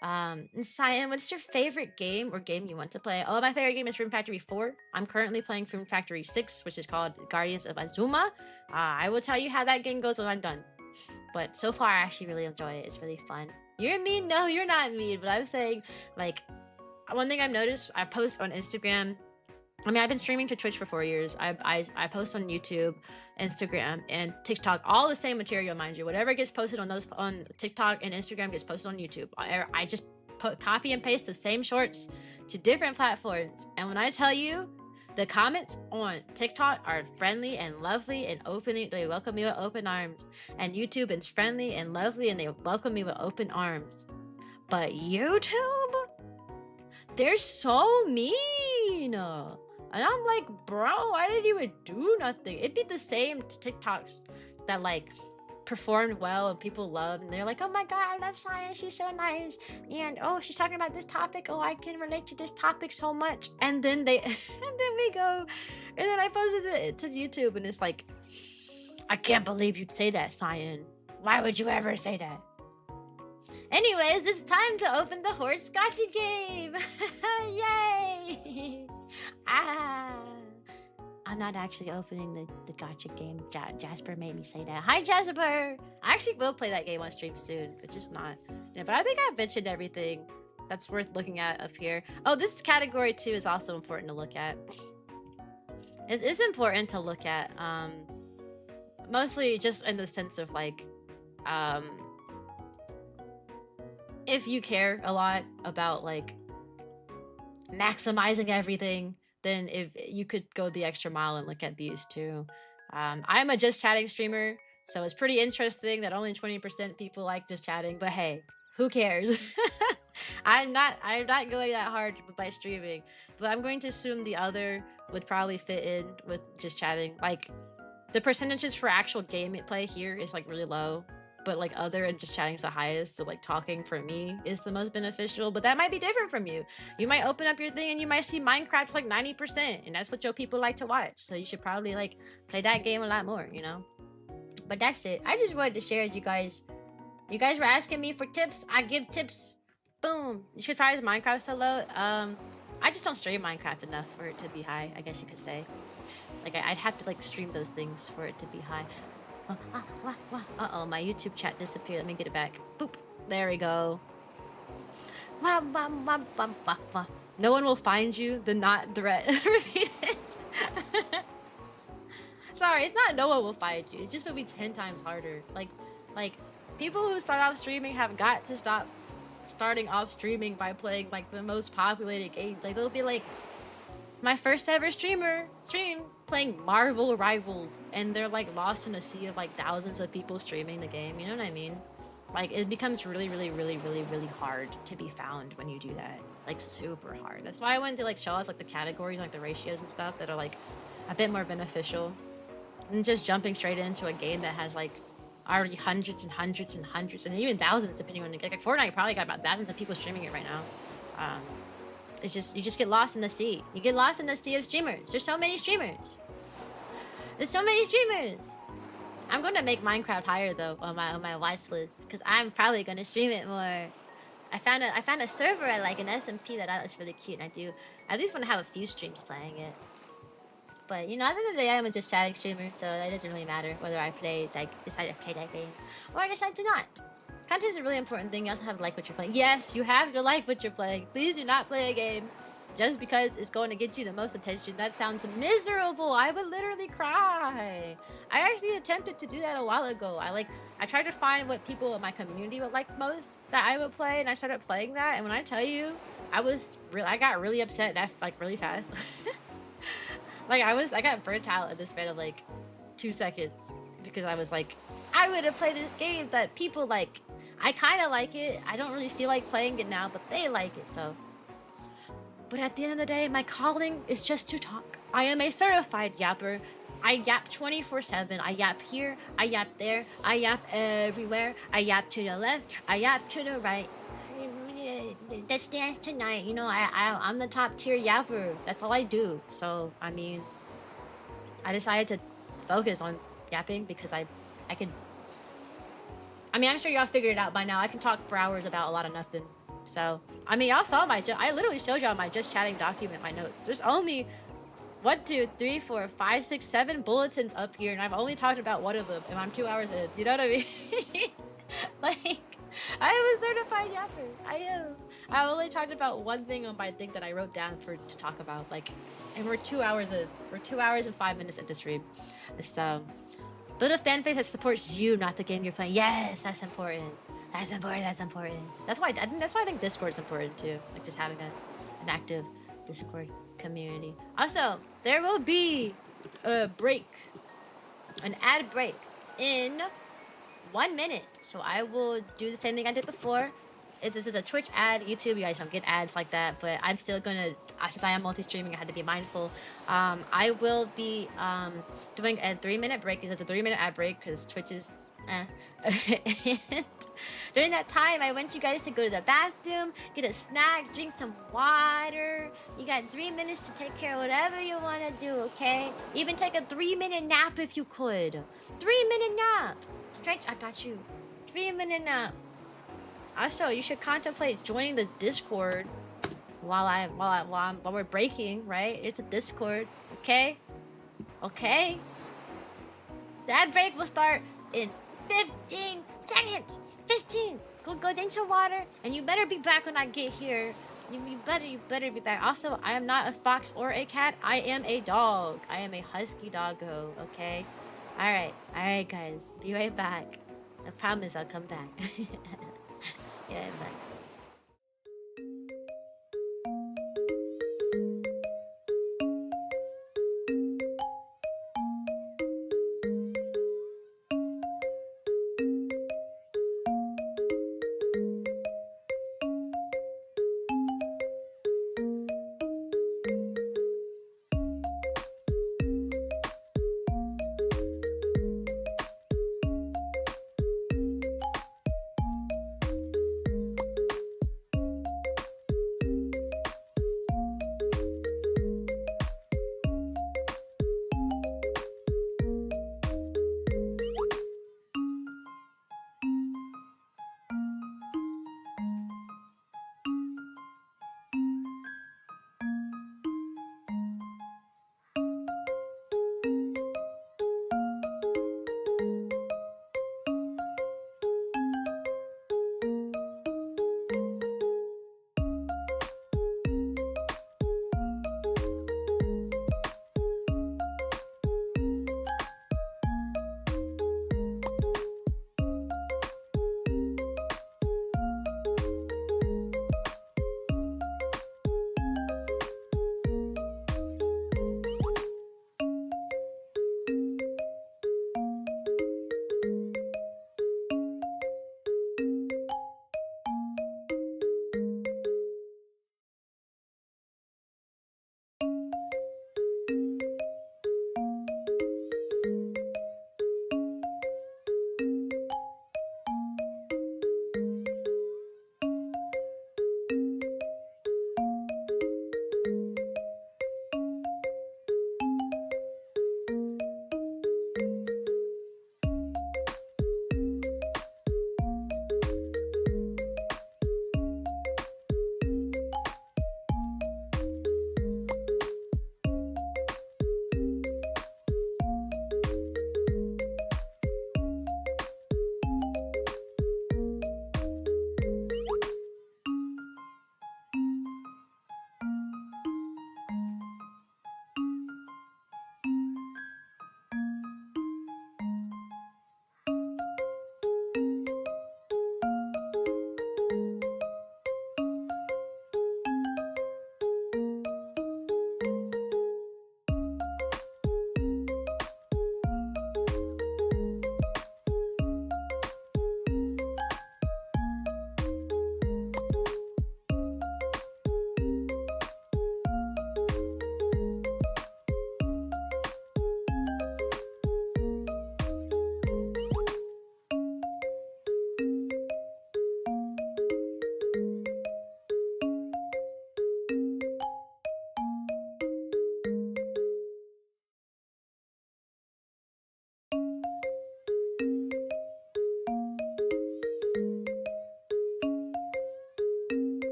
Cyan, what's your favorite game or game you want to play? Oh, my favorite game is Fruit Factory 4. I'm currently playing Fruit Factory 6, which is called Guardians of Azuma. I will tell you how that game goes when I'm done. But so far, I actually really enjoy it. It's really fun. You're mean? No, you're not mean. But I'm saying, like, one thing I've noticed, I post on Instagram. I mean, I've been streaming to Twitch for 4 years. I post on YouTube, Instagram, and TikTok. All the same material, mind you. Whatever gets posted on TikTok and Instagram gets posted on YouTube. I just copy and paste the same shorts to different platforms. And when I tell you, the comments on TikTok are friendly and lovely and opening. They welcome me with open arms. And YouTube is friendly and lovely and they welcome me with open arms. But YouTube, they're so mean. And I'm like, bro, I didn't even do nothing. It'd be the same TikToks that like performed well and people loved, and they're like, oh my god, I love Cyan, she's so nice, and oh, she's talking about this topic, oh, I can relate to this topic so much. And then they and then we go, and then I posted it to YouTube, and it's like, I can't believe you'd say that, Cyan. Why would you ever say that? Anyways, it's time to open the horse gotcha game. Yay. I'm not actually opening the gotcha game. Jasper made me say that. Hi, Jasper. I actually will play that game on stream soon, but just not. Yeah, but I think I've mentioned everything that's worth looking at up here. Oh, this category too is also important to look at. It's important to look at, mostly just in the sense of like, if you care a lot about like maximizing everything, then if you could go the extra mile and look at these too. I'm a just chatting streamer, so it's pretty interesting that only 20% people like just chatting, but hey, who cares? I'm not going that hard with my streaming, but I'm going to assume the other would probably fit in with just chatting. Like the percentages for actual gameplay here is like really low, but like other and just chatting is the highest. So like talking for me is the most beneficial, but that might be different from you. You might open up your thing and you might see Minecraft's like 90%, and that's what your people like to watch. So you should probably like play that game a lot more, you know? But that's it. I just wanted to share with you guys. You guys were asking me for tips. I give tips. Boom. You should try this Minecraft solo. I just don't stream Minecraft enough for it to be high, I guess you could say. Like I'd have to like stream those things for it to be high. Uh-oh, my YouTube chat disappeared. Let me get it back. Boop. There we go. No one will find you. The not threat. Repeat it. Sorry, it's not no one will find you. It just will be 10 times harder. Like people who start off streaming have got to stop starting off streaming by playing like the most populated games. Like they'll be like, my first ever stream playing Marvel Rivals, and they're like lost in a sea of like thousands of people streaming the game. You know what I mean? Like it becomes really hard to be found when you do that. Like super hard. That's why I wanted to like show us like the categories, like the ratios and stuff that are like a bit more beneficial than just jumping straight into a game that has like already hundreds and hundreds and hundreds and even thousands, depending on like Fortnite probably got about thousands of people streaming it right now. It's just, you just get lost in the sea. You get lost in the sea of streamers. There's so many streamers. There's so many streamers. I'm gonna make Minecraft higher though on my watch list, because I'm probably gonna stream it more. I found a server I like, an SMP that I looks really cute, and I do at least want to have a few streams playing it. But you know, at the end of the day, I'm a just chatting streamer, so that doesn't really matter whether I play decide to play that game or I decide to not. Content is a really important thing. You also have to like what you're playing. Yes, you have to like what you're playing. Please do not play a game just because it's going to get you the most attention. That sounds miserable. I would literally cry. I actually attempted to do that a while ago. I tried to find what people in my community would like most that I would play, and I started playing that. And when I tell you, I got really upset that like really fast. Like I got burnt out in the span of like 2 seconds because I was like, I would have played this game that people like. I kind of like it. I don't really feel like playing it now, but they like it, so. But at the end of the day, my calling is just to talk. I am a certified yapper. I yap 24/7. I yap here, I yap there, I yap everywhere. I yap to the left, I yap to the right. Let's dance tonight. You know, I'm the top tier yapper. That's all I do. So, I mean, I decided to focus on yapping because I could. I mean, I'm sure y'all figured it out by now. I can talk for hours about a lot of nothing. So, I mean, y'all saw I literally showed y'all my just chatting document, my notes. There's only 1, 2, 3, 4, 5, 6, 7 bulletins up here, and I've only talked about one of them, and I'm 2 hours in. You know what I mean? Like, I am a certified yapper. I am. I only talked about one thing on my thing that I wrote down to talk about. Like, and we're 2 hours in. We're 2 hours and 5 minutes into stream. So, build a fan base that supports you, not the game you're playing. Yes, that's important. That's important. That's important. That's why I think Discord's important too. Like just having an active Discord community. Also, there will be a break, an ad break in 1 minute. So I will do the same thing I did before. This is a Twitch ad. YouTube, you guys don't get ads like that, but I'm still gonna, since I am multi-streaming, I had to be mindful. I will be doing a 3-minute break, because it's a 3-minute ad break, because Twitch is and during that time, I want you guys to go to the bathroom, get a snack, drink some water. You got 3 minutes to take care of whatever you want to do, okay? Even take a 3-minute nap if you could. 3-minute nap. Stretch, I got you. 3-minute nap. Also, you should contemplate joining the Discord while we're breaking, right? It's a Discord, okay? Okay. The ad break will start in 15 seconds. 15. Go drink some water, and you better be back when I get here. You better be back. Also, I am not a fox or a cat. I am a dog. I am a husky doggo. Okay. All right, guys. Be right back. I promise I'll come back. Yeah, bye.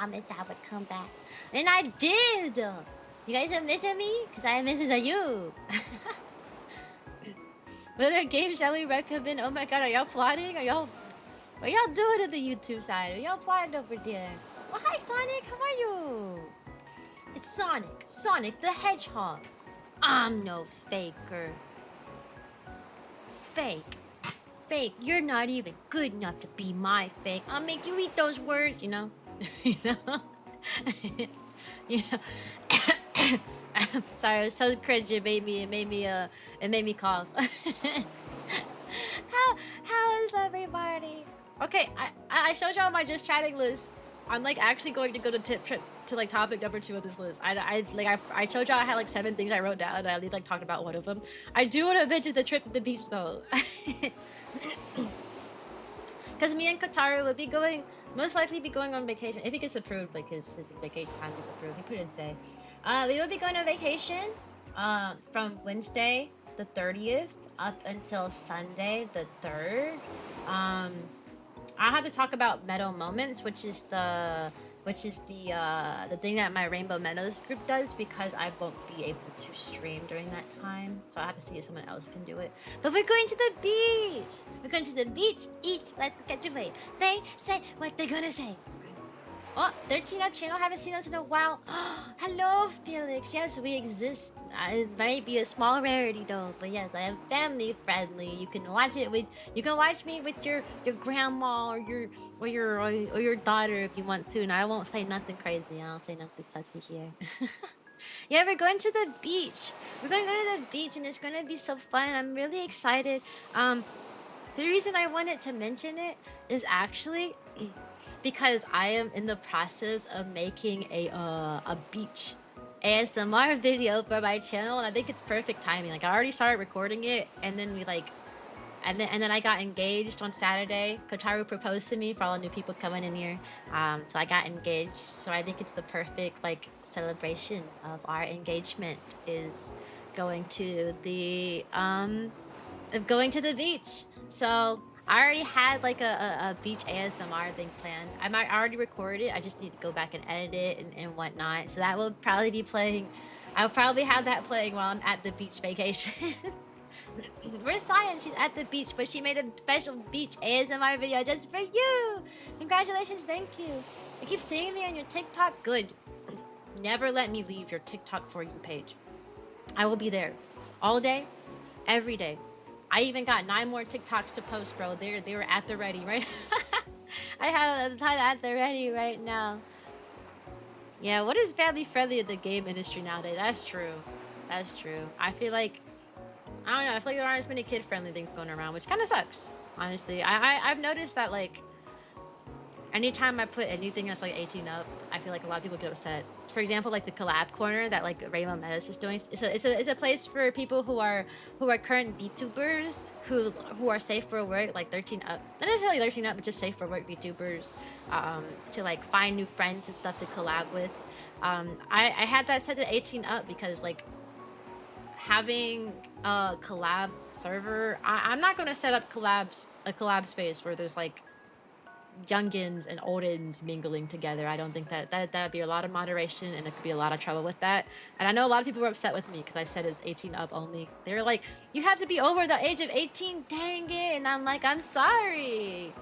promised I would come back. And I did! You guys are missing me? Because I am missing you. What other game shall we recommend? Oh my god, are y'all plotting? Are y'all doing in the YouTube side? Are y'all plotting over there? Oh, hi Sonic, how are you? It's Sonic. Sonic the Hedgehog. I'm no faker. Fake. Fake. You're not even good enough to be my fake. I'll make you eat those words, you know? You know? You know? Sorry, it was so cringe. It made me cough. How is everybody? Okay, I showed y'all my just chatting list. I'm like actually going to go to like topic number 2 of this list. I showed y'all I had like 7 things I wrote down and I only like talked about one of them. I do want to mention the trip to the beach though. Because me and Kataru will be going, most likely be going on vacation if he gets approved, like his vacation time is approved. He put it in today. We will be going on vacation from Wednesday the 30th up until Sunday the 3rd. I have to talk about Meadow Moments, which is the thing that my Rainbow Meadows group does, because I won't be able to stream during that time. So I have to see if someone else can do it. But we're going to the beach. We're going to the beach. Let's go catch a wave. They say what they're gonna say. Oh, 13 Up channel. Haven't seen us in a while. Hello, Felix. Yes, we exist. It might be a small rarity though, but yes, I am family friendly. You can watch it with. You can watch me with your grandma or your daughter if you want to, and I won't say nothing crazy. I don't say nothing sussy here. Yeah, we're going to the beach. We're going to go to the beach, and it's gonna be so fun. I'm really excited. The reason I wanted to mention it is actually because I am in the process of making a beach ASMR video for my channel, and I think it's perfect timing. Like I already started recording it, and then we like, and then I got engaged on Saturday. Kotaru proposed to me for all the new people coming in here, so I got engaged. So I think it's the perfect like celebration of our engagement is going to the beach. So I already had like a beach ASMR thing planned. I already recorded it. I just need to go back and edit it and whatnot. So that will probably be playing. I'll probably have that playing while I'm at the beach vacation. Where's Cyan? She's at the beach, but she made a special beach ASMR video just for you. Congratulations, thank you. You keep seeing me on your TikTok? Good. Never let me leave your TikTok For You page. I will be there all day, every day. I even got 9 more TikToks to post, bro. They were at the ready, right? I have a ton at the ready right now. Yeah, what is family friendly in the game industry nowadays? That's true. That's true. I feel like, I don't know, I feel like there aren't as many kid-friendly things going around, which kind of sucks, honestly. I've noticed that, like, anytime I put anything that's, like, 18 up, I feel like a lot of people get upset. For example, like the collab corner that like Rainbow Meadows is doing. It's a place for people who are current Vtubers who are safe for work, like 13 up. Not necessarily 13 up, but just safe for work Vtubers, to like find new friends and stuff to collab with. I had that set to 18 up because like having a collab server, I'm not gonna set up a collab space where there's like youngins and oldins mingling together. I don't think that'd be a lot of moderation, and there could be a lot of trouble with that. And I know a lot of people were upset with me because I said it's 18 up only. They were like, you have to be over the age of 18, dang it. And I'm like, I'm sorry.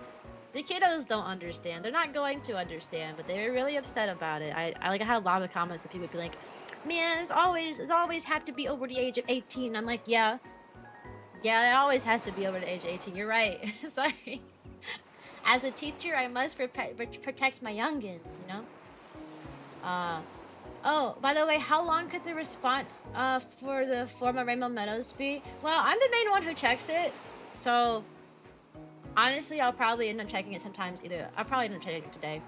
The kiddos don't understand. They're not going to understand, but they were really upset about it. I had a lot of comments of people be like, man, it's always have to be over the age of 18. I'm like, yeah, it always has to be over the age of 18. You're right. Sorry. As a teacher, I must protect my youngins, you know? Oh, by the way, how long could the response for the form of Rainbow Meadows be? Well, I'm the main one who checks it, so honestly, I'll probably end up checking it sometimes. I'll probably end up checking it today.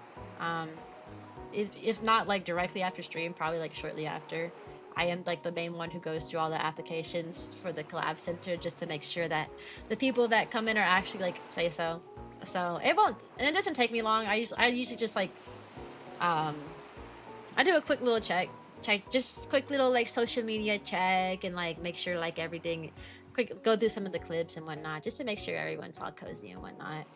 If not like directly after stream, probably like shortly after. I am like the main one who goes through all the applications for the collab center just to make sure that the people that come in are actually like say so. So it won't, and it doesn't take me long. I usually just like, I do a quick little check, just quick little like social media check and like make sure like everything, go through some of the clips and whatnot, just to make sure everyone's all cozy and whatnot.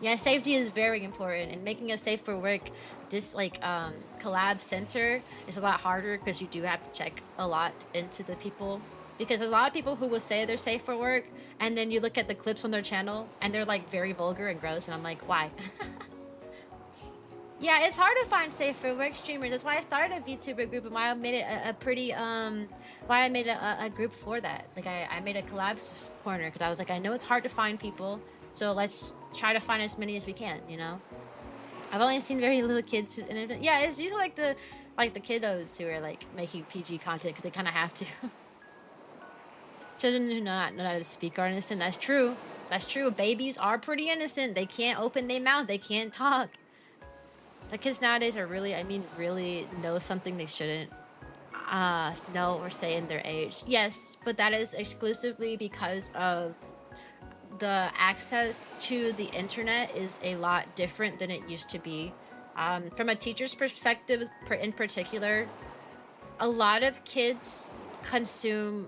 Yeah, safety is very important, and making a safe for work collab center is a lot harder because you do have to check a lot into the people, because there's a lot of people who will say they're safe for work, and then you look at the clips on their channel and they're like very vulgar and gross, and I'm like, why? Yeah, it's hard to find safe for work streamers. That's why I started a VTuber group, and why I made it a pretty why I made a group for that. Like I made a collabs corner because I was like, I know it's hard to find people, so let's try to find as many as we can, you know. I've only seen very little kids who, and yeah, it's usually like the kiddos who are like making PG content because they kind of have to. Children who not know how to speak are innocent. That's true. That's true. Babies are pretty innocent. They can't open their mouth. They can't talk. The kids nowadays are really, I mean, really know something they shouldn't know or say in their age. Yes, but that is exclusively because of the access to the internet is a lot different than it used to be. From a teacher's perspective, in particular, a lot of kids consume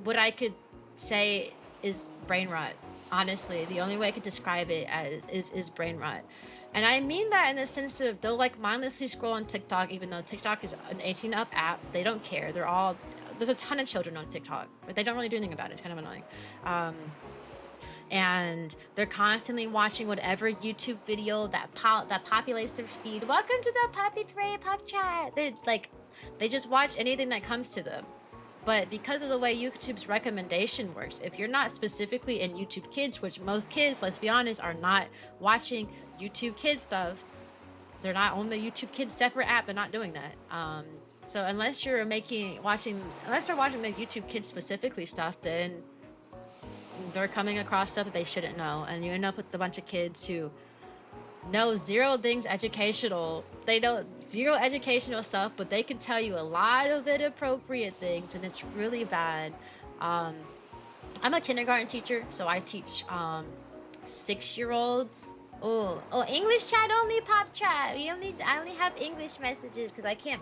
what I could say is brain rot. Honestly, the only way I could describe it as is brain rot. And I mean that in the sense of they'll like mindlessly scroll on TikTok, even though TikTok is an 18 up app. They don't care. There's a ton of children on TikTok, but they don't really do anything about it. It's kind of annoying. And they're constantly watching whatever YouTube video that populates their feed. Welcome to the Poppy Parade Pop Chat. They just watch anything that comes to them. But because of the way YouTube's recommendation works, if you're not specifically in YouTube Kids, which most kids, let's be honest, are not watching YouTube Kids stuff, they're not on the YouTube Kids separate app, they're not doing that. So unless they're watching the YouTube Kids specifically stuff, then they're coming across stuff that they shouldn't know, and you end up with a bunch of kids who know zero things educational. They know zero educational stuff, but they can tell you a lot of inappropriate things, and it's really bad. I'm a kindergarten teacher, so I teach 6-year-olds. Oh, English chat only, pop chat. I only have English messages because I can't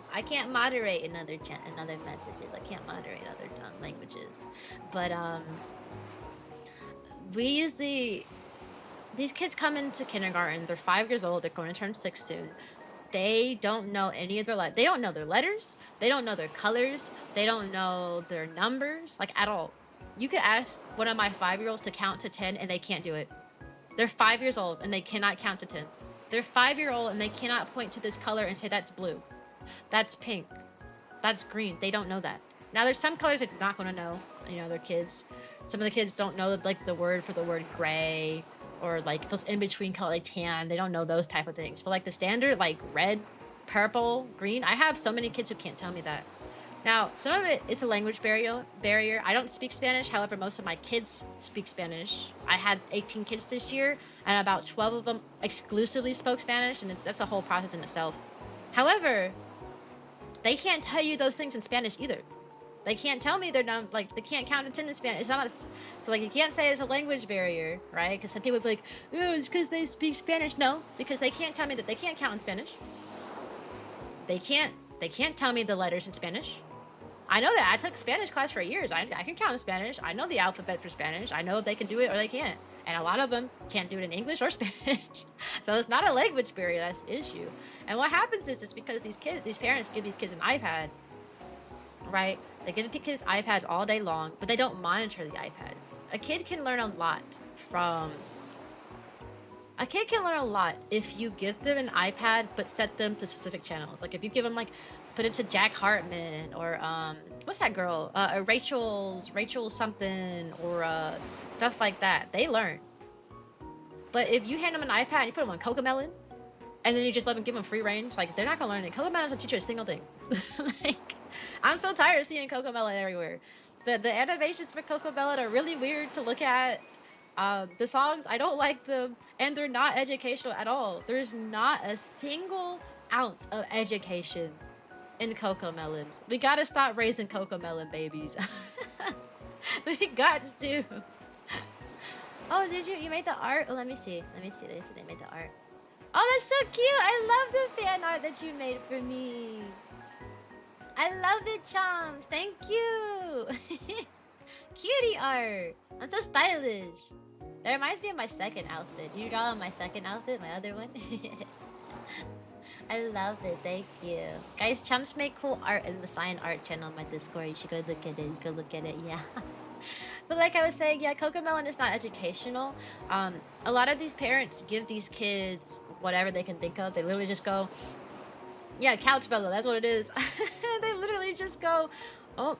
moderate in other messages. I can't moderate other languages. But these kids come into kindergarten. They're 5 years old. They're going to turn 6 soon. They don't know any of their they don't know their letters. They don't know their colors. They don't know their numbers, like at all. You could ask one of my 5-year-olds to count to 10 and they can't do it. They're 5 years old and they cannot count to 10. They're 5-year-old and they cannot point to this color and say that's blue, that's pink, that's green. They don't know that. Now there's some colors they're not going to know. You know, they're kids. Some of the kids don't know like the word for the word gray, or like those in-between color, like tan. They don't know those type of things. But like the standard, like red, purple, green, I have so many kids who can't tell me that. Now, some of it is a language barrier. I don't speak Spanish. However, most of my kids speak Spanish. I had 18 kids this year, and about 12 of them exclusively spoke Spanish, and that's a whole process in itself. However, they can't tell you those things in Spanish either. They can't tell me they're not, like, they can't count to 10 in Spanish. It's not, so, like, you can't say it's a language barrier, right? Because some people would be like, oh, it's because they speak Spanish. No, because they can't tell me that they can't count in Spanish. They can't tell me the letters in Spanish. I know that. I took Spanish class for years. I can count in Spanish. I know the alphabet for Spanish. I know if they can do it or they can't. And a lot of them can't do it in English or Spanish. So it's not a language barrier. That's the issue. And what happens is it's because these parents give these kids an iPad, right? They give the kids iPads all day long, but they don't monitor the iPad. A kid can learn a lot if you give them an iPad, but set them to specific channels. Like if you give them put it to Jack Hartman or what's that girl? Rachel something, or stuff like that. They learn. But if you hand them an iPad and you put them on Cocomelon, and then you just let them give them free range, like they're not gonna learn it. Cocomelon doesn't teach you a single thing. Like, I'm so tired of seeing Cocomelon everywhere. The animations for Cocomelon are really weird to look at. The songs, I don't like them, and they're not educational at all. There's not a single ounce of education in Cocomelon. We gotta stop raising Cocomelon babies. We got to. Oh, did you made the art? Oh, let me see. They made the art. Oh, that's so cute. I love the fan art that you made for me. I love it, Chomps. Thank you. Cutie art. I'm so stylish. That reminds me of my second outfit. You draw on my second outfit, my other one? I love it. Thank you. Guys, chumps make cool art in the Cyan art channel on my Discord. You should go look at it. You should go look at it. Yeah. But like I was saying, yeah, Cocomelon is not educational. A lot of these parents give these kids whatever they can think of. They literally just go, yeah, Couchbello, that's what it is. They literally just go, oh,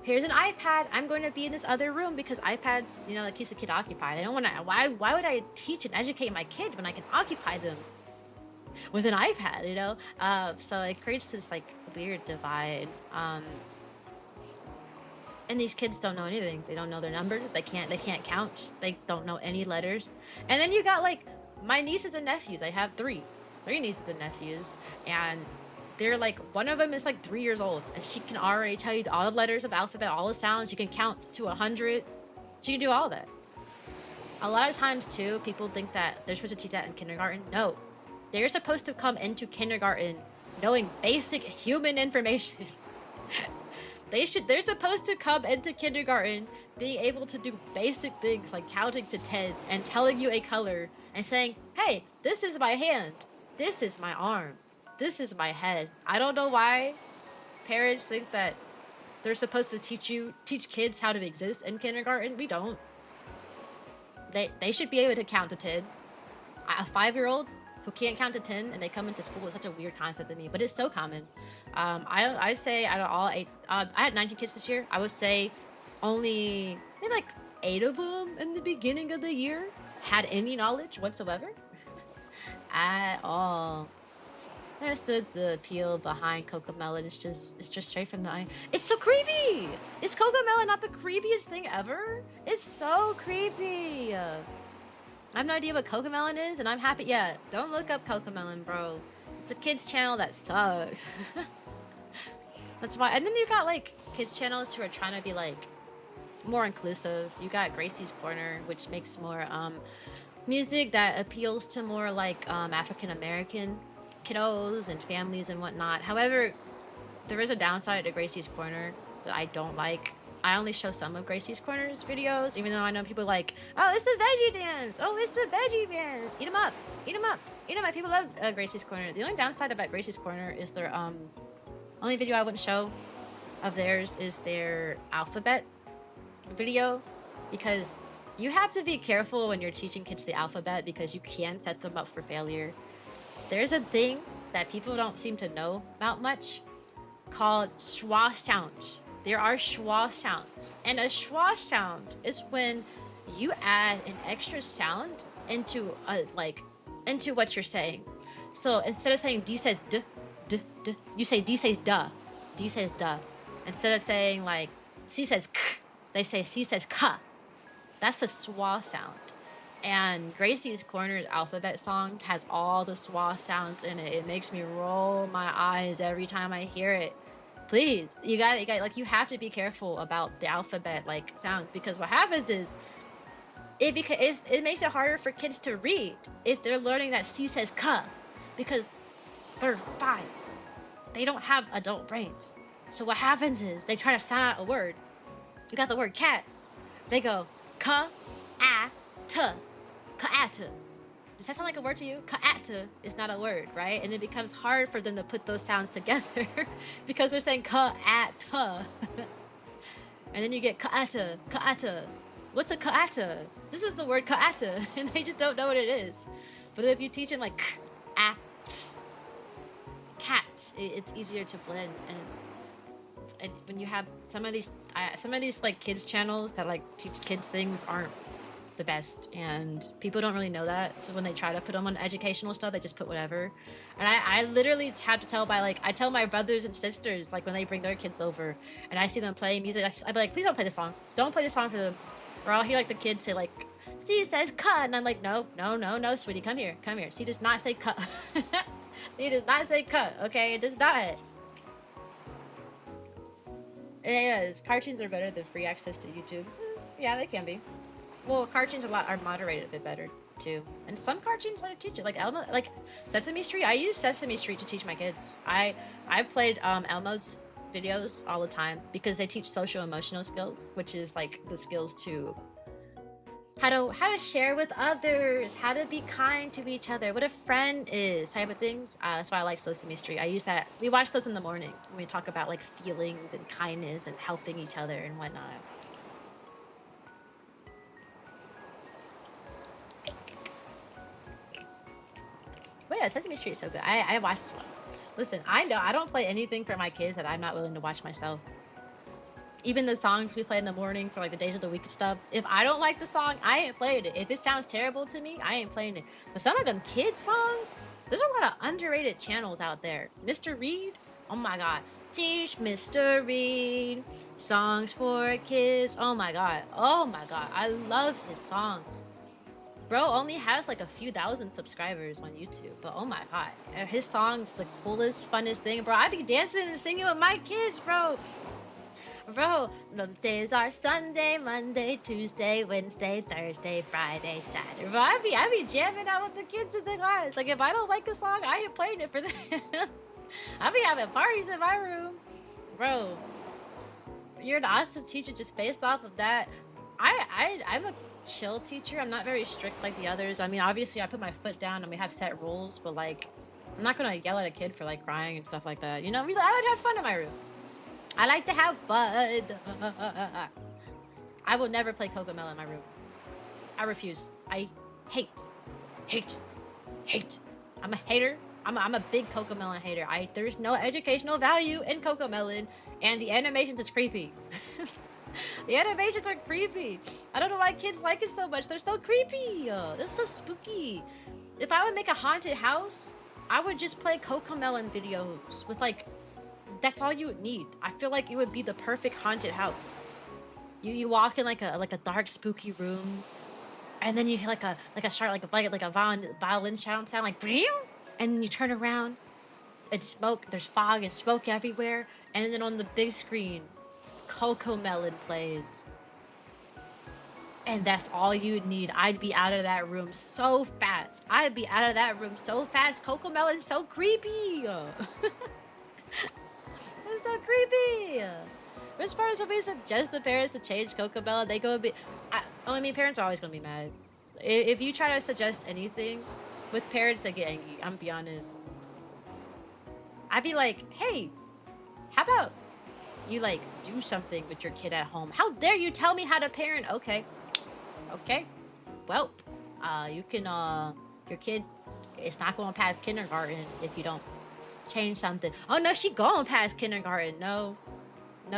here's an iPad. I'm going to be in this other room because iPads, you know, that keeps the kid occupied. I don't want to, why would I teach and educate my kid when I can occupy them with an iPad, you know? So it creates this like weird divide. And these kids don't know anything. They don't know their numbers. They can't count. They don't know any letters. And then you got like my nieces and nephews. I have three nieces and nephews, and they're like, one of them is like 3 years old, and she can already tell you all the letters of the alphabet, all the sounds. She can count to 100. She can do all that. A lot of times too, people think that they're supposed to teach that in kindergarten. No, they're supposed to come into kindergarten knowing basic human information. They're supposed to come into kindergarten being able to do basic things like counting to 10 and telling you a color and saying, hey, this is my hand, this is my arm, this is my head. I don't know why parents think that they're supposed to teach kids how to exist in kindergarten. We don't. They should be able to count to 10. A 5-year-old who can't count to 10 and they come into school is such a weird concept to me, but it's so common. I'd say out of all 8, I had 19 kids this year. I would say only maybe like 8 of them in the beginning of the year had any knowledge whatsoever at all. I understood the appeal behind Cocomelon. It's just straight from the eye. It's so creepy. Is Cocomelon not the creepiest thing ever? It's so creepy. I have no idea what Cocomelon is, and I'm happy. Yeah, don't look up Cocomelon, bro. It's a kids channel that sucks. That's why. And then you got like kids channels who are trying to be like more inclusive. You got Gracie's Corner, which makes more music that appeals to more like African American kiddos and families and whatnot. However, there is a downside to Gracie's Corner that I don't like. I only show some of Gracie's Corner's videos, even though I know people like, oh, it's the veggie dance. Oh, it's the veggie dance. Eat them up. Eat them up. Eat them up. People love Gracie's Corner. The only downside about Gracie's Corner is their only video I wouldn't show of theirs is their alphabet video, because you have to be careful when you're teaching kids the alphabet because you can set them up for failure. There's a thing that people don't seem to know about much called schwa sounds. There are schwa sounds, and a schwa sound is when you add an extra sound into into what you're saying. So instead of saying D says d, d, d, you say D says duh, D says duh. Instead of saying like C says k, they say C says ka. That's a schwa sound. And Gracie's Corner's alphabet song has all the schwa sounds in it. It makes me roll my eyes every time I hear it. Please, you got like, you have to be careful about the alphabet like sounds, because what happens is it makes it harder for kids to read if they're learning that C says ka, because they're 5. They don't have adult brains. So what happens is they try to sound out a word. You got the word cat. They go ka a t, ka-at. Does that sound like a word to you? Ka-at is not a word, right? And it becomes hard for them to put those sounds together because they're saying ka-at. And then you get ka-at, ka-at. What's a ka-at? This is the word ka-at, and they just don't know what it is. But if you teach them like k-at, cat, it's easier to blend. And when you have some of these like kids channels that like teach kids things aren't the best, and people don't really know that, so when they try to put them on educational stuff, they just put whatever. And I literally have to tell I tell my brothers and sisters, like when they bring their kids over and I see them playing music, I'd be like, please don't play this song, don't play this song for them. Or I'll hear like the kids say like, C says cut, and I'm like, no sweetie, come here, C does not say cut. C does not say cut, okay? It does not. Yeah, cartoons are better than free access to YouTube. Yeah, they can be. Well, cartoons are moderated a bit better too, and some cartoons let it teach it. Like Elmo, like Sesame Street. I use Sesame Street to teach my kids. I played Elmo's videos all the time because they teach social emotional skills, which is like the skills to how to share with others, how to be kind to each other, what a friend is, type of things. That's why I like Sesame Street. I use that. We watch those in the morning when we talk about like feelings and kindness and helping each other and whatnot. But yeah, Sesame Street is so good. I watched this one. Listen, I know I don't play anything for my kids that I'm not willing to watch myself. Even the songs we play in the morning for like the days of the week and stuff. If I don't like the song, I ain't playing it. If it sounds terrible to me, I ain't playing it. But some of them kids songs, there's a lot of underrated channels out there. Mr. Reed, oh my god. Teach Mr. Reed songs for kids. Oh my god. Oh my god. I love his songs. Bro only has like a few thousand subscribers on YouTube, but oh my god. His songs the coolest, funnest thing, bro. I be dancing and singing with my kids, bro. Bro, the days are Sunday, Monday, Tuesday, Wednesday, Thursday, Friday, Saturday. Bro, I be jamming out with the kids in the class. Like, if I don't like a song, I ain't playing it for them. I be having parties in my room. Bro, you're an awesome teacher just based off of that. I'm a chill teacher. I'm not very strict like the others. I mean, obviously, I put my foot down and we have set rules, but, like, I'm not gonna yell at a kid for, like, crying and stuff like that. You know, I would have fun in my room. I like to have fun. I will never play Cocomelon in my room. I refuse. I hate. I'm a hater. I'm a big Cocomelon hater. There's no educational value in Cocomelon, and the animations is creepy. The animations are creepy. I don't know why kids like it so much. They're so creepy. They're so spooky. If I would make a haunted house, I would just play Cocomelon videos with like. That's all you would need. I feel like it would be the perfect haunted house. You walk in like a dark spooky room, and then you hear like a violin sound like and then you turn around and smoke. There's fog and smoke everywhere, and then on the big screen, Cocomelon plays. And that's all you'd need. I'd be out of that room so fast. Cocomelon's so creepy. It's so creepy. But as far as what we suggest the parents to change Cocomelon, they go a bit. I mean, parents are always gonna be mad. If you try to suggest anything with parents, they get angry. I'm gonna be honest. I'd be like, hey, how about you like do something with your kid at home? How dare you tell me how to parent? Okay. Well, you can your kid, it's not going past kindergarten if you don't change something. Oh no, she going past kindergarten. No,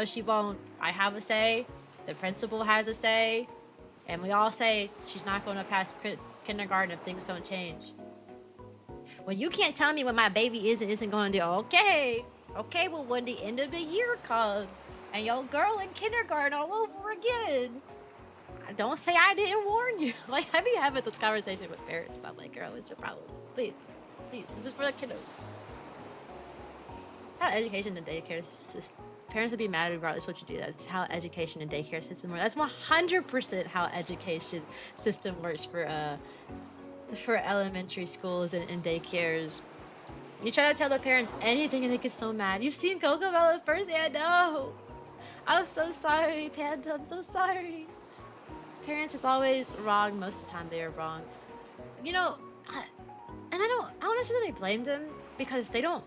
she won't. I have a say. The principal has a say, and we all say she's not going to pass kindergarten if things don't change. Well, you can't tell me what my baby isn't going to do. Okay, well, when the end of the year comes and your girl in kindergarten all over again, don't say I didn't warn you. Like, I be having this conversation with parents about like, girl, what's your problem? Please, this is for the kiddos. How education and daycare system. Parents would be mad regardless what you do. That's how education and daycare system works. That's 100% how education system works for elementary schools and daycares. You try to tell the parents anything and they get so mad. You've seen Cocomelon firsthand? No. I'm so sorry, Panda. I'm so sorry. Parents is always wrong. Most of the time they are wrong. You know, and I don't necessarily blame them because they don't.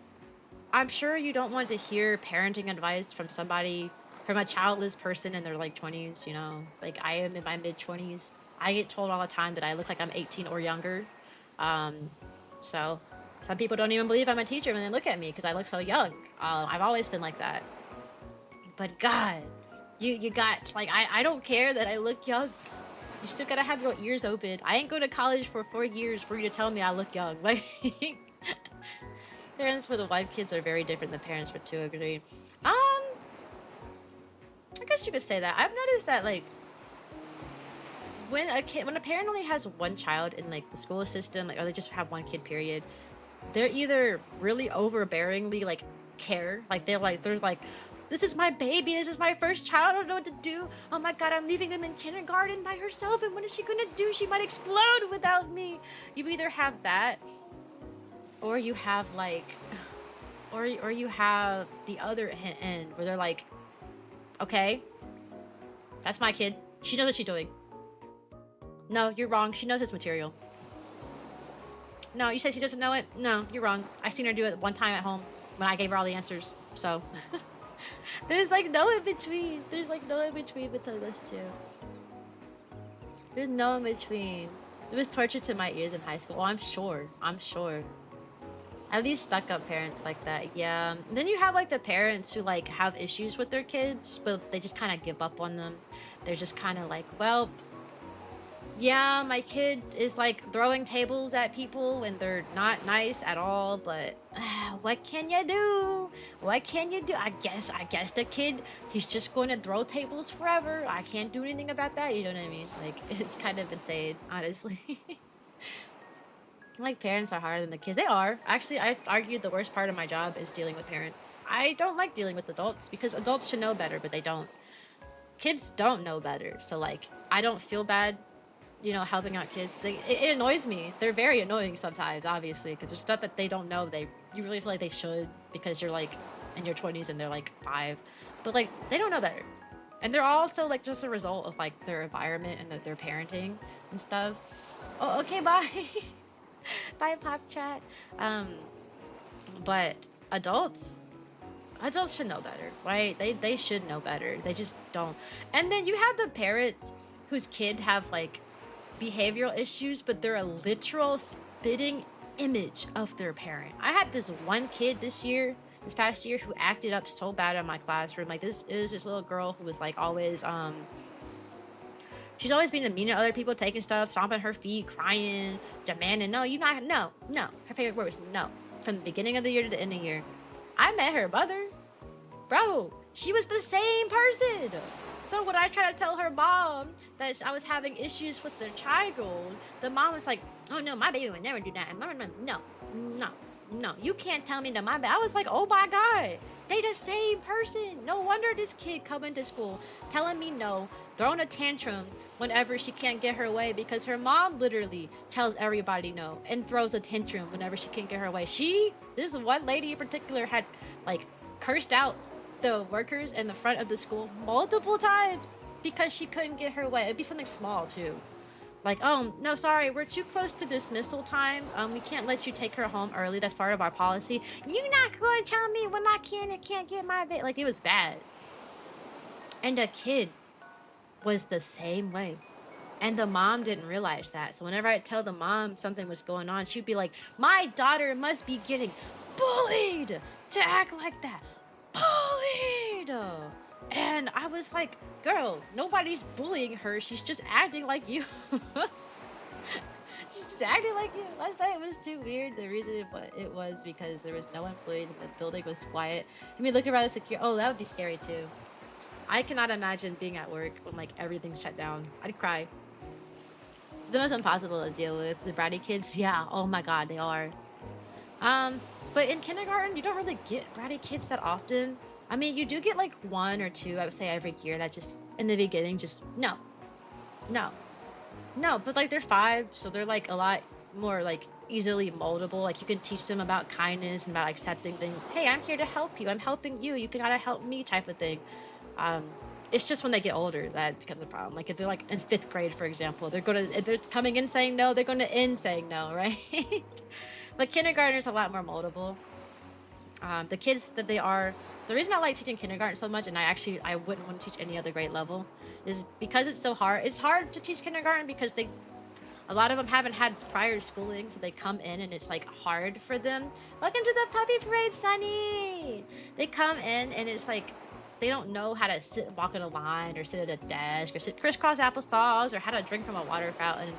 I'm sure you don't want to hear parenting advice from a childless person in their like 20s, you know? Like I am in my mid 20s. I get told all the time that I look like I'm 18 or younger. So some people don't even believe I'm a teacher when they look at me because I look so young. I've always been like that. But God, you got, like, I don't care that I look young. You still gotta have your ears open. I ain't go to college for 4 years for you to tell me I look young. Like, parents for the white kids are very different than parents for two degree. I guess you could say that. I've noticed that, like, when a parent only has one child in like the school system, like, or they just have one kid, period, they're either really overbearingly like care, like they're like, this is my baby, this is my first child, I don't know what to do. Oh my God, I'm leaving them in kindergarten by herself, and what is she gonna do? She might explode without me. You either have that, or you have like, or you have the other end where they're like, okay, that's my kid. She knows what she's doing. No, you're wrong. She knows his material. No, you said she doesn't know it? No, you're wrong. I seen her do it one time at home when I gave her all the answers. So there's like no in between. There's like no in between between us two. There's no in between. It was torture to my ears in high school. Oh, I'm sure. I'm sure. At least stuck up parents like that, yeah. And then you have like the parents who like have issues with their kids, but they just kind of give up on them. They're just kind of like, well, yeah, my kid is like throwing tables at people when they're not nice at all, but what can you do? What can you do? I guess the kid, he's just going to throw tables forever. I can't do anything about that, you know what I mean? Like, it's kind of insane, honestly. Like, parents are harder than the kids. They are. Actually, I argue the worst part of my job is dealing with parents. I don't like dealing with adults because adults should know better, but they don't. Kids don't know better. So, like, I don't feel bad, you know, helping out kids. It annoys me. They're very annoying sometimes, obviously, because there's stuff that they don't know. You really feel like they should because you're, like, in your 20s and they're, like, 5. But, like, they don't know better. And they're also, like, just a result of, like, their environment and their parenting and stuff. Oh, okay, bye. Bye, Pop Chat. But adults should know better, right? They should know better. They just don't. And then you have the parents whose kid have like behavioral issues, but they're a literal spitting image of their parent. I had this one kid this past year, who acted up so bad in my classroom. Like, this is this little girl who was like always she's always being mean to other people, taking stuff, stomping her feet, crying, demanding, no. Her favorite word was no. From the beginning of the year to the end of the year. I met her mother. Bro, she was the same person. So when I tried to tell her mom that I was having issues with their child, the mom was like, oh no, my baby would never do that. No, you can't tell me that my baby. I was like, oh my God, they the same person. No wonder this kid coming to school telling me no, throwing a tantrum whenever she can't get her way, because her mom literally tells everybody no and throws a tantrum whenever she can't get her way. This one lady in particular had like cursed out the workers in the front of the school multiple times because she couldn't get her way. It'd be something small too. Like, oh, no, sorry, we're too close to dismissal time. We can't let you take her home early. That's part of our policy. You're not going to tell me when I can and can't get my baby. Like, it was bad. And the kid was the same way. And the mom didn't realize that. So whenever I'd tell the mom something was going on, she'd be like, my daughter must be getting bullied to act like that. Bullied! And I was like, girl, nobody's bullying her. She's just acting like you. She's just acting like you. Last night was too weird. The reason it was because there was no employees and the building was quiet. I mean, looking around the secure. Oh, that would be scary too. I cannot imagine being at work when like everything's shut down. I'd cry. The most impossible to deal with. The bratty kids, yeah. Oh my God, they are. But in kindergarten, you don't really get bratty kids that often. I mean, you do get like 1 or 2, I would say, every year that just, in the beginning, just, no. But like they're 5, so they're like a lot more like easily moldable. Like you can teach them about kindness and about accepting things. Hey, I'm here to help you. I'm helping you. You can gotta help me type of thing. It's just when they get older that becomes a problem. Like if they're like in 5th grade, for example, if they're coming in saying no, they're going to end saying no, right? But kindergarten is a lot more moldable. The kids that they are, the reason I like teaching kindergarten so much, and I wouldn't want to teach any other grade level, is because it's so hard. It's hard to teach kindergarten because a lot of them haven't had prior schooling, so they come in and it's like hard for them. Welcome to the puppy parade, Sunny. They come in and it's like they don't know how to sit and walk in a line or sit at a desk or sit crisscross applesauce or how to drink from a water fountain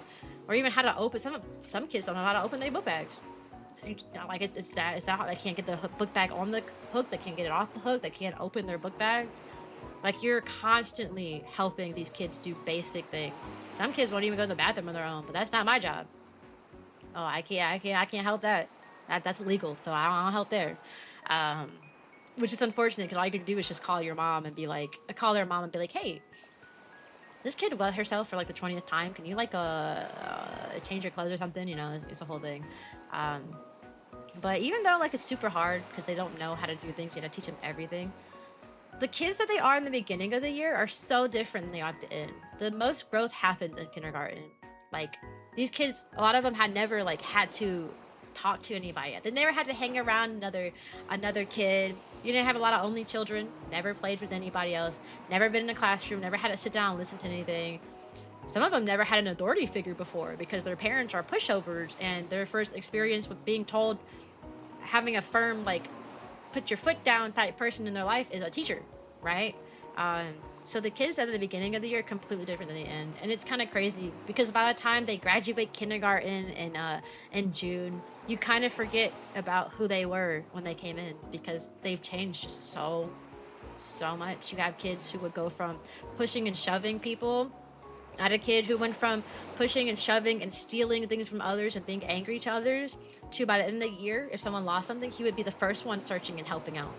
or even how to open. Some kids don't know how to open their book bags. Like it's that hard. They can't get the book bag on the hook. They can't get it off the hook. They can't open their book bags. Like you're constantly helping these kids do basic things. Some kids won't even go to the bathroom on their own, but that's not my job. Oh, I can't help that. That's illegal, so I don't help there. Which is unfortunate because all you can do is just call their mom and be like, hey, this kid wet herself for like the 20th time. Can you like change your clothes or something? You know, it's a whole thing. But even though like it's super hard because they don't know how to do things, you gotta teach them everything. The kids that they are in the beginning of the year are so different than they are at the end. The most growth happens in kindergarten. Like these kids, a lot of them had never like had to talk to anybody yet. They never had to hang around another kid. You didn't have a lot of only children, never played with anybody else, never been in a classroom, never had to sit down and listen to anything. Some of them never had an authority figure before because their parents are pushovers, and their first experience with being told, having a firm, like, put your foot down type person in their life is a teacher, right? So the kids at the beginning of the year are completely different than the end, and it's kind of crazy because by the time they graduate kindergarten in June, you kind of forget about who they were when they came in because they've changed so much. You have kids who would go from pushing and shoving people. I had a kid who went from pushing and shoving and stealing things from others and being angry to others to, by the end of the year, if someone lost something, he would be the first one searching and helping out.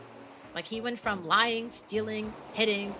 Like, he went from lying, stealing, hitting,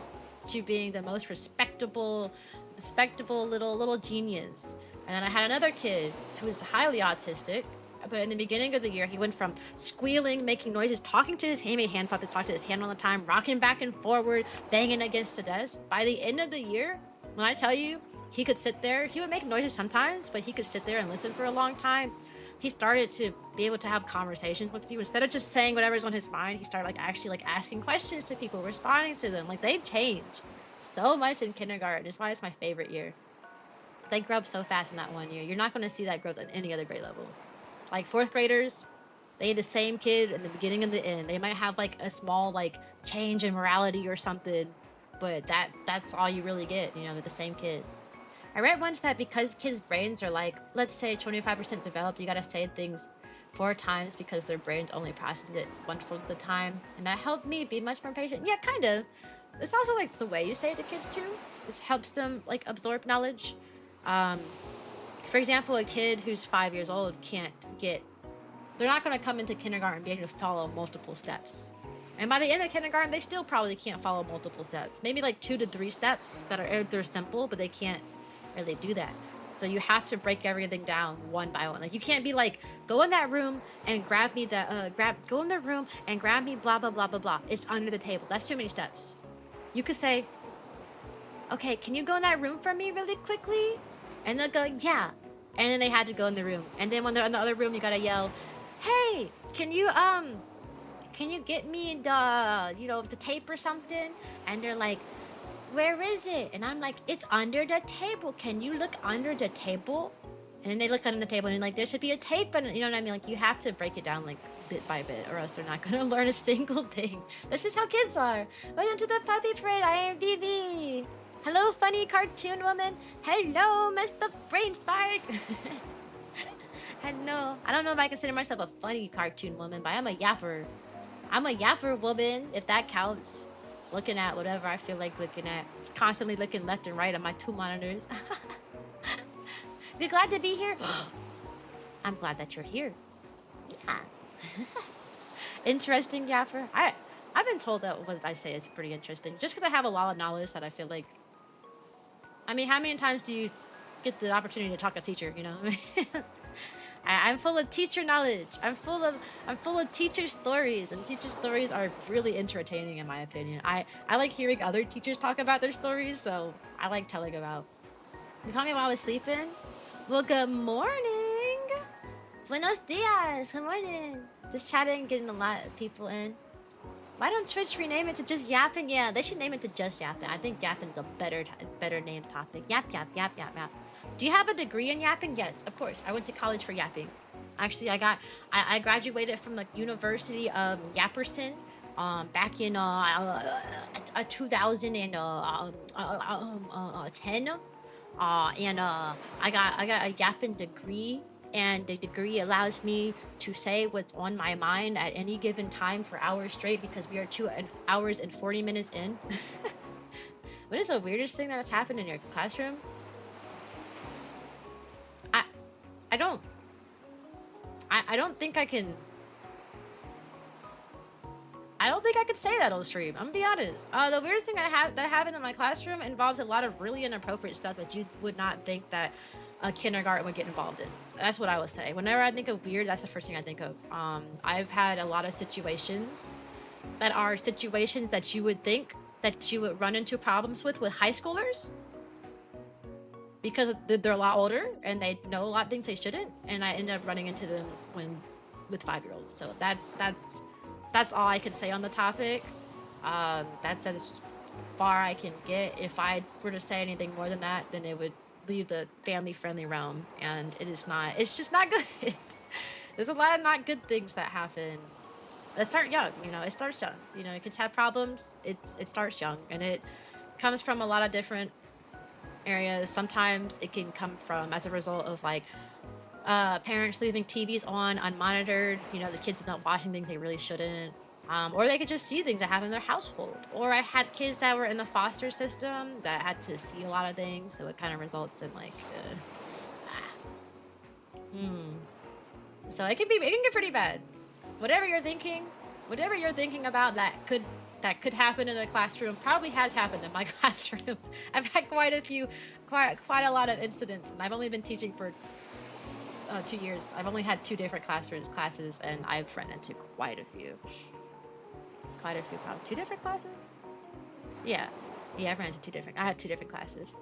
to being the most respectable little genius. And then I had another kid who was highly autistic, but in the beginning of the year, he went from squealing, making noises, talking to his hand, he made hand puppets, talk to his hand all the time, rocking back and forward, banging against the desk. By the end of the year, when I tell you, he could sit there, he would make noises sometimes, but he could sit there and listen for a long time. He started to be able to have conversations with you. Instead of just saying whatever's on his mind, he started like actually like asking questions to people, responding to them. Like, they changed so much in kindergarten. It's why it's my favorite year. They grow up so fast in that 1 year. You're not going to see that growth at any other grade level. Like, fourth graders, they had the same kid in the beginning and the end. They might have like a small like change in morality or something, but that's all you really get, you know, with the same kids. I read once that because kids' brains are like, let's say 25% developed, you gotta say things 4 times because their brains only process it 1/4 of the time. And that helped me be much more patient. Yeah, kind of. It's also like the way you say it to kids too. This helps them like absorb knowledge. For example, a kid who's 5 years old they're not gonna come into kindergarten and be able to follow multiple steps. And by the end of kindergarten, they still probably can't follow multiple steps. Maybe like 2 to 3 steps they're simple, but they can't really do that. So you have to break everything down one by one. Like, you can't be like, go in that room and grab me go in the room and grab me blah blah blah blah blah. It's under the table. That's too many steps. You could say, okay, can you go in that room for me really quickly? And they'll go, yeah. And then they had to go in the room. And then when they're in the other room, you gotta yell, hey, can you get me the tape or something? And they're like, where is it? And I'm like, it's under the table. Can you look under the table? And then they look under the table and like, there should be a tape. And you know what I mean? Like, you have to break it down like bit by bit, or else they're not gonna learn a single thing. That's just how kids are. Welcome to the puppy parade. I am BB. Hello, funny cartoon woman. Hello, Mr. Brain Spark. Hello. I don't know if I consider myself a funny cartoon woman, but I'm a yapper. I'm a yapper woman, if that counts. Looking at whatever I feel like looking at. Constantly looking left and right on my 2 monitors. You're glad to be here? I'm glad that you're here. Yeah. Interesting yapper. I've been told that what I say is pretty interesting. Just because I have a lot of knowledge that I feel like... I mean, how many times do you get the opportunity to talk to a teacher, you know? I'm full of teacher knowledge. I'm full of teacher stories, and teacher stories are really entertaining in my opinion. I like hearing other teachers talk about their stories, so I like telling about. You called me while I was sleeping? Well, good morning. Buenos dias. Good morning. Just chatting, getting a lot of people in. Why don't Twitch rename it to just yapping? Yeah, they should name it to just yapping. I think yapping's a better name topic. Yap, yap, yap, yap, yap. Do you have a degree in yapping? Yes, of course. I went to college for yapping. Actually, I graduated from the University of Yapperson back in 2010. And I got a yapping degree, and the degree allows me to say what's on my mind at any given time for hours straight, because we are 2 hours and 40 minutes in. What is the weirdest thing that has happened in your classroom? I don't think I can... I don't think I could say that on stream. I'm gonna be honest. The weirdest thing that happened in my classroom involves a lot of really inappropriate stuff that you would not think that a kindergarten would get involved in. That's what I would say. Whenever I think of weird, that's the first thing I think of. I've had a lot of situations that are situations that you would think that you would run into problems with high schoolers. because they're a lot older and they know a lot of things they shouldn't, and I ended up running into them with 5-year-olds. So that's all I can say on the topic. That's as far I can get. If I were to say anything more than that, then it would leave the family-friendly realm, and it's just not good. There's a lot of not good things that happen that start young. It starts young. Kids have problems. It starts young, and it comes from a lot of different areas. Sometimes it can come from as a result of like parents leaving TVs on unmonitored. The kids not watching things they really shouldn't. Or they could just see things that happen in their household. Or I had kids that were in the foster system that had to see a lot of things, so it kind of results in like, so it can get pretty bad. Whatever you're thinking about that could happen in a classroom probably has happened in my classroom. I've had quite a lot of incidents, and I've only been teaching for 2 years. I've only had 2 different classes, and I've run into quite a few. Probably 2 different classes. Yeah, I've ran into 2 different. I had 2 different classes.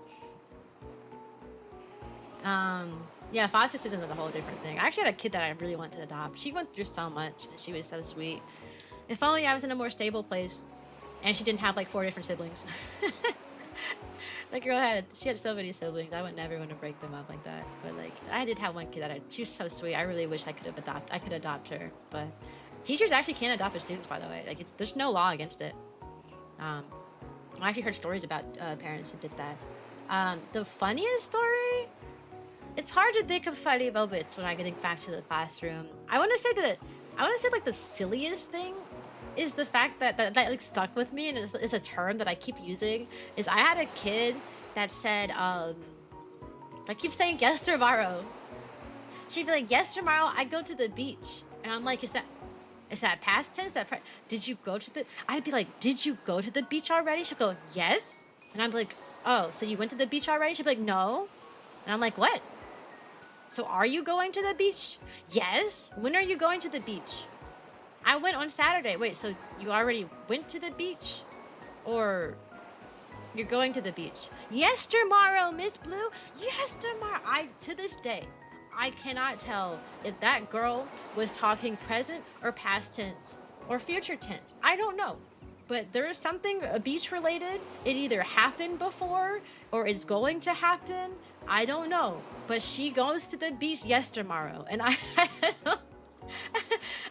Yeah, foster system is a whole different thing. I actually had a kid that I really wanted to adopt. She went through so much, and she was so sweet. If only I was in a more stable place, and she didn't have like 4 different siblings. The girl she had so many siblings. I would never want to break them up like that. But like, I did have one kid she was so sweet. I really wish I could adopt her. But teachers actually can't adopt their students, by the way. Like, there's no law against it. I actually heard stories about parents who did that. The funniest story. It's hard to think of funny moments when I think back to the classroom. I want to say like the silliest thing is the fact that like stuck with me, and is a term that I keep using. Is I had a kid that said, I keep saying yes tomorrow. She'd be like, yes tomorrow I go to the beach, and I'm like, is that past tense? Did you go to the? I'd be like, did you go to the beach already? She'll go, yes, and I'm like, oh, so you went to the beach already? She'd be like, no, and I'm like, what? So are you going to the beach? Yes. When are you going to the beach? I went on Saturday. Wait, so you already went to the beach? Or you're going to the beach? Yes, tomorrow, Miss Blue. Yes, tomorrow. To this day, I cannot tell if that girl was talking present or past tense or future tense. I don't know. But there is something beach related. It either happened before or it's going to happen. I don't know. But she goes to the beach yes tomorrow. And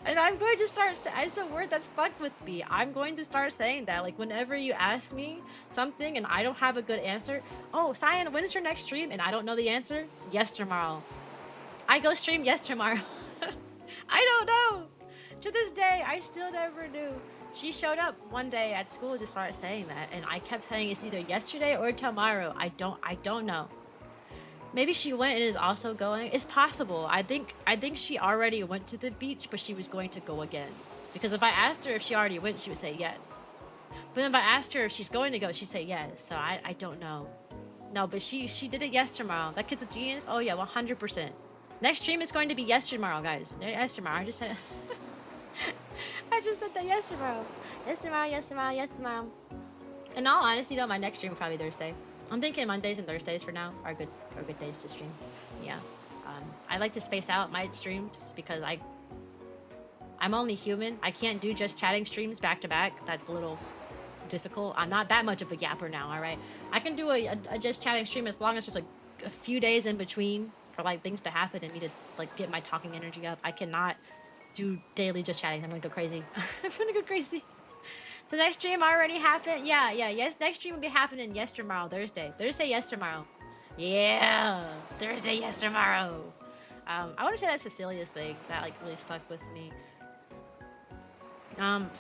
and I'm going to start, it's a word that stuck with me. I'm going to start saying that. Like, whenever you ask me something and I don't have a good answer, oh, Cyan, when is your next stream? And I don't know the answer, yes tomorrow. I go stream yes tomorrow. I don't know. To this day, I still never knew. She showed up one day at school to start saying that, and I kept saying it's either yesterday or tomorrow. I don't know. Maybe she went and is also going. It's possible. I think she already went to the beach, but she was going to go again. Because if I asked her if she already went, she would say yes. But then if I asked her if she's going to go, she'd say yes. So I don't know. No, but she did it yes tomorrow. That kid's a genius. Oh yeah, 100%. Next stream is going to be yes tomorrow, guys. Yes tomorrow. I just said that yes tomorrow. Yes tomorrow, yes tomorrow, yes tomorrow. In all honesty though, my next stream will probably be Thursday. I'm thinking Mondays and Thursdays for now are good days to stream. Yeah. I like to space out my streams because I'm only human. I can't do just chatting streams back to back. That's a little difficult. I'm not that much of a yapper now, all right? I can do a just chatting stream as long as there's like a few days in between for like things to happen and me to like get my talking energy up. I cannot do daily just chatting. I'm gonna go crazy. I'm gonna go crazy. So next stream already happened. Yes, next stream will be happening yes tomorrow, Thursday yes tomorrow. Yeah, Thursday yes tomorrow. I want to say that's the silliest thing that like really stuck with me.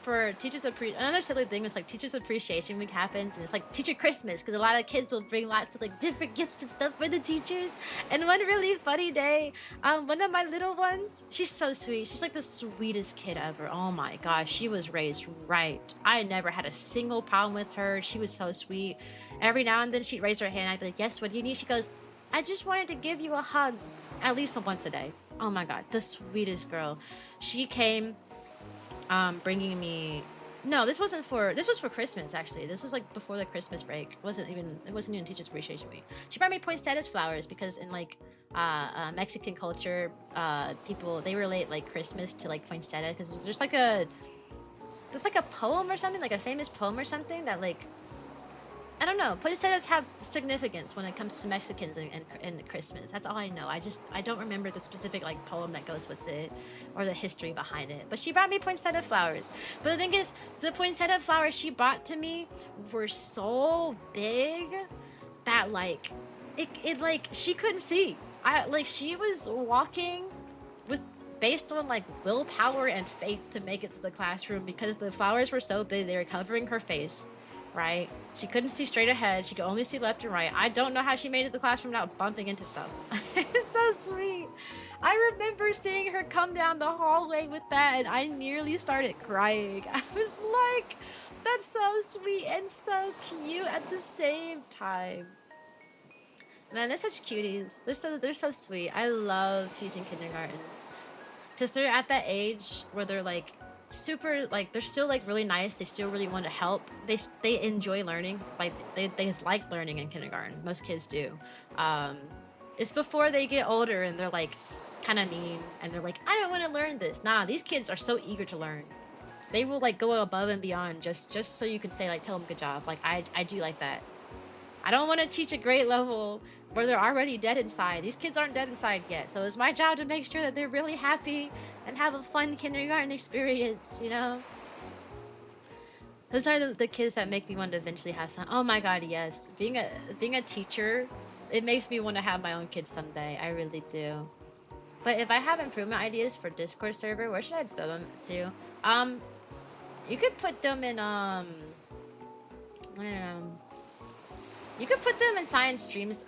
For teachers another silly thing was like Teachers Appreciation Week happens, and it's like Teacher Christmas because a lot of kids will bring lots of like different gifts and stuff for the teachers. And one really funny day, one of my little ones, she's so sweet. She's like the sweetest kid ever. Oh my gosh, she was raised right. I never had a single problem with her. She was so sweet. Every now and then she'd raise her hand. I'd be like, yes, what do you need? She goes, I just wanted to give you a hug at least once a day. Oh my god, the sweetest girl. She came bringing me No, this wasn't for. This was for Christmas actually. This was like before the Christmas break. It wasn't even Teachers Appreciation Week. She brought me poinsettias flowers because in like Mexican culture, people they relate like Christmas to like poinsettia because there's like a poem or something, like a famous poem or something that like I don't know. Poinsettias have significance when it comes to Mexicans and Christmas. That's all I know. I don't remember the specific like poem that goes with it or the history behind it. But she brought me poinsettia flowers. But the thing is, the poinsettia flowers she brought to me were so big that like it like she couldn't see. She was walking with based on like willpower and faith to make it to the classroom because the flowers were so big they were covering her face. Right? She couldn't see straight ahead. She could only see left and right. I don't know how she made it to the classroom without bumping into stuff. It's so sweet. I remember seeing her come down the hallway with that and I nearly started crying. I was like, that's so sweet and so cute at the same time. Man, they're such cuties. They're so sweet. I love teaching kindergarten. Because they're at that age where they're like super like they're still like really nice, they still really want to help, they enjoy learning, like they like learning in kindergarten. Most kids do. It's before they get older and they're like kind of mean and they're like, I don't want to learn this. Nah, these kids are so eager to learn. They will like go above and beyond just so you can say like tell them good job. Like I do like that. I don't want to teach a grade level where they're already dead inside. These kids aren't dead inside yet. So it's my job to make sure that they're really happy and have a fun kindergarten experience, you know? Those are the kids that make me want to eventually have some. Oh my God, yes. Being a teacher, it makes me want to have my own kids someday. I really do. But if I have improvement ideas for Discord server, where should I throw them to? You could put them in, I don't know. You could put them in science streams,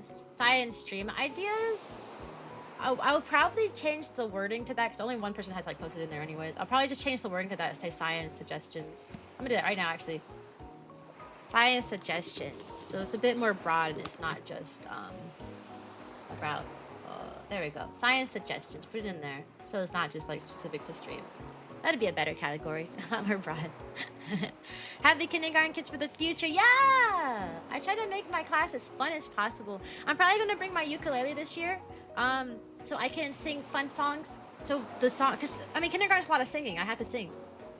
science stream ideas. I would probably change the wording to that because only one person has like posted in there anyways. I'll probably just change the wording to that, say science suggestions. I'm gonna do that right now actually. Science suggestions. So it's a bit more broad and it's not just about, there we go. Science suggestions, put it in there. So it's not just like specific to stream. That'd be a better category. A lot more broad. Happy kindergarten kids for the future. Yeah! I try to make my class as fun as possible. I'm probably going to bring my ukulele this year. So I can sing fun songs. So the song, because I mean, kindergarten's a lot of singing. I had to sing.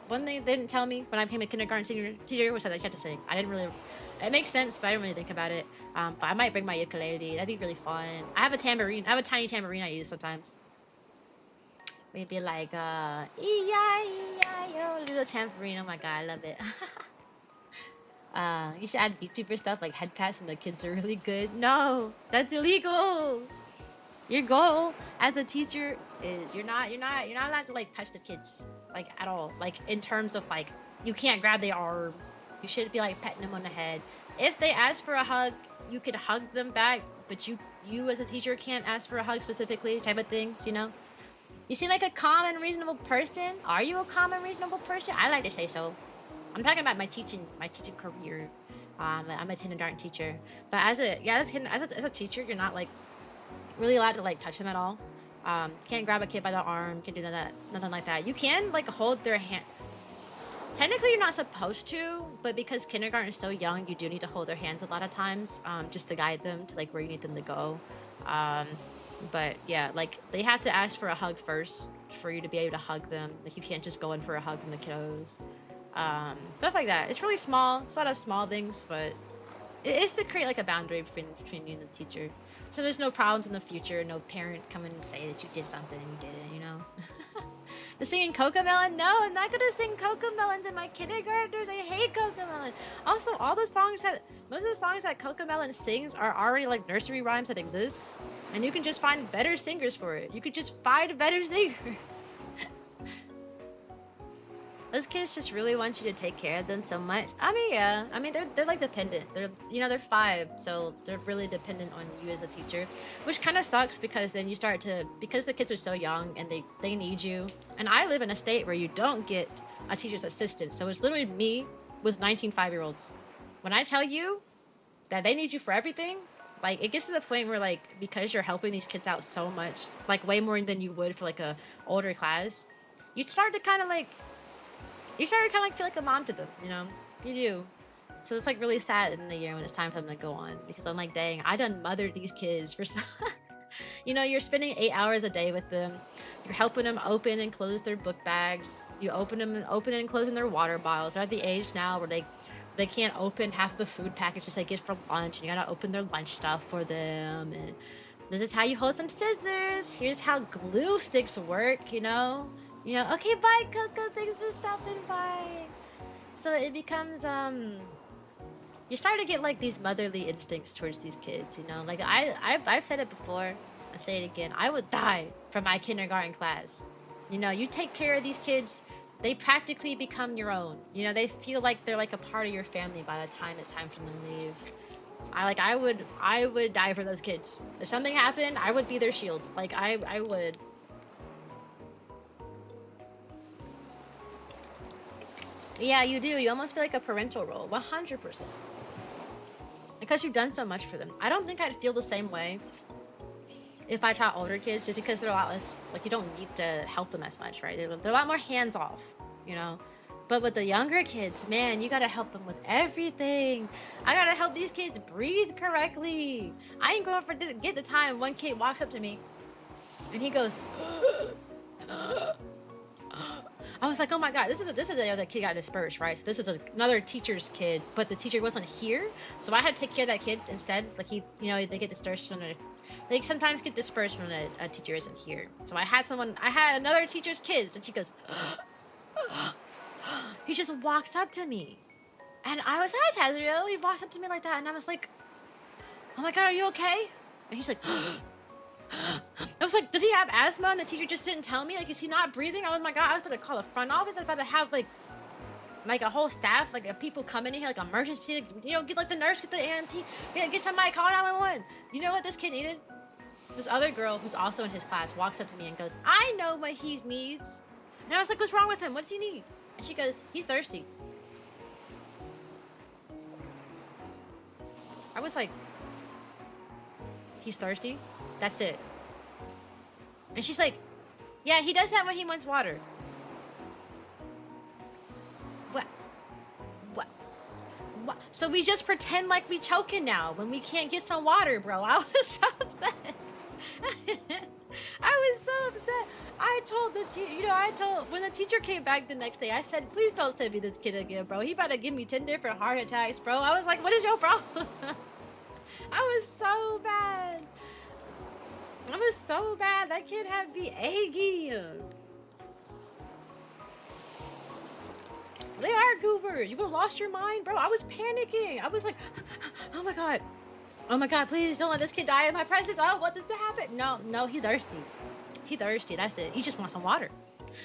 One thing they didn't tell me when I became a kindergarten teacher was that I had to sing. I didn't really, it makes sense, but I didn't really think about it. But I might bring my ukulele. That'd be really fun. I have a tambourine. I have a tiny tambourine I use sometimes. We'd be like, E-I-E-I-O, little tambourine. Oh my God, I love it. You should add VTuber stuff like head pats when the kids are really good. No, that's illegal. Your goal as a teacher is you're not allowed to like touch the kids like at all. Like in terms of like you can't grab their arm. You should be like petting them on the head. If they ask for a hug, you could hug them back, but you as a teacher can't ask for a hug specifically, type of things, you know? You seem like a calm and reasonable person. Are you a calm and reasonable person? I like to say so. I'm talking about my teaching career. I'm a kindergarten teacher, but as a teacher, you're not like really allowed to like touch them at all. Can't grab a kid by the arm. Can't do that. Nothing like that. You can like hold their hand. Technically, you're not supposed to, but because kindergarten is so young, you do need to hold their hands a lot of times, just to guide them to like where you need them to go. But yeah, like they have to ask for a hug first for you to be able to hug them. Like you can't just go in for a hug from the kiddos. Stuff like that. It's really small. It's a lot of small things, but it is to create like a boundary between you and the teacher. So there's no problems in the future. No parent come in and say that you did something and you didn't, you know? The singing Cocomelon? No, I'm not gonna sing Cocomelon to my kindergartners. I hate Cocomelon. Also, most of the songs that Cocomelon sings are already like nursery rhymes that exist. And you can just find better singers for it. You could just find better singers. Those kids just really want you to take care of them so much. I mean, yeah. I mean, they're like dependent. They're 5, so they're really dependent on you as a teacher, which kind of sucks because then you start to, because the kids are so young and they need you. And I live in a state where you don't get a teacher's assistant, so it's literally me with 19 5-year-olds. When I tell you that they need you for everything, like it gets to the point where like because you're helping these kids out so much, like way more than you would for like a older class, you start to kind of like. you start to kind of like feel like a mom to them, you know? You do. So it's like really sad in the year when it's time for them to go on, because I'm like, dang, I done mothered these kids for so you know, you're spending 8 hours a day with them. You're helping them open and close their book bags. You open and closing their water bottles. They're at the age now where they can't open half the food packages they get for lunch, and you gotta open their lunch stuff for them. And this is how you hold some scissors. Here's how glue sticks work, you know? You know, okay, bye, Coco. Thanks for stopping by. So it becomes, you start to get like these motherly instincts towards these kids, you know? Like I've said it before, I say it again. I would die for my kindergarten class. You know, you take care of these kids, they practically become your own. You know, they feel like they're like a part of your family by the time it's time for them to leave. I would die for those kids. If something happened, I would be their shield. Like I would. Yeah, you do. You almost feel like a parental role, 100%. Because you've done so much for them. I don't think I'd feel the same way if I taught older kids, just because they're a lot less, like, you don't need to help them as much, right? They're a lot more hands off, you know? But with the younger kids, man, you gotta help them with everything. I gotta help these kids breathe correctly. I ain't going for get the time one kid walks up to me and he goes, I was like, oh my god, this is the other kid got dispersed, right? So this is another teacher's kid, but the teacher wasn't here, so I had to take care of that kid instead. Like he, you know, they get dispersed when they sometimes get dispersed when a teacher isn't here. So I had another teacher's kids, and she goes, he just walks up to me, and I was, hi Tazrio. He walks up to me like that, and I was like, oh my god, are you okay? And he's like, I was like, does he have asthma? And the teacher just didn't tell me. Like, is he not breathing? Oh my god, I was about to call the front office. I was about to have like a whole staff, like people come in here, like emergency, you know, get like the nurse, get the EMT, get somebody, call 911. You know what this kid needed? This other girl who's also in his class walks up to me and goes, I know what he needs. And I was like, what's wrong with him? What does he need? And she goes, he's thirsty. I was like, he's thirsty? That's it. And she's like, yeah, he does that when he wants water. What? So we just pretend like we choking now when we can't get some water, bro. I was so upset. I was so upset. I told the teacher, you know, when the teacher came back the next day, I said, please don't send me this kid again, bro. He about to give me 10 different heart attacks, bro. I was like, what is your problem? I was so bad. I was so bad. That kid had me eggy. They are goobers. You would have lost your mind, bro. I was panicking. I was like, oh my god. Oh my god, please don't let this kid die in my presence. I don't want this to happen. No, he's thirsty. He thirsty, that's it. He just wants some water.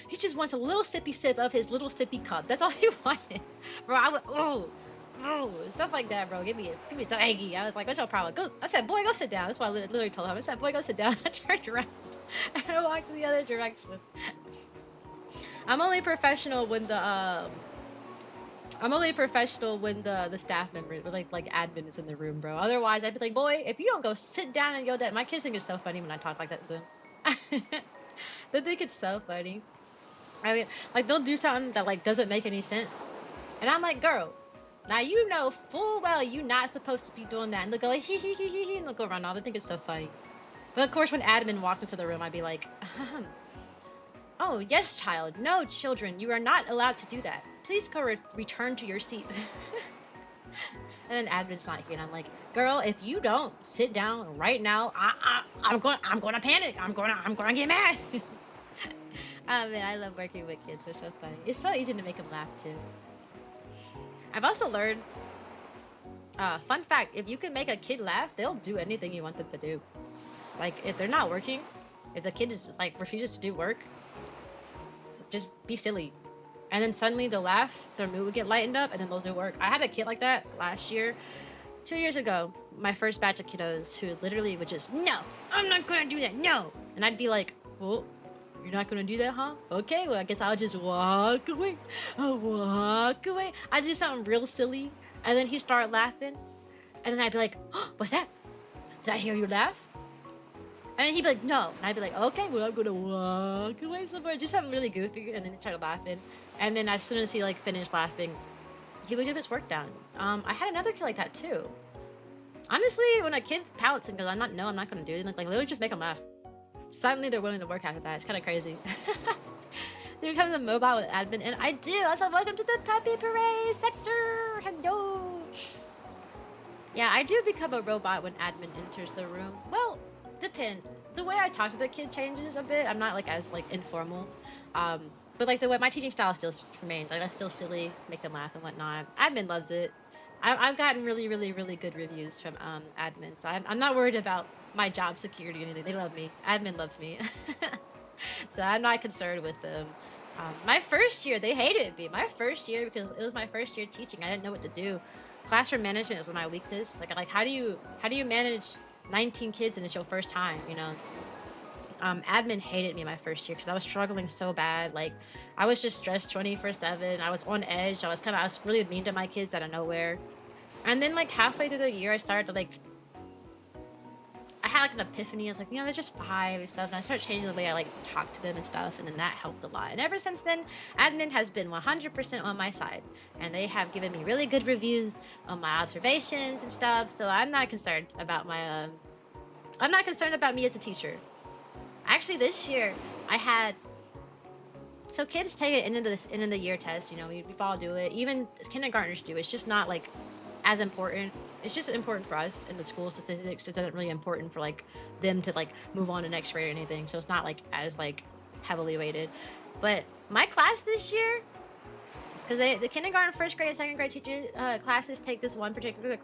He just wants a little sippy sip of his little sippy cup. That's all he wanted. Bro, I was, stuff like that, bro. Give me so eggy. I was like, what's your problem? I said, boy, go sit down. That's what I literally told him. I said, boy, go sit down. I turned around and I walked the other direction. I'm only professional when the staff member, like admin is in the room, bro. Otherwise, I'd be like, boy, if you don't go sit down and yell that. My kids think it's so funny when I talk like that to them. They think it's so funny. I mean, like, they'll do something that like doesn't make any sense, and I'm like, girl, now you know full well you're not supposed to be doing that. And they'll go like, hee hee hee hee hee, and they'll go around. They think it's so funny. But of course, when admin walked into the room, I'd be like, oh yes, child. No, children, you are not allowed to do that. Please go return to your seat. And then admin's not here, and I'm like, girl, if you don't sit down right now, I'm gonna panic. I'm gonna get mad. Oh man, I love working with kids. They're so funny. It's so easy to make them laugh too. I've also learned, fun fact, if you can make a kid laugh, they'll do anything you want them to do. Like, if they're not working, if the kid is like refuses to do work, just be silly. And then suddenly they'll laugh, their mood would get lightened up, and then they'll do work. I had a kid like that last year. 2 years ago, my first batch of kiddos who literally would just, no, I'm not gonna do that, no. And I'd be like, well, you're not gonna do that, huh? Okay, well, I guess I'll just walk away. I'll walk away. I'd do something real silly, and then he'd start laughing. And then I'd be like, oh, what's that? Did I hear you laugh? And he'd be like, no. And I'd be like, okay, well, I'm gonna walk away somewhere. Just something really goofy. And then he started laughing. And then as soon as he like finished laughing, he would give his work down. I had another kid like that too. Honestly, when a kid pouts and goes, I'm not gonna do it, like literally just make them laugh. Suddenly they're willing to work after that. It's kind of crazy. They become the mobile with admin, and I do. Also, welcome to the puppy parade sector. Hello. Yeah, I do become a robot when admin enters the room. Well, depends. The way I talk to the kid changes a bit. I'm not like as like informal. But like the way my teaching style still remains. Like I'm still silly, make them laugh and whatnot. Admin loves it. I've gotten really, really, really good reviews from admin, so I'm not worried about my job security or anything. They love me. Admin loves me. So I'm not concerned with them. My first year, they hated me. My first year, because it was my first year teaching, I didn't know what to do. Classroom management was my weakness. Like how do you manage 19 kids and it's your first time, you know? Admin hated me my first year because I was struggling so bad. Like I was just stressed 24/7. I was on edge. I was really mean to my kids out of nowhere. And then like halfway through the year, I started to like, I had like an epiphany. I was like, you know, they're just 5 and stuff. And I started changing the way I like talk to them and stuff. And then that helped a lot. And ever since then, admin has been 100% on my side. And they have given me really good reviews on my observations and stuff. So I'm not concerned about my, I'm not concerned about me as a teacher. Actually, this year I had, so kids take it end of the year test. You know, we all do it. Even kindergartners do. It's just not like as important. It's just important for us in the school statistics. It's not really important for like them to like move on to next grade or anything. So it's not like as like heavily weighted. But my class this year, because the kindergarten, first grade, and second grade teacher classes take this one particular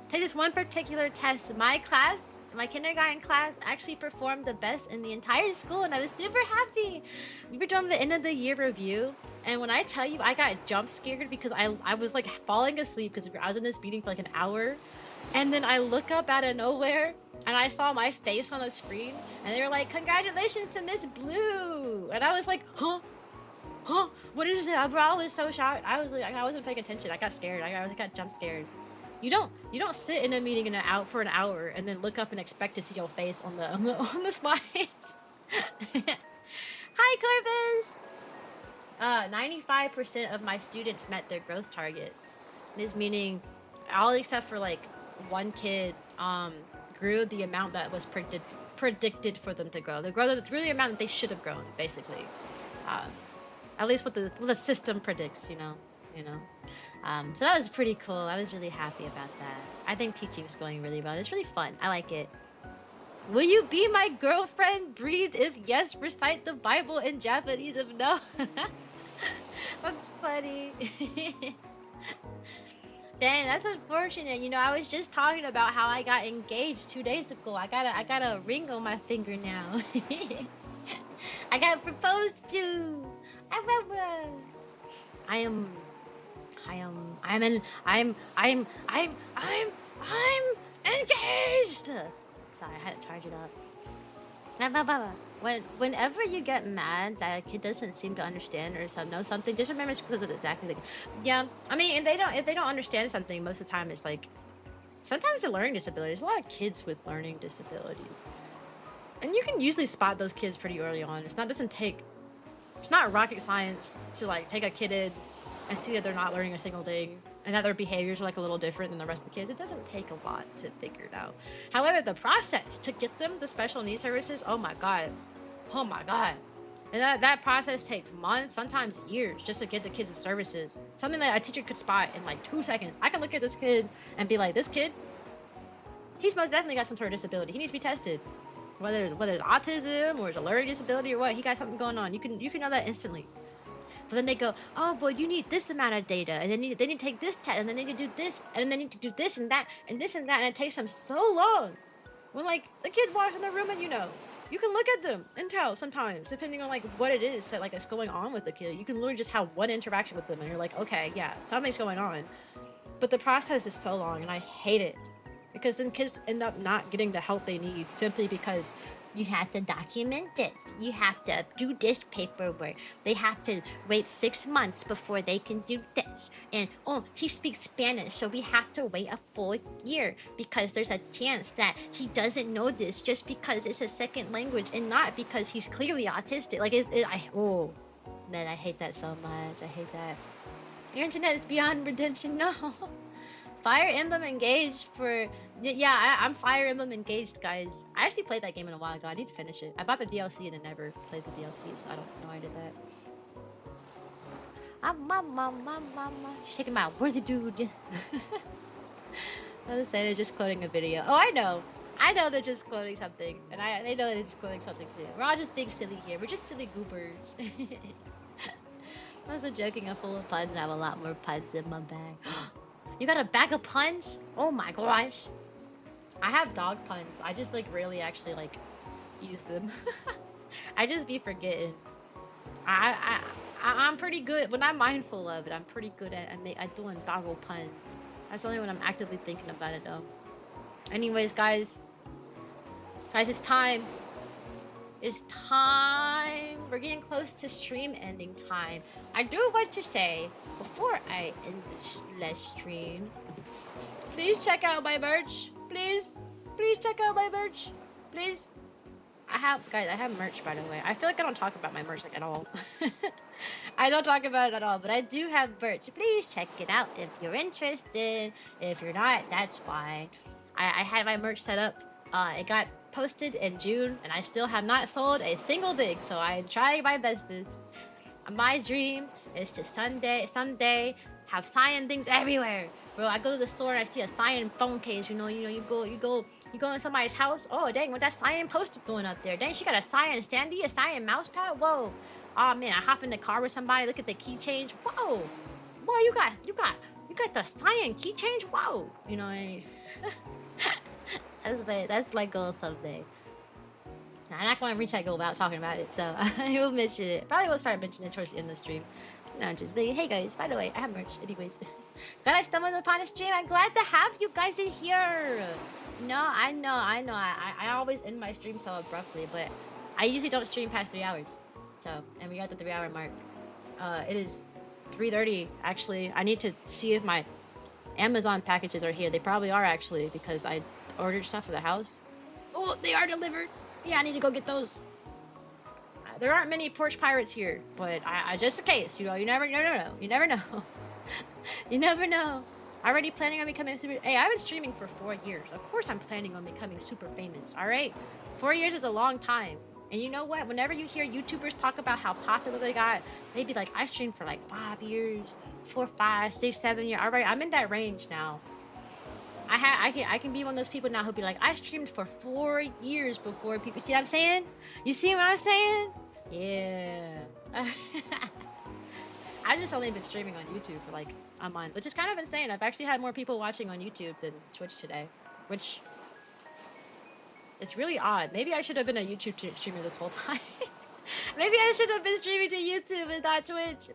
take this one particular test. My class, my kindergarten class, actually performed the best in the entire school, and I was super happy. We were doing the end of the year review, and when I tell you, I got jump scared because I was like falling asleep because I was in this meeting for like an hour, and then I look up out of nowhere and I saw my face on the screen, and they were like, "Congratulations to Miss Blue," and I was like, "Huh? Huh? What is it?" Bro, I was so shocked. I was like, I wasn't paying attention. I got scared. I got jump scared. You don't sit in a meeting for an hour and then look up and expect to see your face on the slides. Hi, Corvus. 95% of my students met their growth targets. This meaning all except for like one kid grew the amount that was predicted for them to grow. They grew the amount that they should have grown, basically. At least what the system predicts, you know. So that was pretty cool. I was really happy about that. I think teaching's going really well. It's really fun. I like it. Will you be my girlfriend? Breathe if yes. Recite the Bible in Japanese if no. That's funny. Dang, that's unfortunate. You know, I was just talking about how I got engaged 2 days ago. I got a ring on my finger now. I got proposed to. I'm engaged. Sorry, I had to charge it up. Whenever you get mad that a kid doesn't seem to understand or know something, just remember it's because of exactly like, yeah. I mean, if they don't understand something, most of the time it's like, sometimes they're learning disabilities. A lot of kids with learning disabilities, and you can usually spot those kids pretty early on. It's not rocket science to like take a kid in and see that they're not learning a single thing and that their behaviors are like a little different than the rest of the kids. It doesn't take a lot to figure it out. However, the process to get them the special needs services, oh my god, and that process takes months, sometimes years, just to get the kids the services. Something that a teacher could spot in like 2 seconds. I can look at this kid and be like, this kid, he's most definitely got some sort of disability. He needs to be tested. Whether it's autism or it's a learning disability or what, he got something going on. You can know that instantly. But then they go, oh boy, you need this amount of data, and then they need to take this test, and then they need to do this, and then they need to do this and that, and this and that, and it takes them so long. When like the kid walks in the room and you can look at them and tell sometimes, depending on like what it is that like is going on with the kid. You can literally just have one interaction with them and you're like, okay, yeah, something's going on. But the process is so long and I hate it. Because then kids end up not getting the help they need simply because You have to document this. You have to do this paperwork. They have to wait 6 months before they can do this. And oh, he speaks Spanish, so we have to wait a full year because there's a chance that he doesn't know this just because it's a second language and not because he's clearly autistic. Like, man, I hate that so much. I hate that. Your internet is beyond redemption. No. Fire Emblem Engaged for... Yeah, I'm Fire Emblem Engaged, guys. I actually played that game in a while ago. I need to finish it. I bought the DLC and then never played the DLC, so I don't know why I did that. She's taking my worthy dude. I was saying they're just quoting a video. Oh, I know. I know they're just quoting something. And they know they're just quoting something too. We're all just being silly here. We're just silly goobers. I'm also joking. I'm full of puns. I have a lot more puns in my bag. You got a bag of puns? Oh my gosh. I have dog puns. I just like rarely actually like use them. I just be forgetting. I'm pretty good when I'm mindful of it. I'm pretty good at doing doggo puns. That's only when I'm actively thinking about it though. Anyways, guys, it's time. It's time. We're getting close to stream ending time. I do want to say, before I end this live stream, please check out my merch. Please check out my merch. Please. I have merch, by the way. I feel like I don't talk about my merch like at all. I don't talk about it at all, but I do have merch. Please check it out if you're interested. If you're not, that's fine. I had my merch set up. It got posted in June, and I still have not sold a single thing, so I'm trying my bestest. My dream is to someday have Cyan things everywhere. Bro, I go to the store and I see a Cyan phone case. You go in somebody's house. Oh dang, what that Cyan poster doing up there? Dang, she got a Cyan standee, a Cyan mouse pad. Whoa. Oh man, I hop in the car with somebody. Look at the key change. Whoa. Boy, you got the Cyan key change. Whoa. You know what I mean? That's my goal someday. I'm not going to reach that goal without talking about it, so I will mention it. Probably will start mentioning it towards the end of the stream. Just like, hey guys, by the way, I have merch. Anyways, glad I stumbled upon a stream. I'm glad to have you guys in here. No, I know. I always end my stream so abruptly, but I usually don't stream past 3 hours. So, and we're at the 3 hour mark. It is 3:30 actually. I need to see if my Amazon packages are here. They probably are actually because I ordered stuff for the house. Oh, they are delivered. Yeah, I need to go get those. There aren't many porch pirates here, but I just in case, you never know. You never know. You never know. Already planning on becoming super. Hey, I've been streaming for 4 years. Of course, I'm planning on becoming super famous. All right, 4 years is a long time. And you know what? Whenever you hear YouTubers talk about how popular they got, they'd be like, I streamed for like 5 years, 4, 5, 6, 7 years. All right, I'm in that range now. I can be one of those people now who'll be like, I streamed for 4 years before people. See what I'm saying? You see what I'm saying? Yeah. I just only been streaming on YouTube for like a month, which is kind of insane. I've actually had more people watching on YouTube than Twitch today, which it's really odd. Maybe I should have been a YouTube streamer this whole time. Maybe I should have been streaming to YouTube and not Twitch.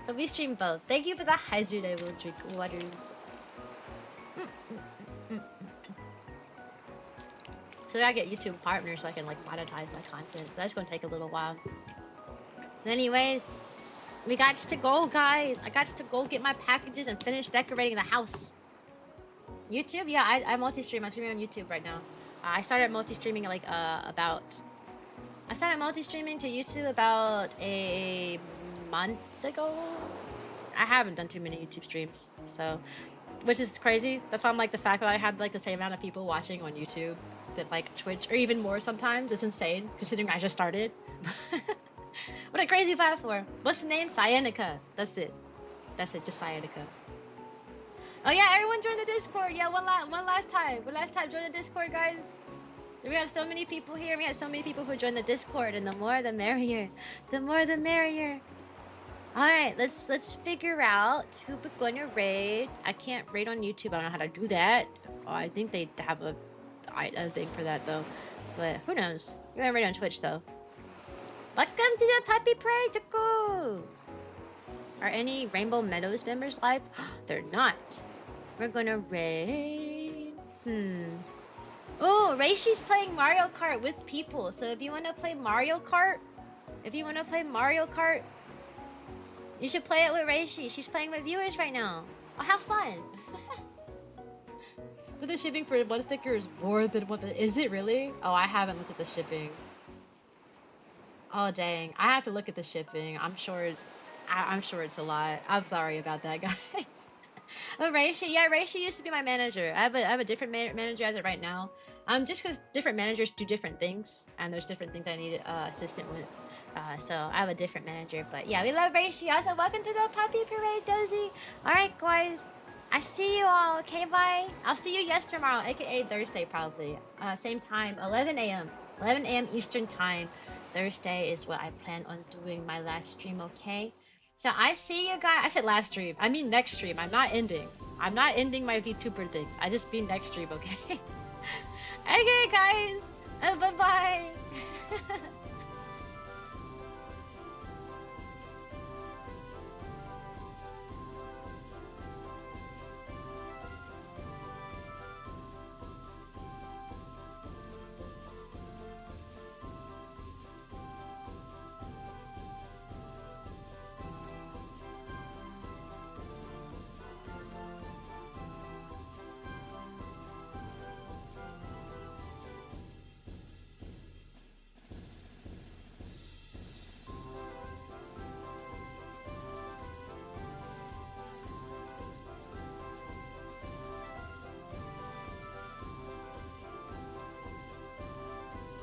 But we stream both. Thank you for the hydrate. I will drink waters. So I gotta get YouTube partners so I can like monetize my content. That's gonna take a little while. But anyways, we got to go, guys. I got to go get my packages and finish decorating the house. YouTube? Yeah, I multi-stream. I'm streaming on YouTube right now. I started multi-streaming like I started multi-streaming to YouTube about a month ago. I haven't done too many YouTube streams, so which is crazy. That's why I'm like the fact that I had like the same amount of people watching on YouTube that like Twitch or even more sometimes. It's insane considering I just started. What a crazy platform. What's the name? Cyanica. That's it, just Cyanica. Oh yeah, everyone join the Discord. Yeah, one last time join the Discord, guys. We have so many people here. We had so many people who joined the Discord, and the more the merrier. The more the merrier. Alright, let's figure out who we're gonna raid. I can't raid on YouTube. I don't know how to do that. Oh, I think they have a thing for that though. But who knows? You're gonna raid on Twitch though. Welcome to the Puppy Parade, Tuku! Are any Rainbow Meadows members live? They're not. We're gonna raid. Oh, Reishi's playing Mario Kart with people. So if you want to play Mario Kart, you should play it with Reishi. She's playing with viewers right now. Oh, have fun. But the shipping for one sticker is more than what the... Is it really? Oh, I haven't looked at the shipping. Oh, dang. I have to look at the shipping. I'm sure it's a lot. I'm sorry about that, guys. Oh, Reishi. Yeah, Reishi used to be my manager. I have a different manager as of right now. Just because different managers do different things, and there's different things I need assistant with. So I have a different manager. But yeah, we love Reishi. Also, welcome to the Puppy Parade, Dozy. All right, guys. I see you all. Okay, bye. I'll see you tomorrow, aka Thursday probably. Same time, 11 a.m. 11 a.m. Eastern time. Thursday is what I plan on doing my last stream. Okay. So I see you guys. I said last stream. I mean next stream. I'm not ending my VTuber things. I just mean next stream, okay? Okay, guys. Bye-bye.